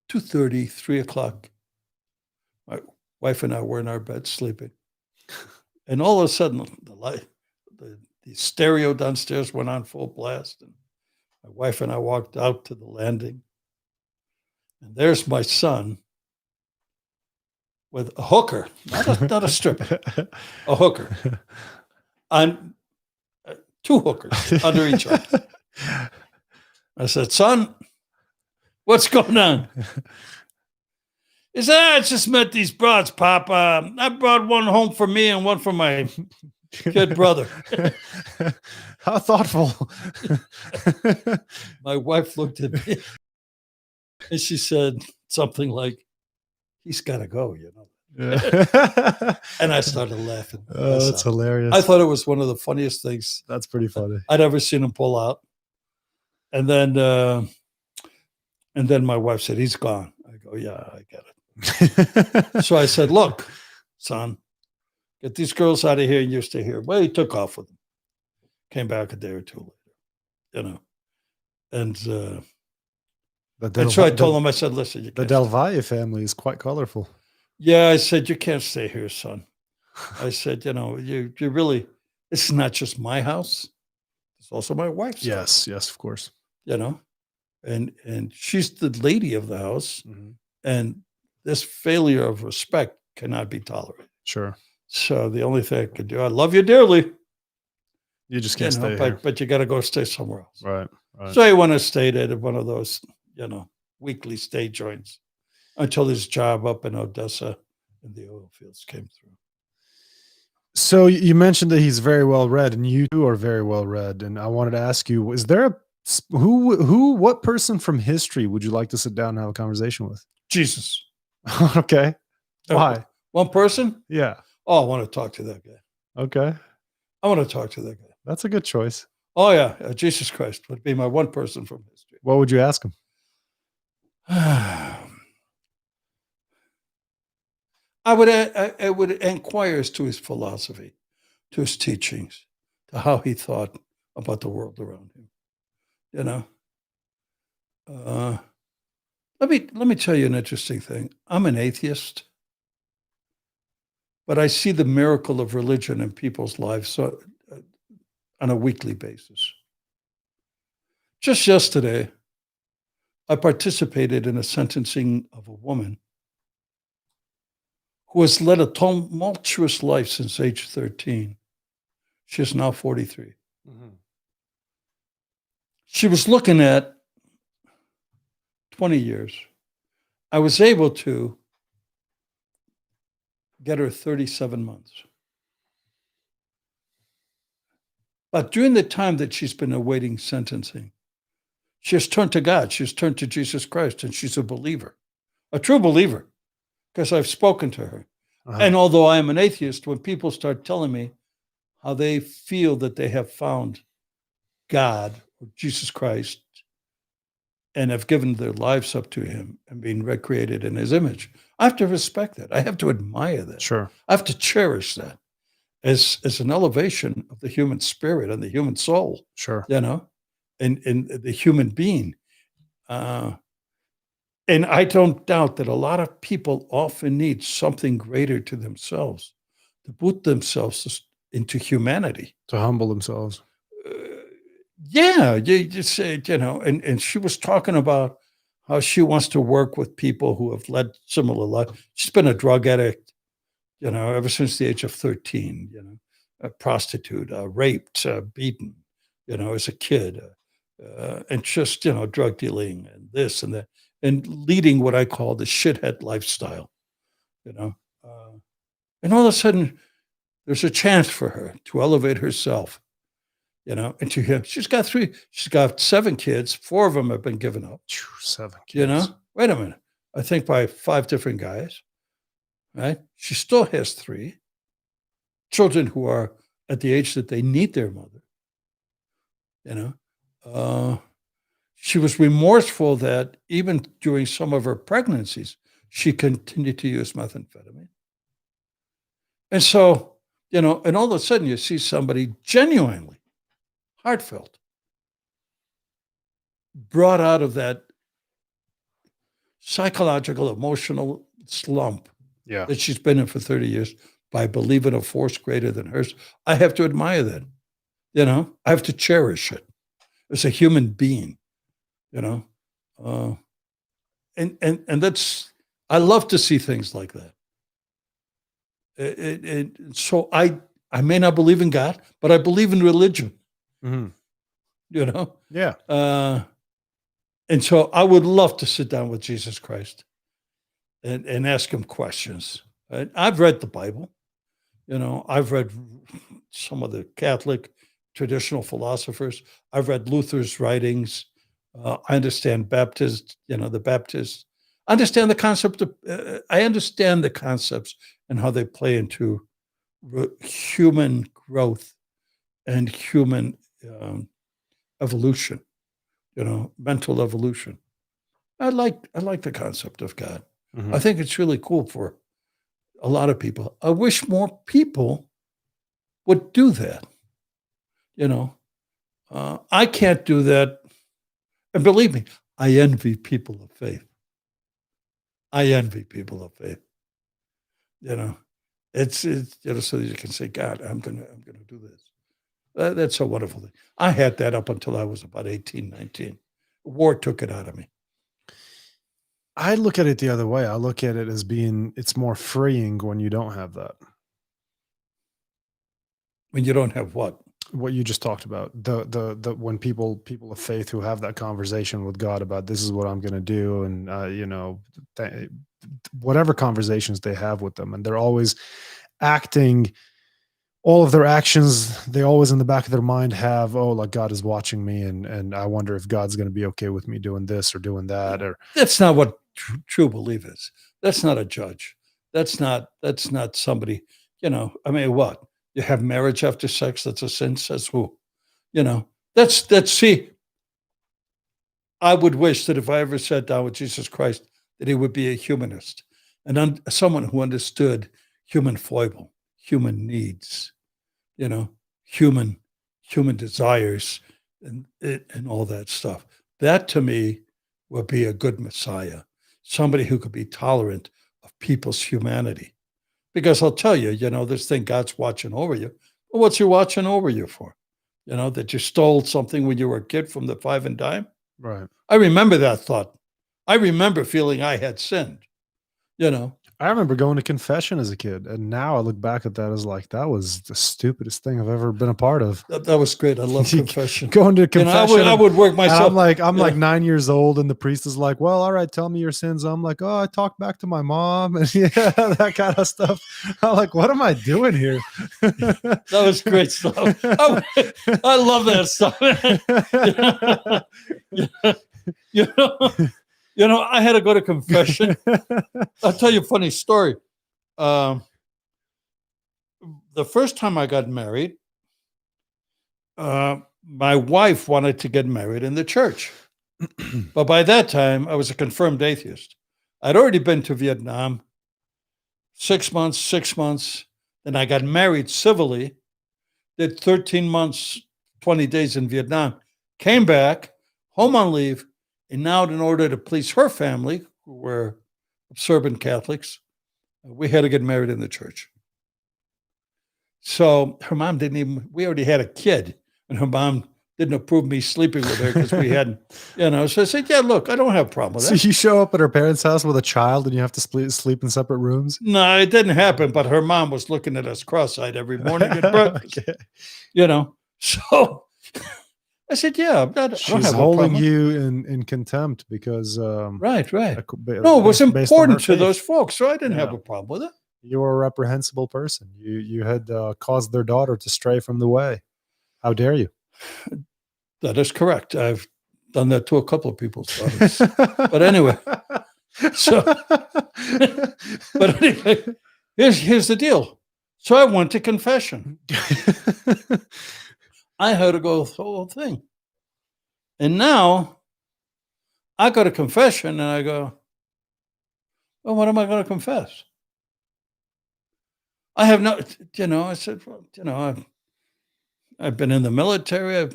2:30, 3 o'clock, my wife and I were in our bed sleeping. And all of a sudden, the stereo downstairs went on full blast. And my wife and I walked out to the landing. And there's my son with a hooker, not a stripper, a hooker, on two hookers under each other. I said, "Son, what's going on?" He said, "I just met these broads, Pop. I brought one home for me and one for my kid brother." How thoughtful. My wife looked at me and she said something like, "He's got to go, Yeah. And I started laughing. Oh, that's hilarious. I thought it was one of the funniest things That's pretty funny. I'd ever seen him pull out. And then my wife said, "He's gone." I go, "Yeah, I get it." So I said, "Look, son, get these girls out of here and you stay here." Well, he took off with them. Came back a day or two later, And so I told him, I said, "Listen, you the can't Del Valle family is quite colorful." Yeah, I said, "You can't stay here, son." I said, you really, it's not just my house. It's also my wife's house. Yes, of course. And she's the lady of the house. Mm-hmm. And this failure of respect cannot be tolerated. Sure. So the only thing I could do, I love you dearly. You just can't stay here. But you got to go stay somewhere else. Right. So he went and stayed at one of those, weekly stay joints until his job up in Odessa in the oil fields came through. So you mentioned that he's very well read, and you too are very well read. And I wanted to ask you: is there what person from history would you like to sit down and have a conversation with? Jesus. Okay. Why? One person? Yeah. Oh, I want to talk to that guy. Okay. I want to talk to that guy. That's a good choice. Oh yeah, Jesus Christ would be my one person from history. What would you ask him? I would inquire as to his philosophy, to his teachings, to how he thought about the world around him. You know, uh, let me tell you an interesting thing. I'm an atheist, but I see the miracle of religion in people's lives on a weekly basis. Just yesterday, I participated in a sentencing of a woman who has led a tumultuous life since age 13. She is now 43. Mm-hmm. She was looking at 20 years. I was able to get her 37 months. But during the time that she's been awaiting sentencing, she has turned to God. She's turned to Jesus Christ, and she's a believer, a true believer, because I've spoken to her. Uh-huh. And although I am an atheist, when people start telling me how they feel that they have found God or Jesus Christ and have given their lives up to him and been recreated in his image, I have to respect that. I have to admire that. Sure. I have to cherish that as an elevation of the human spirit and the human soul, Sure. and the human being. And I don't doubt that a lot of people often need something greater to themselves to boot themselves into humanity. To humble themselves. Yeah, you just say, and she was talking about how she wants to work with people who have led similar life. She's been a drug addict, ever since the age of 13, a prostitute, raped, beaten, as a kid, and just, drug dealing and this and that, and leading what I call the shithead lifestyle, and all of a sudden there's a chance for her to elevate herself, and she's got 7 kids, 4 of them have been given up. 7 kids. Wait a minute. I think by 5 different guys, right? She still has 3 children who are at the age that they need their mother. She was remorseful that even during some of her pregnancies, she continued to use methamphetamine. And so, and all of a sudden you see somebody genuinely heartfelt, brought out of that psychological, emotional slump that she's been in for 30 years by believing a force greater than hers. I have to admire that. I have to cherish it as a human being, and that's, I love to see things like that. So I may not believe in God, but I believe in religion. Mm-hmm. Yeah. And so I would love to sit down with Jesus Christ and ask him questions. I've read the Bible. I've read some of the Catholic traditional philosophers. I've read Luther's writings. I understand Baptist, the Baptists. I understand the concept of, I understand the concepts and how they play into human growth and human evolution, mental evolution. I like the concept of God. Mm-hmm. I think it's really cool for a lot of people. I wish more people would do that. I can't do that. And believe me, I envy people of faith. I envy people of faith. It's so that you can say, God, I'm gonna do this. That's a wonderful thing. I had that up until I was about 18, 19. War took it out of me. I look at it the other way. I look at it as being, it's more freeing when you don't have that. When you don't have what? What you just talked about. The when people of faith who have that conversation with God about this is what I'm going to do, and whatever conversations they have with them, and they're always acting. All of their actions, they always in the back of their mind have, oh, like God is watching me, and I wonder if God's going to be okay with me doing this or doing that. Or that's not what true belief is. That's not a judge. That's not somebody. I mean, what? You have marriage after sex? That's a sin. Says who? That's. See, I would wish that if I ever sat down with Jesus Christ, that he would be a humanist, and someone who understood human foible, human needs, human desires, and all that stuff. That to me would be a good Messiah, somebody who could be tolerant of people's humanity. Because I'll tell you, this thing, God's watching over you. Well, what's he watching over you for? That you stole something when you were a kid from the five and dime? Right. I remember that thought. I remember feeling I had sinned, I remember going to confession as a kid, and now I look back at that as like, that was the stupidest thing I've ever been a part of. That was great. I love confession. Going to confession. I would work myself. I'm like 9 years old, and the priest is like, well, all right, tell me your sins. I'm like, oh, I talked back to my mom, and that kind of stuff. I'm like, what am I doing here? That was great stuff. I love that stuff. I had to go to confession. I'll tell you a funny story. The first time I got married, my wife wanted to get married in the church. But by that time, I was a confirmed atheist. I'd already been to Vietnam 6 months. Then I got married civilly, did 13 months, 20 days in Vietnam, came back, home on leave. And now, in order to please her family, who were observant Catholics, we had to get married in the church. So her mom we already had a kid, and her mom didn't approve me sleeping with her because we hadn't, So I said, yeah, look, I don't have a problem with that. So you show up at her parents' house with a child and you have to sleep in separate rooms? No, it didn't happen, but her mom was looking at us cross-eyed every morning at breakfast, Okay. So I said, yeah, she's holding you in contempt because right. No, it was important to those folks, so I didn't have a problem with it. You were a reprehensible person. You had caused their daughter to stray from the way. How dare you? That is correct. I've done that to a couple of people's daughters. But anyway, here's the deal. So I went to confession. I had to go through the whole thing. And now I go to confession and I go, well, what am I going to confess? I have no, I said, well, I've been in the military.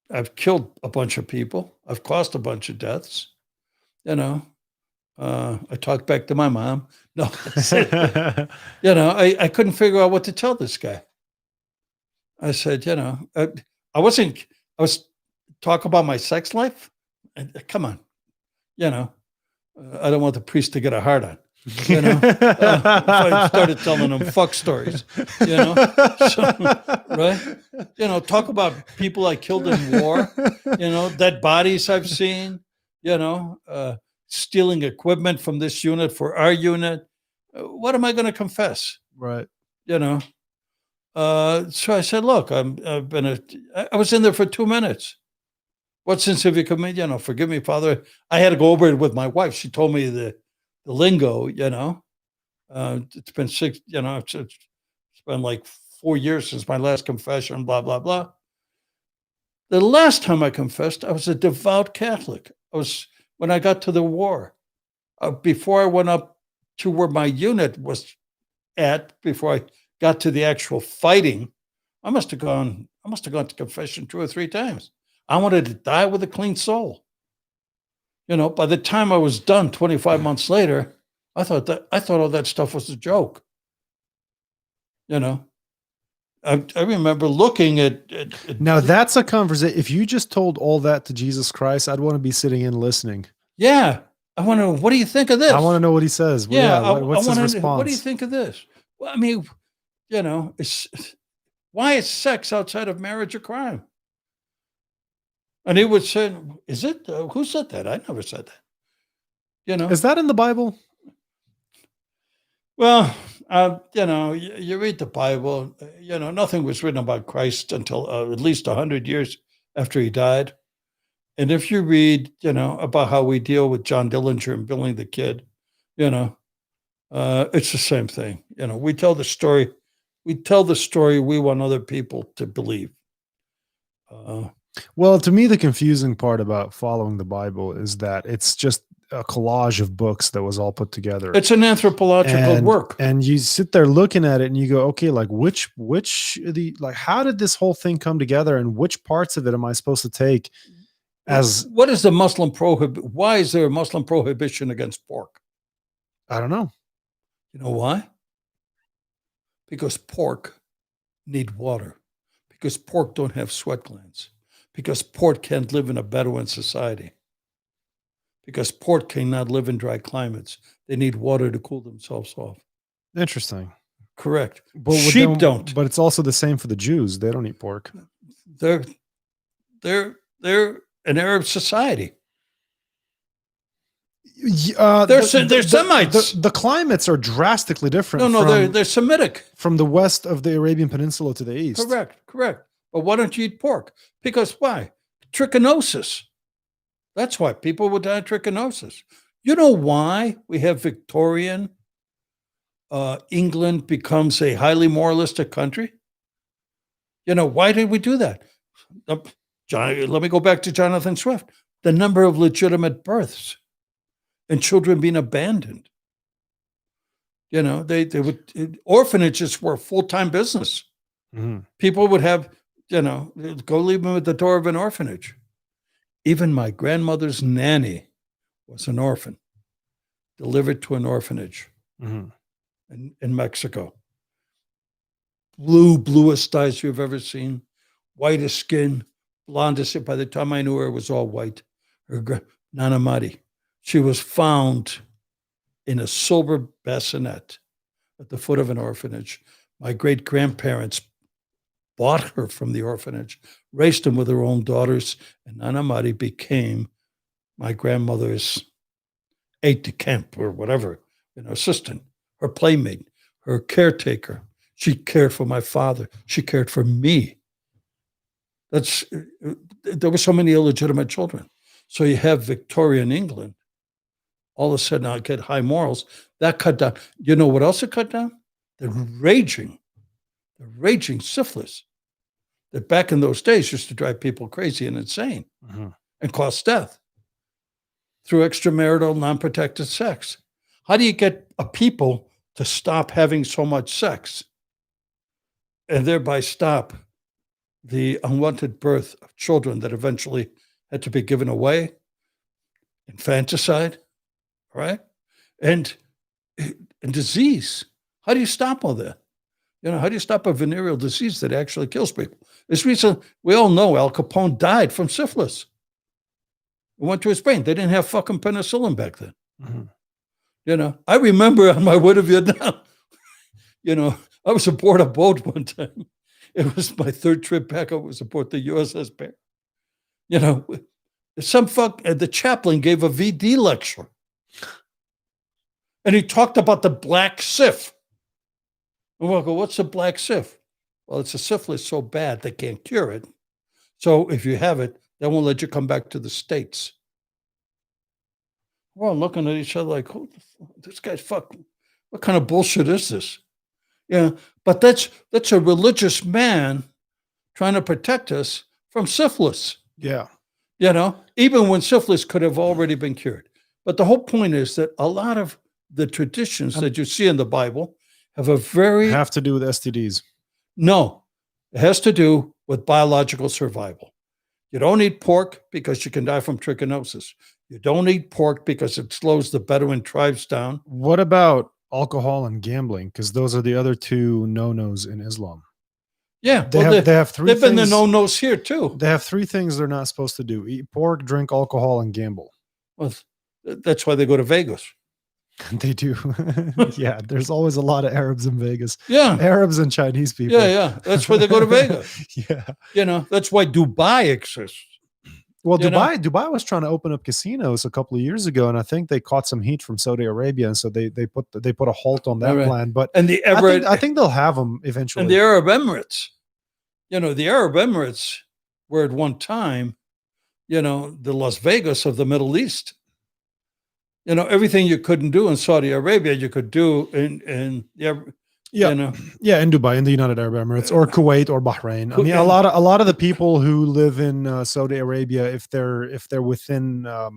I've killed a bunch of people. I've caused a bunch of deaths. I talked back to my mom. No, I couldn't figure out what to tell this guy. I said, I was talking about my sex life. Come on, I don't want the priest to get a hard on. If I started telling them fuck stories, right? Talk about people I killed in war, dead bodies I've seen, stealing equipment from this unit for our unit. What am I going to confess? Right. So I said, look, I was in there for 2 minutes. What sins have you committed? Forgive me, Father. I had to go over it with my wife. She told me the lingo, it's been it's been like 4 years since my last confession, blah, blah, blah. The last time I confessed, I was a devout Catholic. When I got to the war, before I went up to where my unit was at, before I got to the actual fighting, I must have gone to confession 2 or 3 times. I wanted to die with a clean soul. By the time I was done 25 months later, I thought all that stuff was a joke. I remember looking at now that's a conversation. If you just told all that to Jesus Christ, I'd want to be sitting in listening. Yeah. I want to know, what do you think of this? I want to know what he says. Yeah. What's his response? What do you think of this? Well, I mean, why is sex outside of marriage a crime? And he would say, is it? Who said that? I never said that. Is that in the Bible? Well, you read the Bible, nothing was written about Christ until at least 100 years after he died. And if you read, about how we deal with John Dillinger and Billy the Kid, it's the same thing. We tell the story we want other people to believe. Well, to me, the confusing part about following the Bible is that it's just a collage of books that was all put together. It's an anthropological work. And you sit there looking at it and you go, okay, like which the like how did this whole thing come together and which parts of it am I supposed to take as What is the Muslim why is there a Muslim prohibition against pork? I don't know. You know why? Because pork need water. Because pork don't have sweat glands. Because pork can't live in a Bedouin society. Because pork cannot live in dry climates. They need water to cool themselves off. Interesting. Correct. But Sheep don't. But it's also the same for the Jews. They don't eat pork. They're an Arab society. They're Semites. The climates are drastically different. No, they're Semitic. From the west of the Arabian Peninsula to the east. Correct. But why don't you eat pork? Because why? Trichinosis. That's why people would die of trichinosis. You know why we have Victorian England becomes a highly moralistic country? You know, why did we do that? Let me go back to Jonathan Swift. The number of legitimate births and children being abandoned. You know, they would orphanages were a full-time business. Mm-hmm. People would have, go leave them at the door of an orphanage. Even my grandmother's nanny was an orphan, delivered to an orphanage in Mexico. Bluest eyes you've ever seen, whitest skin, blondest. By the time I knew her, it was all white. Her Nana Mari. She was found in a silver bassinet at the foot of an orphanage. My great-grandparents bought her from the orphanage, raised them with her own daughters, and Nana Mari became my grandmother's aide-de-camp or whatever, assistant, her playmate, her caretaker. She cared for my father. She cared for me. There were so many illegitimate children. So you have Victorian England. All of a sudden, I get high morals. That cut down. You know what else it cut down? The raging syphilis that back in those days used to drive people crazy and insane and cause death through extramarital, non-protected sex. How do you get a people to stop having so much sex and thereby stop the unwanted birth of children that eventually had to be given away? Infanticide, right? And disease. How do you stop all that? How do you stop a venereal disease that actually kills people? It's recent. We all know Al Capone died from syphilis. It went to his brain. They didn't have fucking penicillin back then. I remember on my way to Vietnam, I was aboard a boat one time. It was my third trip back. I was aboard the USS Bear. The chaplain gave a VD lecture. And he talked about the black sif. And we'll go, what's a black sif? Well, it's a syphilis so bad they can't cure it. So if you have it, they won't let you come back to the States. We're all looking at each other like, this guy's fucking, what kind of bullshit is this? Yeah, but that's a religious man trying to protect us from syphilis. Yeah. Even when syphilis could have already been cured. But the whole point is that a lot of the traditions that you see in the Bible have to do with STDs. No, it has to do with biological survival. You don't eat pork because you can die from trichinosis. You don't eat pork because it slows the Bedouin tribes down. What about alcohol and gambling? Because those are the other two no-nos in Islam. Yeah, they have three. They've been the no-nos here too. They have three things they're not supposed to do: eat pork, drink alcohol, and gamble. Well, that's why they go to Vegas. They do. Yeah, there's always a lot of Arabs in Vegas. Yeah. Arabs and Chinese people. Yeah. That's why they go to Vegas. Yeah. That's why Dubai exists. Well, Dubai was trying to open up casinos a couple of years ago, and I think they caught some heat from Saudi Arabia, and so they put a halt on that plan. But I think they'll have them eventually. And the Arab Emirates, the Arab Emirates were at one time, the Las Vegas of the Middle East. Everything you couldn't do in Saudi Arabia, you could do in Yeah, You know, yeah, in Dubai, in the United Arab Emirates, or Kuwait, or Bahrain. I mean, Yeah. a lot of the people who live in Saudi Arabia, if they're within a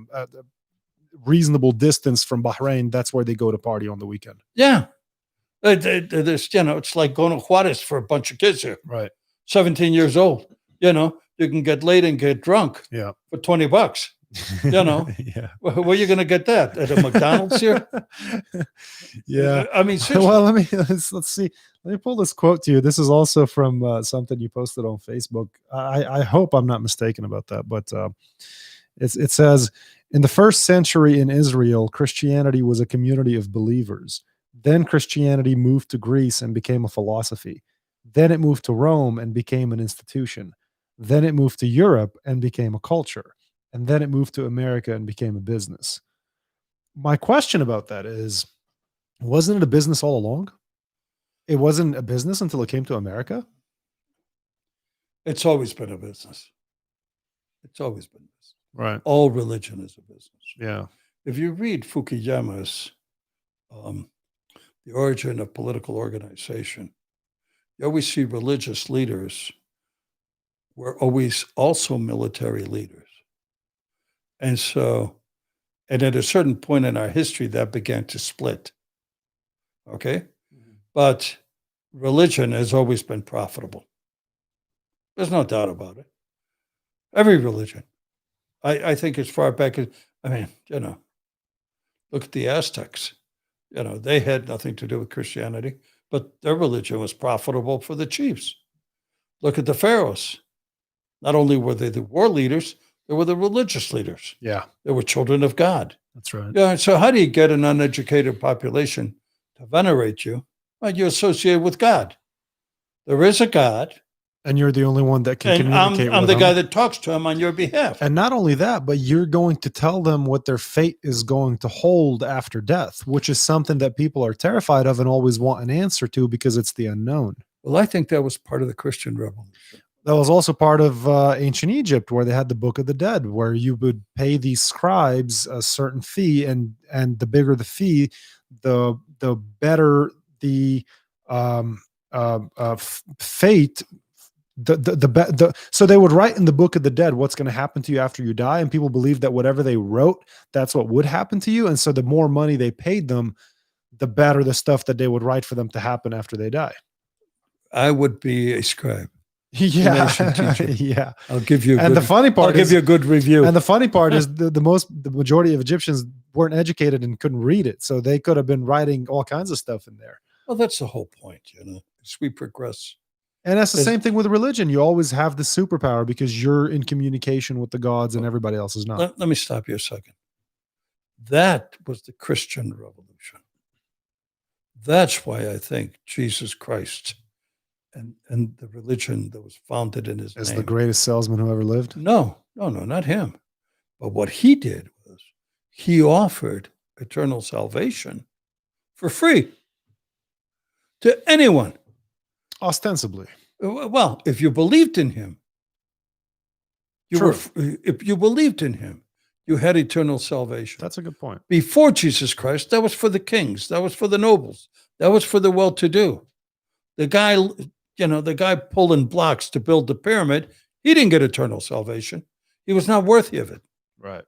reasonable distance from Bahrain, that's where they go to party on the weekend. Yeah. There's, it's like going to Juarez for a bunch of kids here, Right. 17 years old. You can get laid and get drunk Yeah. for $20. Yeah. Where are you going to get that? At a McDonald's here? Yeah. I mean, seriously. Well, let's see. Let me pull this quote to you. This is also from something you posted on Facebook. I hope I'm not mistaken about that, but it says, in the first century in Israel, Christianity was a community of believers. Then Christianity moved to Greece and became a philosophy. Then it moved to Rome and became an institution. Then it moved to Europe and became a culture. And then it moved to America and became a business. My question about that is, wasn't it a business all along? It wasn't a business until it came to America? It's always been a business. It's always been a business. Right. All religion is a business. Yeah. If you read Fukuyama's The Origin of Political Organization, you always see religious leaders were always also military leaders. And at a certain point in our history, that began to split. Okay? But religion has always been profitable. There's no doubt about it. Every religion. I think as far back as, look at the Aztecs. They had nothing to do with Christianity, but their religion was profitable for the chiefs. Look at the pharaohs. Not only were they the war leaders, they were the religious leaders. Yeah. They were children of God. That's right. Yeah. So how do you get an uneducated population to venerate you? Well, you associate with God. There is a God. And you're the only one that can communicate I'm with the them. guy that talks to him on your behalf. And not only that, but you're going to tell them what their fate is going to hold after death, which is something that people are terrified of and always want an answer to because it's the unknown. Well, I think that was part of the Christian Revolution. That was also part of ancient Egypt, where they had the Book of the Dead, where you would pay these scribes a certain fee, and the bigger the fee, the better the fate. So they would write in the Book of the Dead what's going to happen to you after you die, and people believed that whatever they wrote, that's what would happen to you. And so the more money they paid them, the better the stuff that they would write for them to happen after they die. I would be a scribe. Yeah, yeah. I'll give you. The funny part, I'll give you a good review. And the funny part is the majority of Egyptians weren't educated and couldn't read it, so they could have been writing all kinds of stuff in there. Well, that's the whole point, as we progress. And that's the same thing with religion. You always have the superpower because you're in communication with the gods, and everybody else is not. Let me stop you a second. That was the Christian Revolution. That's why I think Jesus Christ and the religion that was founded in his As name. the greatest salesman who ever lived? No, not him. But what he did was he offered eternal salvation for free to anyone. Ostensibly. Well, if you believed in him, if you believed in him, you had eternal salvation. That's a good point. Before Jesus Christ, that was for the kings. That was for the nobles. That was for the well-to-do. The guy pulling blocks to build the pyramid, he didn't get eternal salvation. He was not worthy of it. Right.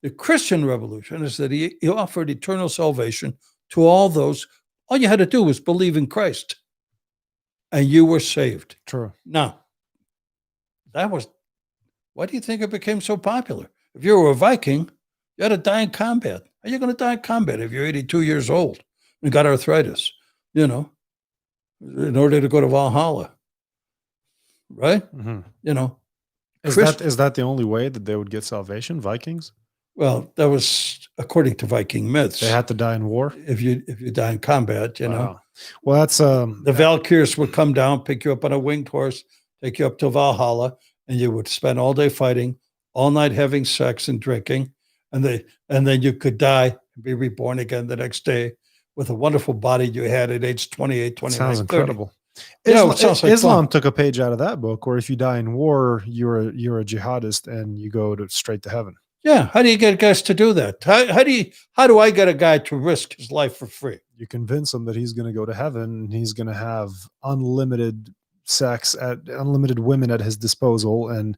The Christian Revolution is that he offered eternal salvation to all those. All you had to do was believe in Christ, and you were saved. True. Now, why do you think it became so popular? If you were a Viking, you had to die in combat. How are you going to die in combat if you're 82 years old and got arthritis, in order to go to Valhalla? Right? Mm-hmm. Is that the only way that they would get salvation, Vikings? Well, that was according to Viking myths. They had to die in war? If you die in combat, Wow. Well, that's the Valkyries would come down, pick you up on a winged horse, take you up to Valhalla, and you would spend all day fighting, all night having sex and drinking, and then you could die and be reborn again the next day with a wonderful body you had at age 28, 29, sounds 30. incredible. Islam took a page out of that book, where if you die in war, you're a jihadist and you go straight to heaven. Yeah. How do you get guys to do that? How do I get a guy to risk his life for free? You convince him that he's going to go to heaven and he's going to have unlimited sex at unlimited women at his disposal and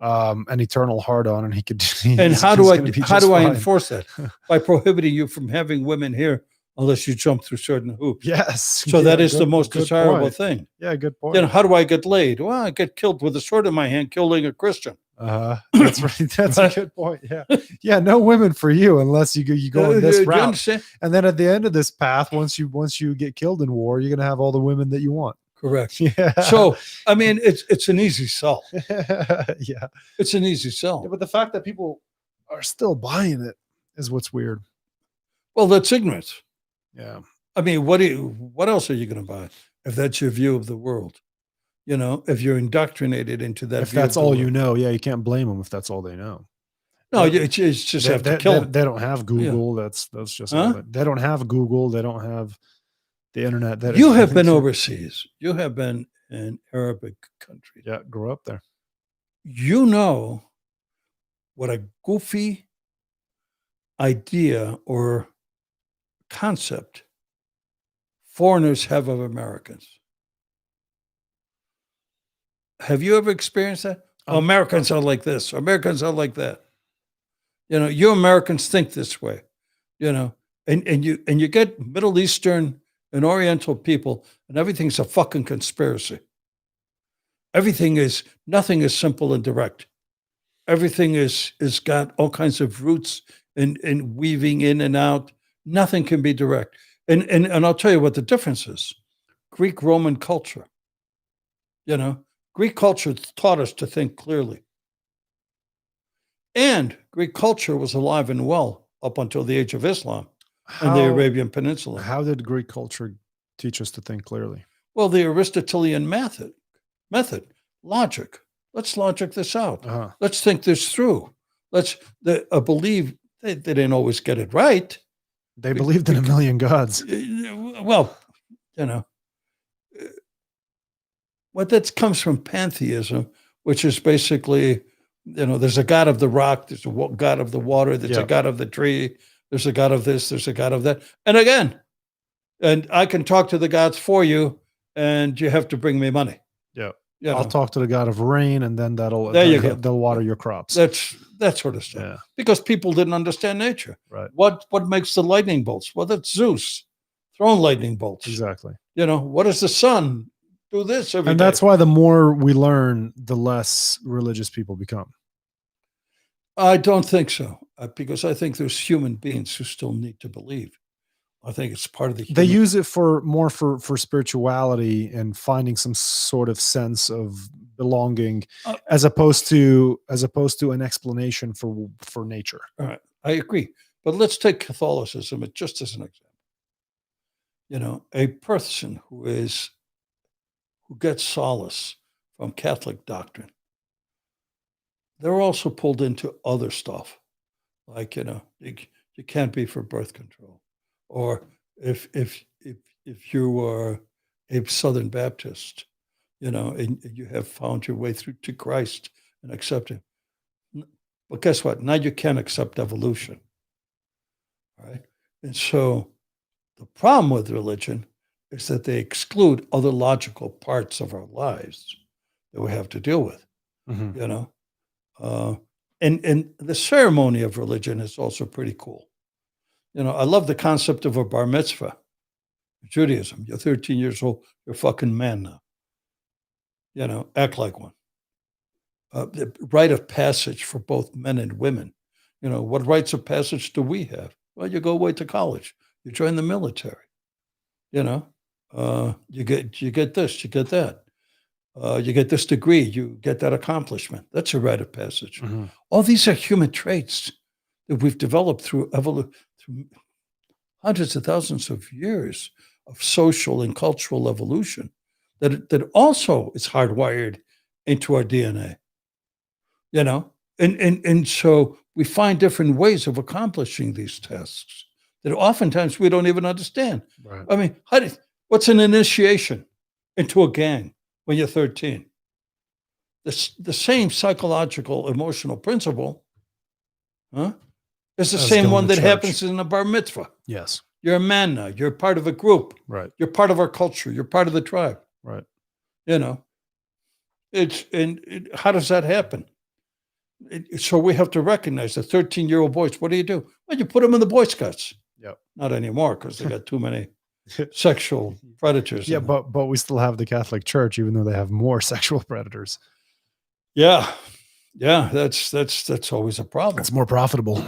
an eternal hard on, and he could. And how do I fine. enforce that? By prohibiting you from having women here unless you jump through certain hoops. Yes. So that is good- the most good desirable point. thing. Yeah, good point. You know, how do I get laid? Well, I get killed with a sword in my hand, killing a Christian. That's right. That's a good point. Yeah, yeah. No women for you unless you go on this Do you route. understand? And then at the end of this path, once you get killed in war, you're gonna have all the women that you want. Correct. Yeah. So, I mean, it's an easy sell. Yeah. It's an easy sell. Yeah, but the fact that people are still buying it is what's weird. Well, that's ignorance. Yeah. I mean, what else are you going to buy if that's your view of the world? You know, if you're indoctrinated into that. If view that's of the all you world. know, yeah, you can't blame them if that's all they know. No, you just have to kill them. They don't have Google. That's just all they don't have Google. They don't have the internet. You have been overseas. You have been in Arabic countries. Yeah, grew up there. You know what a goofy idea or concept foreigners have of Americans. Have you ever experienced that? Oh, Americans are like this. Americans are like that. You know, you Americans think this way. You know, and you get Middle Eastern and Oriental people, and everything's a fucking conspiracy. Nothing is simple and direct. Everything is got all kinds of roots and weaving in and out. Nothing can be direct. And I'll tell you what the difference is. Greek Roman culture. You know, Greek culture taught us to think clearly. And Greek culture was alive and well up until the age of Islam and the Arabian Peninsula. How did Greek culture teach us to think clearly? Well, the Aristotelian method, logic. Let's logic this out. Let's think this through. Believe they didn't always get it right. They believed in a million gods. Well, you know, what that comes from pantheism, which is basically, you know, there's a god of the rock, there's a god of the water, there's a god of the tree, there's a god of this, there's a god of that. And again, and I can talk to the gods for you, and you have to bring me money. Yeah. You know? I'll talk to the god of rain, and then they'll water your crops. That's that sort of stuff. Yeah. Because people didn't understand nature. Right. What makes the lightning bolts? Well, that's Zeus throwing lightning bolts. Exactly. You know, what does the sun do this every and day? that's why the more we learn, the less religious people become. I don't think so, because I think there's human beings who still need to believe. I think it's part of the human. They use it for spirituality and finding some sort of sense of belonging, as opposed to an explanation for nature. All right, I agree. But let's take Catholicism just as an example. You know, a person who gets solace from Catholic doctrine, they're also pulled into other stuff, like, you know, you can't be for birth control, or if you are a Southern Baptist, you know, and you have found your way through to Christ and accept Him. But guess what? Now you can't accept evolution, right? And so the problem with religion is that they exclude other logical parts of our lives that we have to deal with, you know? And the ceremony of religion is also pretty cool. You know, I love the concept of a bar mitzvah. Judaism, you're 13 years old, you're a fucking man now. You know, act like one. The rite of passage for both men and women. You know, what rites of passage do we have? Well, you go away to college, you join the military. You know, you get this, you get that. You get this degree, you get that accomplishment. That's a rite of passage. All these are human traits that we've developed through hundreds of thousands of years of social and cultural evolution that also is hardwired into our DNA. You know, and so we find different ways of accomplishing these tasks that oftentimes we don't even understand. Right. I mean, what's an initiation into a gang when you're 13? The same psychological, emotional principle Huh? It's the As same going one to that church. happens in a bar mitzvah. Yes. You're a man now. You're part of a group. Right. You're part of our culture. You're part of the tribe. Right. You know, how does that happen? So we have to recognize the 13-year-old boys. What do? Well, you put them in the Boy Scouts. Yep. Not anymore because they got too many sexual predators. Yeah, but we still have the Catholic Church, even though they have more sexual predators. Yeah. That's always a problem. It's more profitable.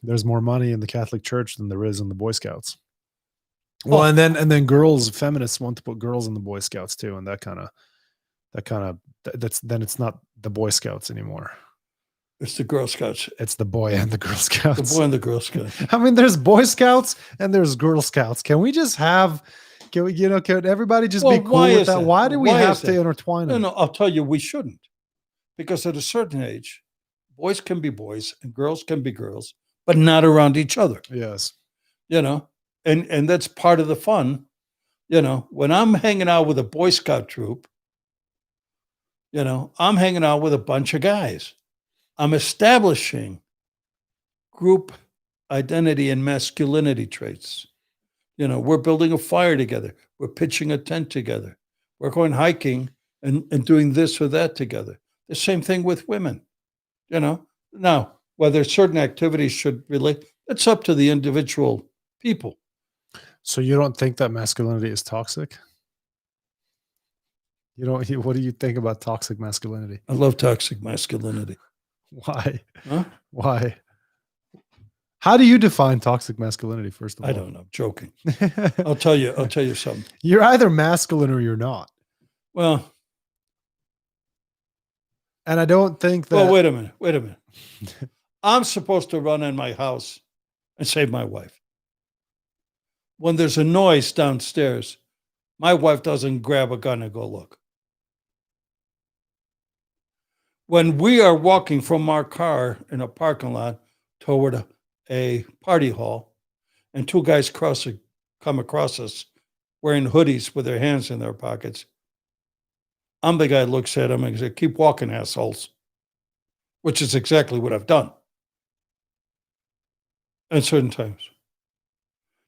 There's more money in the Catholic Church than there is in the Boy Scouts. Well, and then feminists want to put girls in the Boy Scouts too, and then it's not the Boy Scouts anymore. It's the Girl Scouts. It's the boy and the Girl Scouts. The boy and the Girl Scouts. I mean, there's Boy Scouts and there's Girl Scouts. Can everybody just be cool with that? Why do we have to intertwine them? No, I'll tell you, we shouldn't. Because at a certain age, boys can be boys and girls can be girls, but not around each other. Yes. And that's part of the fun. When I'm hanging out with a Boy Scout troop, I'm hanging out with a bunch of guys. I'm establishing group identity and masculinity traits. We're building a fire together. We're pitching a tent together. We're going hiking and doing this or that together. The same thing with women. Now, whether certain activities should relate, it's up to the individual people. So you don't think that masculinity is toxic? What do you think about toxic masculinity? I love toxic masculinity. Why? Huh? Why? How do you define toxic masculinity, first of all? I don't know. I'm joking. I'll tell you something. You're either masculine or you're not. Well, and I don't think that. Well, wait a minute. I'm supposed to run in my house and save my wife. When there's a noise downstairs, my wife doesn't grab a gun and go look. When we are walking from our car in a parking lot toward a party hall, and two guys come across us wearing hoodies with their hands in their pockets, I'm the guy that looks at them and says, "Keep walking, assholes," which is exactly what I've done at certain times.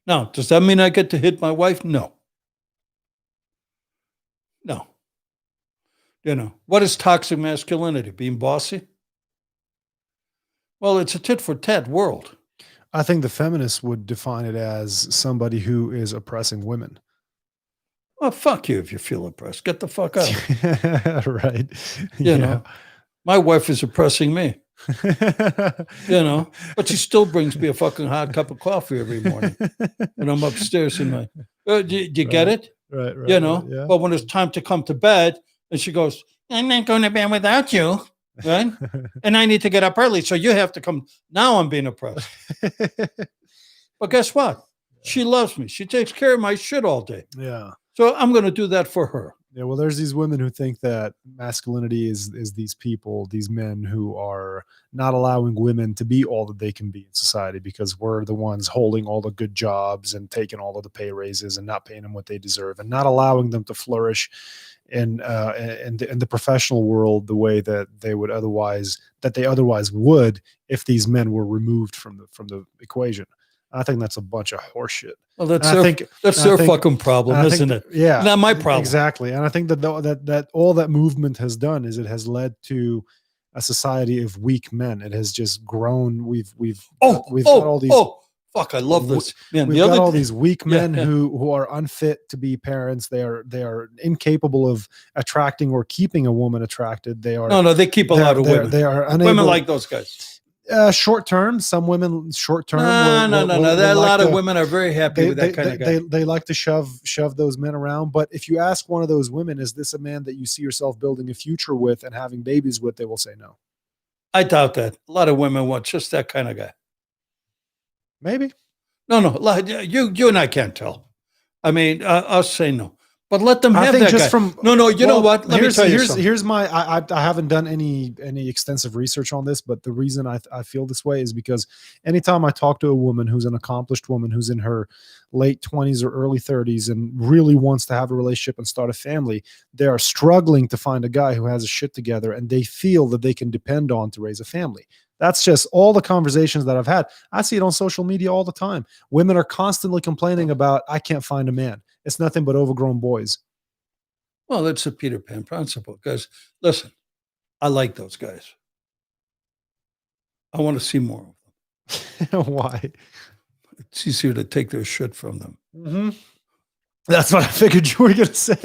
Now, does that mean I get to hit my wife? No. What is toxic masculinity? Being bossy? Well, it's a tit for tat world. I think the feminists would define it as somebody who is oppressing women. Well, fuck you if you feel oppressed. Get the fuck out. Right. My wife is oppressing me. But she still brings me a fucking hot cup of coffee every morning when I'm upstairs in my. Do you get it? Right. Yeah. But when it's time to come to bed, and she goes, "I'm not going to bed without you," right? And I need to get up early, so you have to come. Now I'm being oppressed. But guess what? She loves me. She takes care of my shit all day. Yeah. So I'm going to do that for her. Yeah, well, there's these women who think that masculinity is these people, these men who are not allowing women to be all that they can be in society because we're the ones holding all the good jobs and taking all of the pay raises and not paying them what they deserve and not allowing them to flourish in the professional world the way that they otherwise would if these men were removed from the equation. I think that's a bunch of horseshit. Well, that's their fucking problem, isn't it? Yeah, not my problem. Exactly, and I think that all that movement has done is it has led to a society of weak men. It has just grown. We've got all these. Oh, fuck! I love this. Man, we've got all these weak men who are unfit to be parents. They are incapable of attracting or keeping a woman attracted. They are no. They keep a lot of women. They are unable. Women like those guys. Short term, some women short term. No. A lot of women are very happy with that kind of guy. They like to shove those men around. But if you ask one of those women, is this a man that you see yourself building a future with and having babies with, they will say no. I doubt that. A lot of women want just that kind of guy. Maybe. No. You and I can't tell. I mean, I'll say no. But let them have that guy. You know what? Let me tell you something. Here's my. I haven't done any extensive research on this, but the reason I feel this way is because anytime I talk to a woman who's an accomplished woman who's in her late 20s or early 30s and really wants to have a relationship and start a family, they are struggling to find a guy who has his shit together and they feel that they can depend on to raise a family. That's just all the conversations that I've had. I see it on social media all the time. Women are constantly complaining about, I can't find a man. It's nothing but overgrown boys. Well, that's the Peter Pan principle. Because listen, I like those guys. I want to see more of them. Why? It's easier to take their shit from them. Mm-hmm. That's what I figured you were going to say.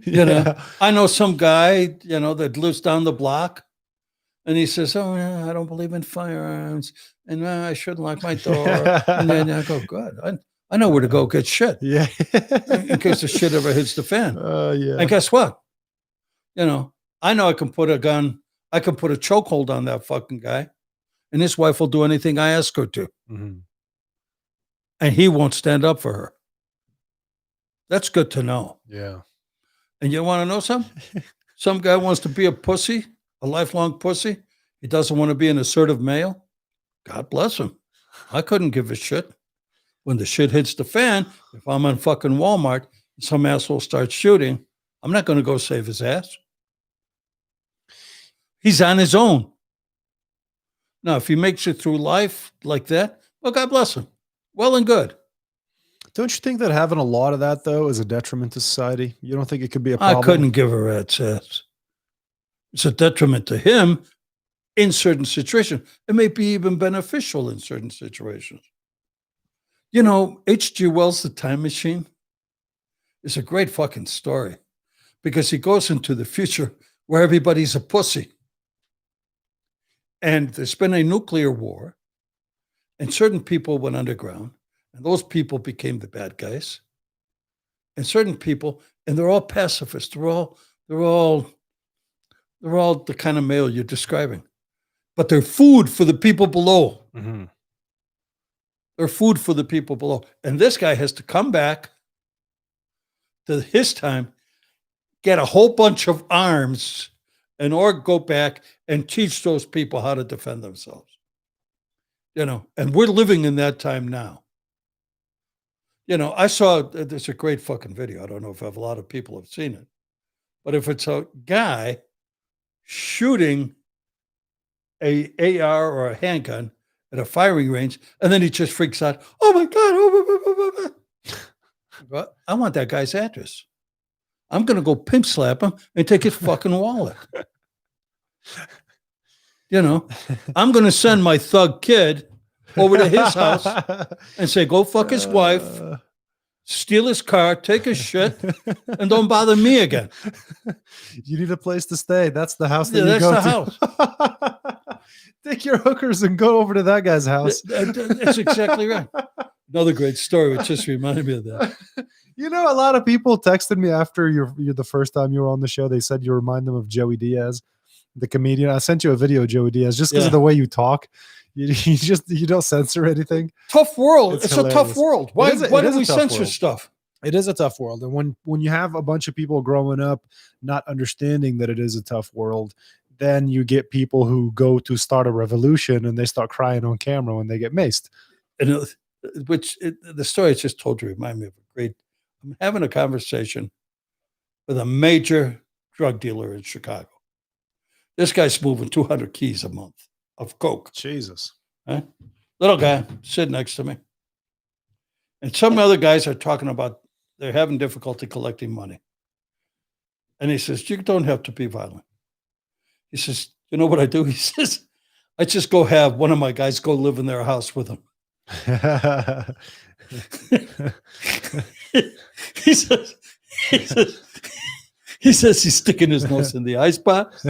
You know, I know some guy, you know, that lives down the block, and he says, "Oh, yeah, I don't believe in firearms, and I shouldn't lock my door." And then I go, "Good, I know where to go get shit." Yeah. In case the shit ever hits the fan. Yeah. And guess what? You know, I know I can put a chokehold on that fucking guy, and his wife will do anything I ask her to. Mm-hmm. And he won't stand up for her. That's good to know. Yeah. And you want to know something? Some guy wants to be a pussy, a lifelong pussy. He doesn't want to be an assertive male. God bless him. I couldn't give a shit. When the shit hits the fan, if I'm on fucking Walmart and some asshole starts shooting, I'm not going to go save his ass. He's on his own. Now, if he makes it through life like that, well, God bless him. Well and good. Don't you think that having a lot of that, though, is a detriment to society? You don't think it could be a problem? I couldn't give a rat's ass. It's a detriment to him in certain situations. It may be even beneficial in certain situations. You know, H.G. Wells' The Time Machine is a great fucking story because he goes into the future where everybody's a pussy. And there's been a nuclear war, and certain people went underground, and those people became the bad guys. And certain people, and they're all pacifists. They're all the kind of male you're describing. But they're food for the people below. Mm-hmm. They're food for the people below. And this guy has to come back to his time, get a whole bunch of arms, or go back and teach those people how to defend themselves. You know, and we're living in that time now. You know, I saw, there's a great fucking video. I don't know if a lot of people have seen it. But if it's a guy shooting a AR or a handgun at a firing range, and then he just freaks out, "Oh my God, oh, well, I want that guy's address. I'm going to go pimp slap him and take his fucking wallet. You know, I'm going to send my thug kid over to his house and say, go fuck his wife, steal his car, take his shit, and don't bother me again." You need a place to stay. That's the house that you that's go the to. house. Take your hookers and go over to that guy's house. That's exactly right. Another great story, which just reminded me of that. You know, a lot of people texted me after you're the first time you were on the show. They said you remind them of Joey Diaz, the comedian. I sent you a video of Joey Diaz just because of the way you talk. You don't censor anything. Tough world. It's a tough world. Why do we censor stuff? It is a tough world. And when you have a bunch of people growing up not understanding that it is a tough world, then you get people who go to start a revolution and they start crying on camera when they get maced. And the story I just told you reminded me of a great. I'm having a conversation with a major drug dealer in Chicago. This guy's moving 200 keys a month of coke. Jesus. Right? Little guy sitting next to me. And some other guys are talking about they're having difficulty collecting money. And he says, you don't have to be violent. He says, you know what I do? He says, I just go have one of my guys go live in their house with him. He says he's sticking his nose in the icebox,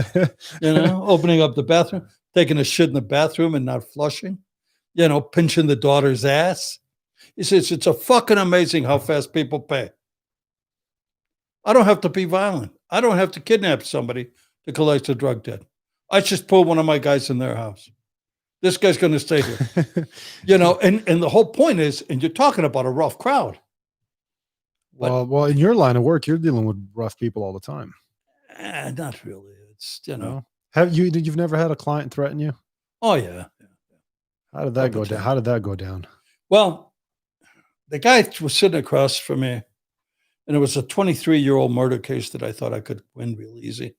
you know, opening up the bathroom, taking a shit in the bathroom and not flushing, you know, pinching the daughter's ass. He says, it's a fucking amazing how fast people pay. I don't have to be violent. I don't have to kidnap somebody to collect a drug debt. I just put one of my guys in their house. This guy's going to stay here. You know, and the whole point is, and you're talking about a rough crowd. Well, in your line of work, you're dealing with rough people all the time. Not really. It's, you know. You've never had a client threaten you? Oh, yeah. How did that go down? How did that go down? Well, the guy was sitting across from me, and it was a 23-year-old murder case that I thought I could win real easy.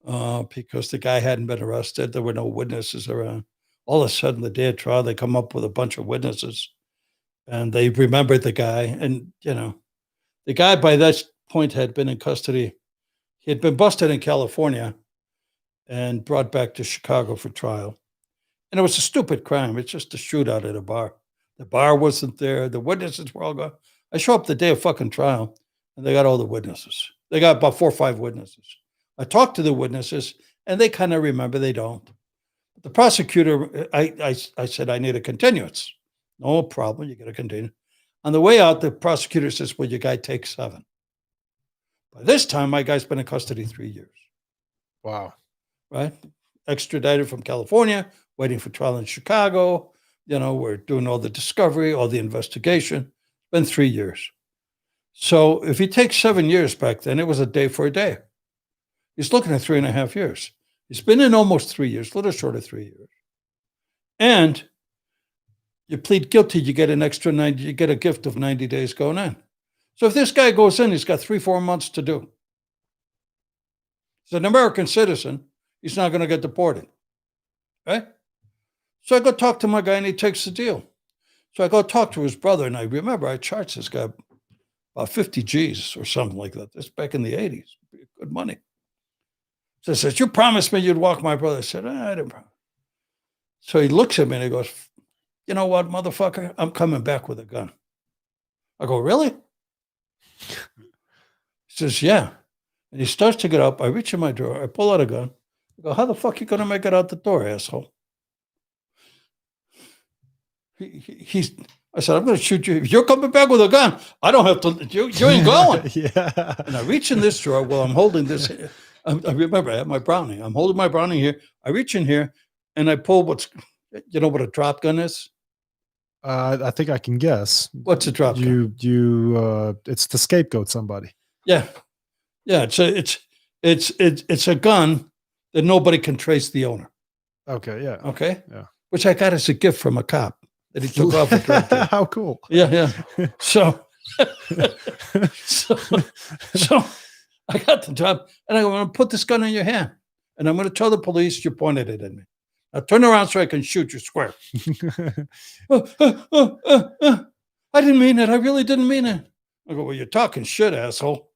because the guy hadn't been arrested. There were no witnesses around. All of a sudden, the day of trial, they come up with a bunch of witnesses, and they remembered the guy. And the guy by that point had been in custody. He had been busted in California and brought back to Chicago for trial. And it was a stupid crime. It's just a shootout at a bar. The bar wasn't there. The witnesses were all gone. I show up the day of fucking trial, and they got all the witnesses. They got about 4 or 5 witnesses. I talked to the witnesses, and they kind of remember. They don't. The prosecutor, I said, I need a continuance. No problem. You get a continuance. On the way out, the prosecutor says, well, your guy takes 7. By this time, my guy's been in custody 3 years. Wow. Right? Extradited from California, waiting for trial in Chicago. We're doing all the discovery, all the investigation. It's been 3 years. So if he takes 7 years back then, it was a day for a day. He's looking at 3.5 years. He's been in almost 3 years, a little short of 3 years. And you plead guilty, you get an extra 90, you get a gift of 90 days going in. So if this guy goes in, he's got 3-4 months to do. He's an American citizen. He's not going to get deported. Right? So I go talk to my guy, and he takes the deal. So I go talk to his brother, and I remember I charged this guy about 50 G's or something like that. This back in the 80s. Good money. So I said, you promised me you'd walk my brother. I said, I didn't promise. So he looks at me and he goes, you know what, motherfucker? I'm coming back with a gun. I go, really? He says, yeah. And he starts to get up. I reach in my drawer. I pull out a gun. I go, how the fuck you going to make it out the door, asshole? I said, I'm going to shoot you. If you're coming back with a gun, I don't have to, you ain't going. Yeah. And I reach in this drawer while I'm holding this. I remember I have my Browning. I'm holding my Browning here. I reach in here and I pull what a drop gun is? I think I can guess. What's a drop gun? It's to scapegoat somebody. Yeah. Yeah. It's a gun that nobody can trace the owner. Okay. Yeah. Okay. Yeah. Which I got as a gift from a cop that he took off a drug deal. How cool. Yeah. So I got the job, and I'm going to put this gun in your hand, and I'm going to tell the police you pointed it at me. Now turn around so I can shoot you square. I didn't mean it. I really didn't mean it. I go, well, you're talking shit, asshole.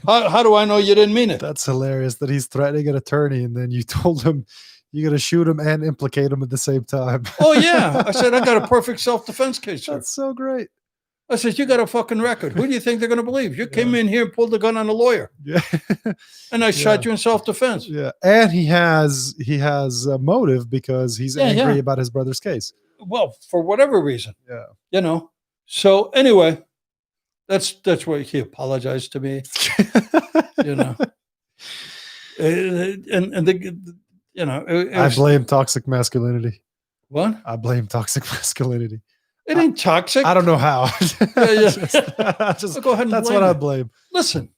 How do I know you didn't mean it? That's hilarious that he's threatening an attorney, and then you told him you're going to shoot him and implicate him at the same time. Oh, yeah. I said, I got a perfect self-defense case, sir. That's so great. I said, you got a fucking record. Who do you think they're going to believe? You came in here and pulled the gun on a lawyer. Yeah. And I shot you in self-defense. Yeah. And he has a motive because he's angry about his brother's case. Well, for whatever reason. Yeah. So anyway, that's why he apologized to me. I blame toxic masculinity. What? I blame toxic masculinity. It ain't toxic. I don't know how. Just go ahead and that's blame what I it. blame. Listen,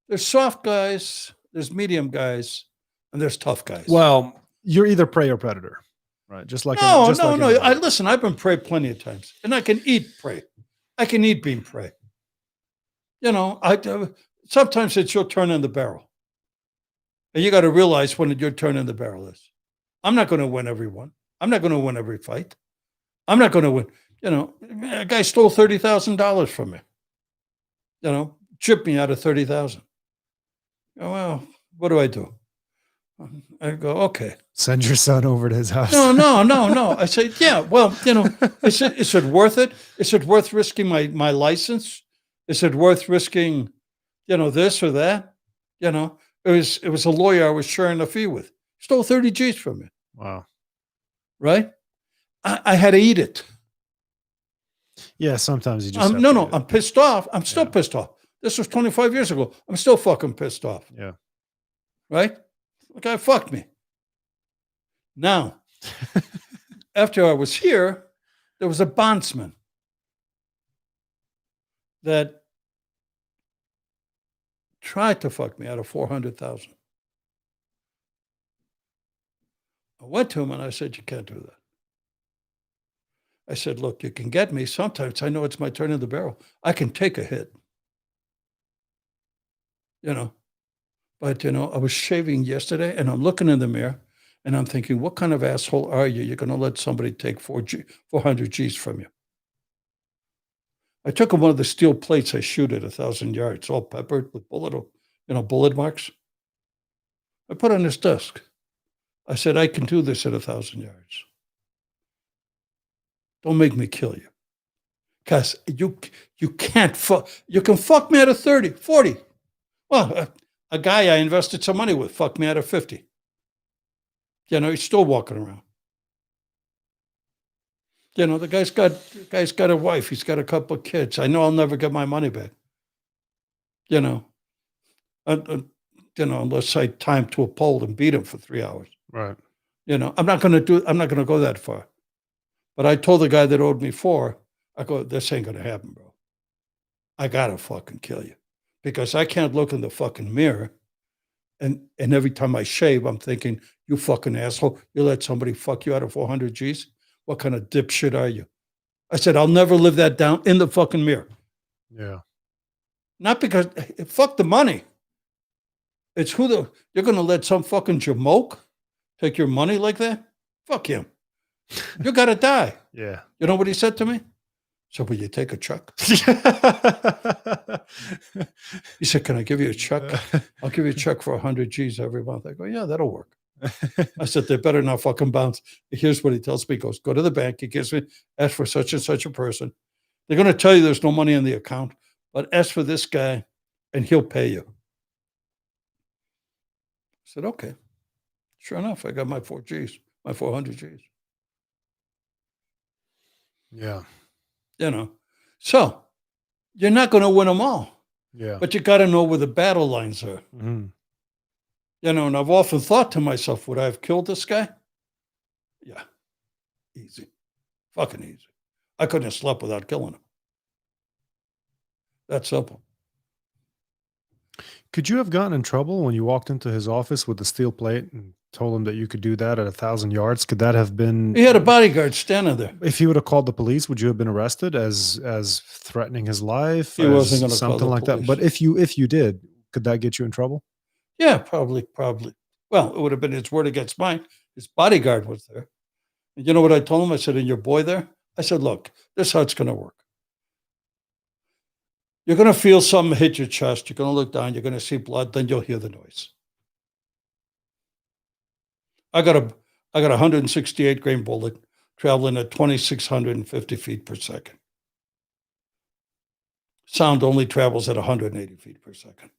there's soft guys, there's medium guys, and there's tough guys. Well, you're either prey or predator, right? Just like no. anybody. Listen, I've been prey plenty of times, and I can eat prey. I can eat being prey. Sometimes it's your turn in the barrel, and you got to realize when your turn in the barrel is. I'm not going to win every one. I'm not going to win every fight. I'm not going to win. A guy stole $30,000 from me. Chipped me out of $30,000. Well, what do? I go, okay. Send your son over to his house. No. I say, yeah, well, is it worth it? Is it worth risking my license? Is it worth risking, this or that? It was a lawyer I was sharing a fee with. Stole 30 G's from me. Wow. Right? I had to eat it. Yeah, sometimes you just I'm pissed off. I'm still pissed off. This was 25 years ago. I'm still fucking pissed off. Yeah. Right? The guy fucked me. Now, after I was here, there was a bondsman that tried to fuck me out of $400,000. I went to him and I said, you can't do that. I said, look, you can get me. Sometimes I know it's my turn in the barrel. I can take a hit. you know. But, I was shaving yesterday and I'm looking in the mirror and I'm thinking, what kind of asshole are you? You're going to let somebody take 400 G's from you. I took one of the steel plates I shoot at 1,000 yards, all peppered with bullet marks. I put on his desk. I said, I can do this at 1,000 yards. Don't make me kill you. Because you can't fuck. You can fuck me at a 30, 40. Well, a guy I invested some money with fucked me at a 50. He's still walking around. The guy's got a wife. He's got a couple of kids. I know I'll never get my money back. Unless I tie him to a pole and beat him for 3 hours. Right. I'm not going to go that far. But I told the guy that owed me 4, I go, this ain't going to happen, bro. I got to fucking kill you. Because I can't look in the fucking mirror. And every time I shave, I'm thinking, you fucking asshole, you let somebody fuck you out of 400 G's? What kind of dipshit are you? I said, I'll never live that down in the fucking mirror. Yeah. Not because, fuck the money. It's you're going to let some fucking jamoke take your money like that? Fuck him. You got to die. Yeah. You know what he said to me? So will you take a check? He said, can I give you a check? I'll give you a check for 100 G's every month. I go, yeah, that'll work. I said, they better not fucking bounce. Here's what he tells me. He goes, go to the bank. He gives me, ask for such and such a person. They're going to tell you there's no money in the account, but ask for this guy and he'll pay you. I said, okay. Sure enough, I got my 400 G's. Yeah. So you're not going to win them all. Yeah. But you got to know where the battle lines are. Mm-hmm. And I've often thought to myself, would I have killed this guy? Yeah. Easy. Fucking easy. I couldn't have slept without killing him. That's simple. Could you have gotten in trouble when you walked into his office with the steel plate and told him that you could do that at 1,000 yards? Could that have been? He had a bodyguard standing there. If he would have called the police, would you have been arrested as threatening his life? He wasn't going to something call the like police. that. But if you did, could that get you in trouble? Yeah, probably. Well, it would have been his word against mine. His bodyguard was there. And you know what I told him? I said, and your boy there? I said, look, this is how it's going to work. You're going to feel something hit your chest. You're going to look down. You're going to see blood. Then you'll hear the noise. I got a 168 grain bullet traveling at 2,650 feet per second. Sound only travels at 180 feet per second.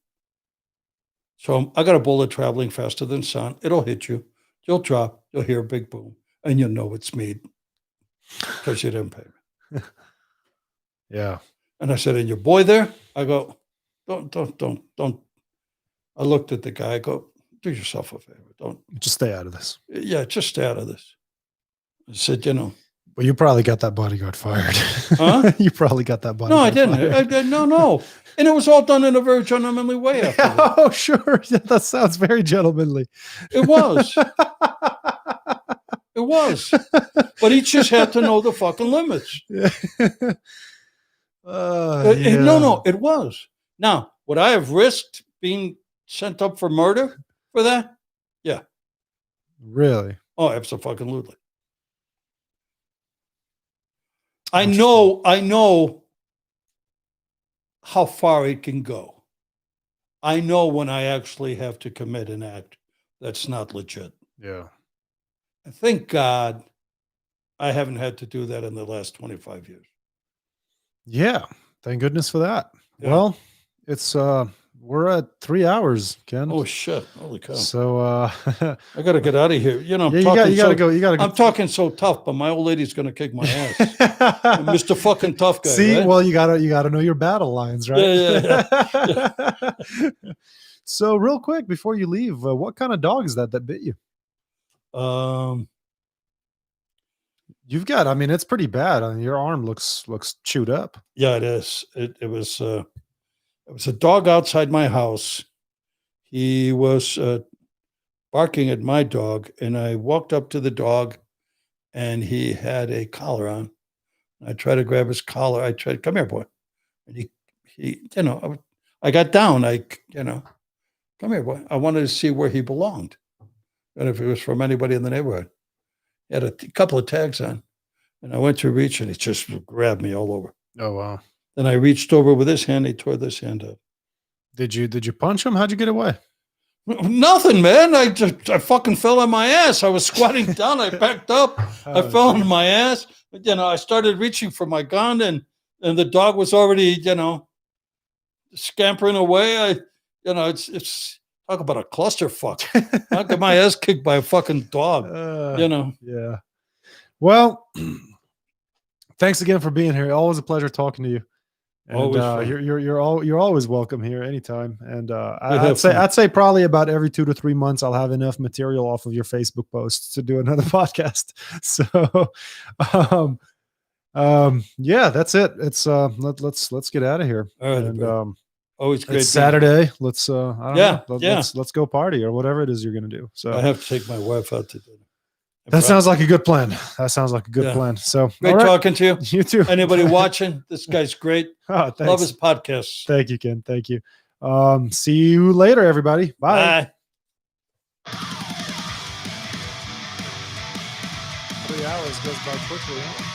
So I got a bullet traveling faster than sound. It'll hit you. You'll drop. You'll hear a big boom. And you'll know it's me because you didn't pay me. Yeah. And I said, and your boy there? I go, don't. I looked at the guy. I go, do yourself a favor. Don't. Just stay out of this. Yeah, just stay out of this. I said, Well, you probably got that bodyguard fired. Huh? You probably got that bodyguard No, I didn't. fired. No. And it was all done in a very gentlemanly way. Yeah, oh, sure. Yeah, that sounds very gentlemanly. It was. It was. But he just had to know the fucking limits. Yeah. Yeah. No, it was. Now, would I have risked being sent up for murder for that? Yeah. Really? Oh, absolutely. I know how far it can go. I know when I actually have to commit an act that's not legit. Yeah. And thank God I haven't had to do that in the last 25 years. Yeah. Thank goodness for that. Yeah. Well, it's we're at 3 hours, Ken. Oh shit! Holy cow! So I got to get out of here. I'm yeah, you gotta go. I'm talking so tough, but my old lady's going to kick my ass. I'm Mr. Fucking Tough Guy. See, right? well, you gotta know your battle lines, right? Yeah. So, real quick before you leave, what kind of dog is that bit you? You've got. I mean, it's pretty bad. I mean, your arm looks chewed up. Yeah, it is. It was a dog outside my house. He was barking at my dog, and I walked up to the dog, and he had a collar on. I tried to grab his collar. Come here, boy. And he I got down. come here, boy. I wanted to see where he belonged and if he was from anybody in the neighborhood. He had a couple of tags on. And I went to reach and he just grabbed me all over. Oh, wow. Then I reached over with his hand. He tore this hand up. Did you punch him? How'd you get away? Nothing, man. I fucking fell on my ass. I was squatting down. I backed up. I fell on my ass. I started reaching for my gun and the dog was already, scampering away. It's talk about a clusterfuck. I got my ass kicked by a fucking dog, Yeah. Well, thanks again for being here. Always a pleasure talking to you. And Always you're always welcome here anytime. And I'd say probably about every 2 to 3 months I'll have enough material off of your Facebook posts to do another podcast. So yeah, that's it. It's let's get out of here. All right, and always great. It's Saturday. Let's I don't know. Yeah. Let's go party or whatever it is you're gonna do. So I have to take my wife out to dinner. that sounds like a good plan. Plan. So great talking to you. You too. Anybody watching? This guy's great. Oh, thanks. Love his podcasts. Thank you, Ken. Thank you. See you later, everybody. Bye. 3 hours goes by quickly, huh?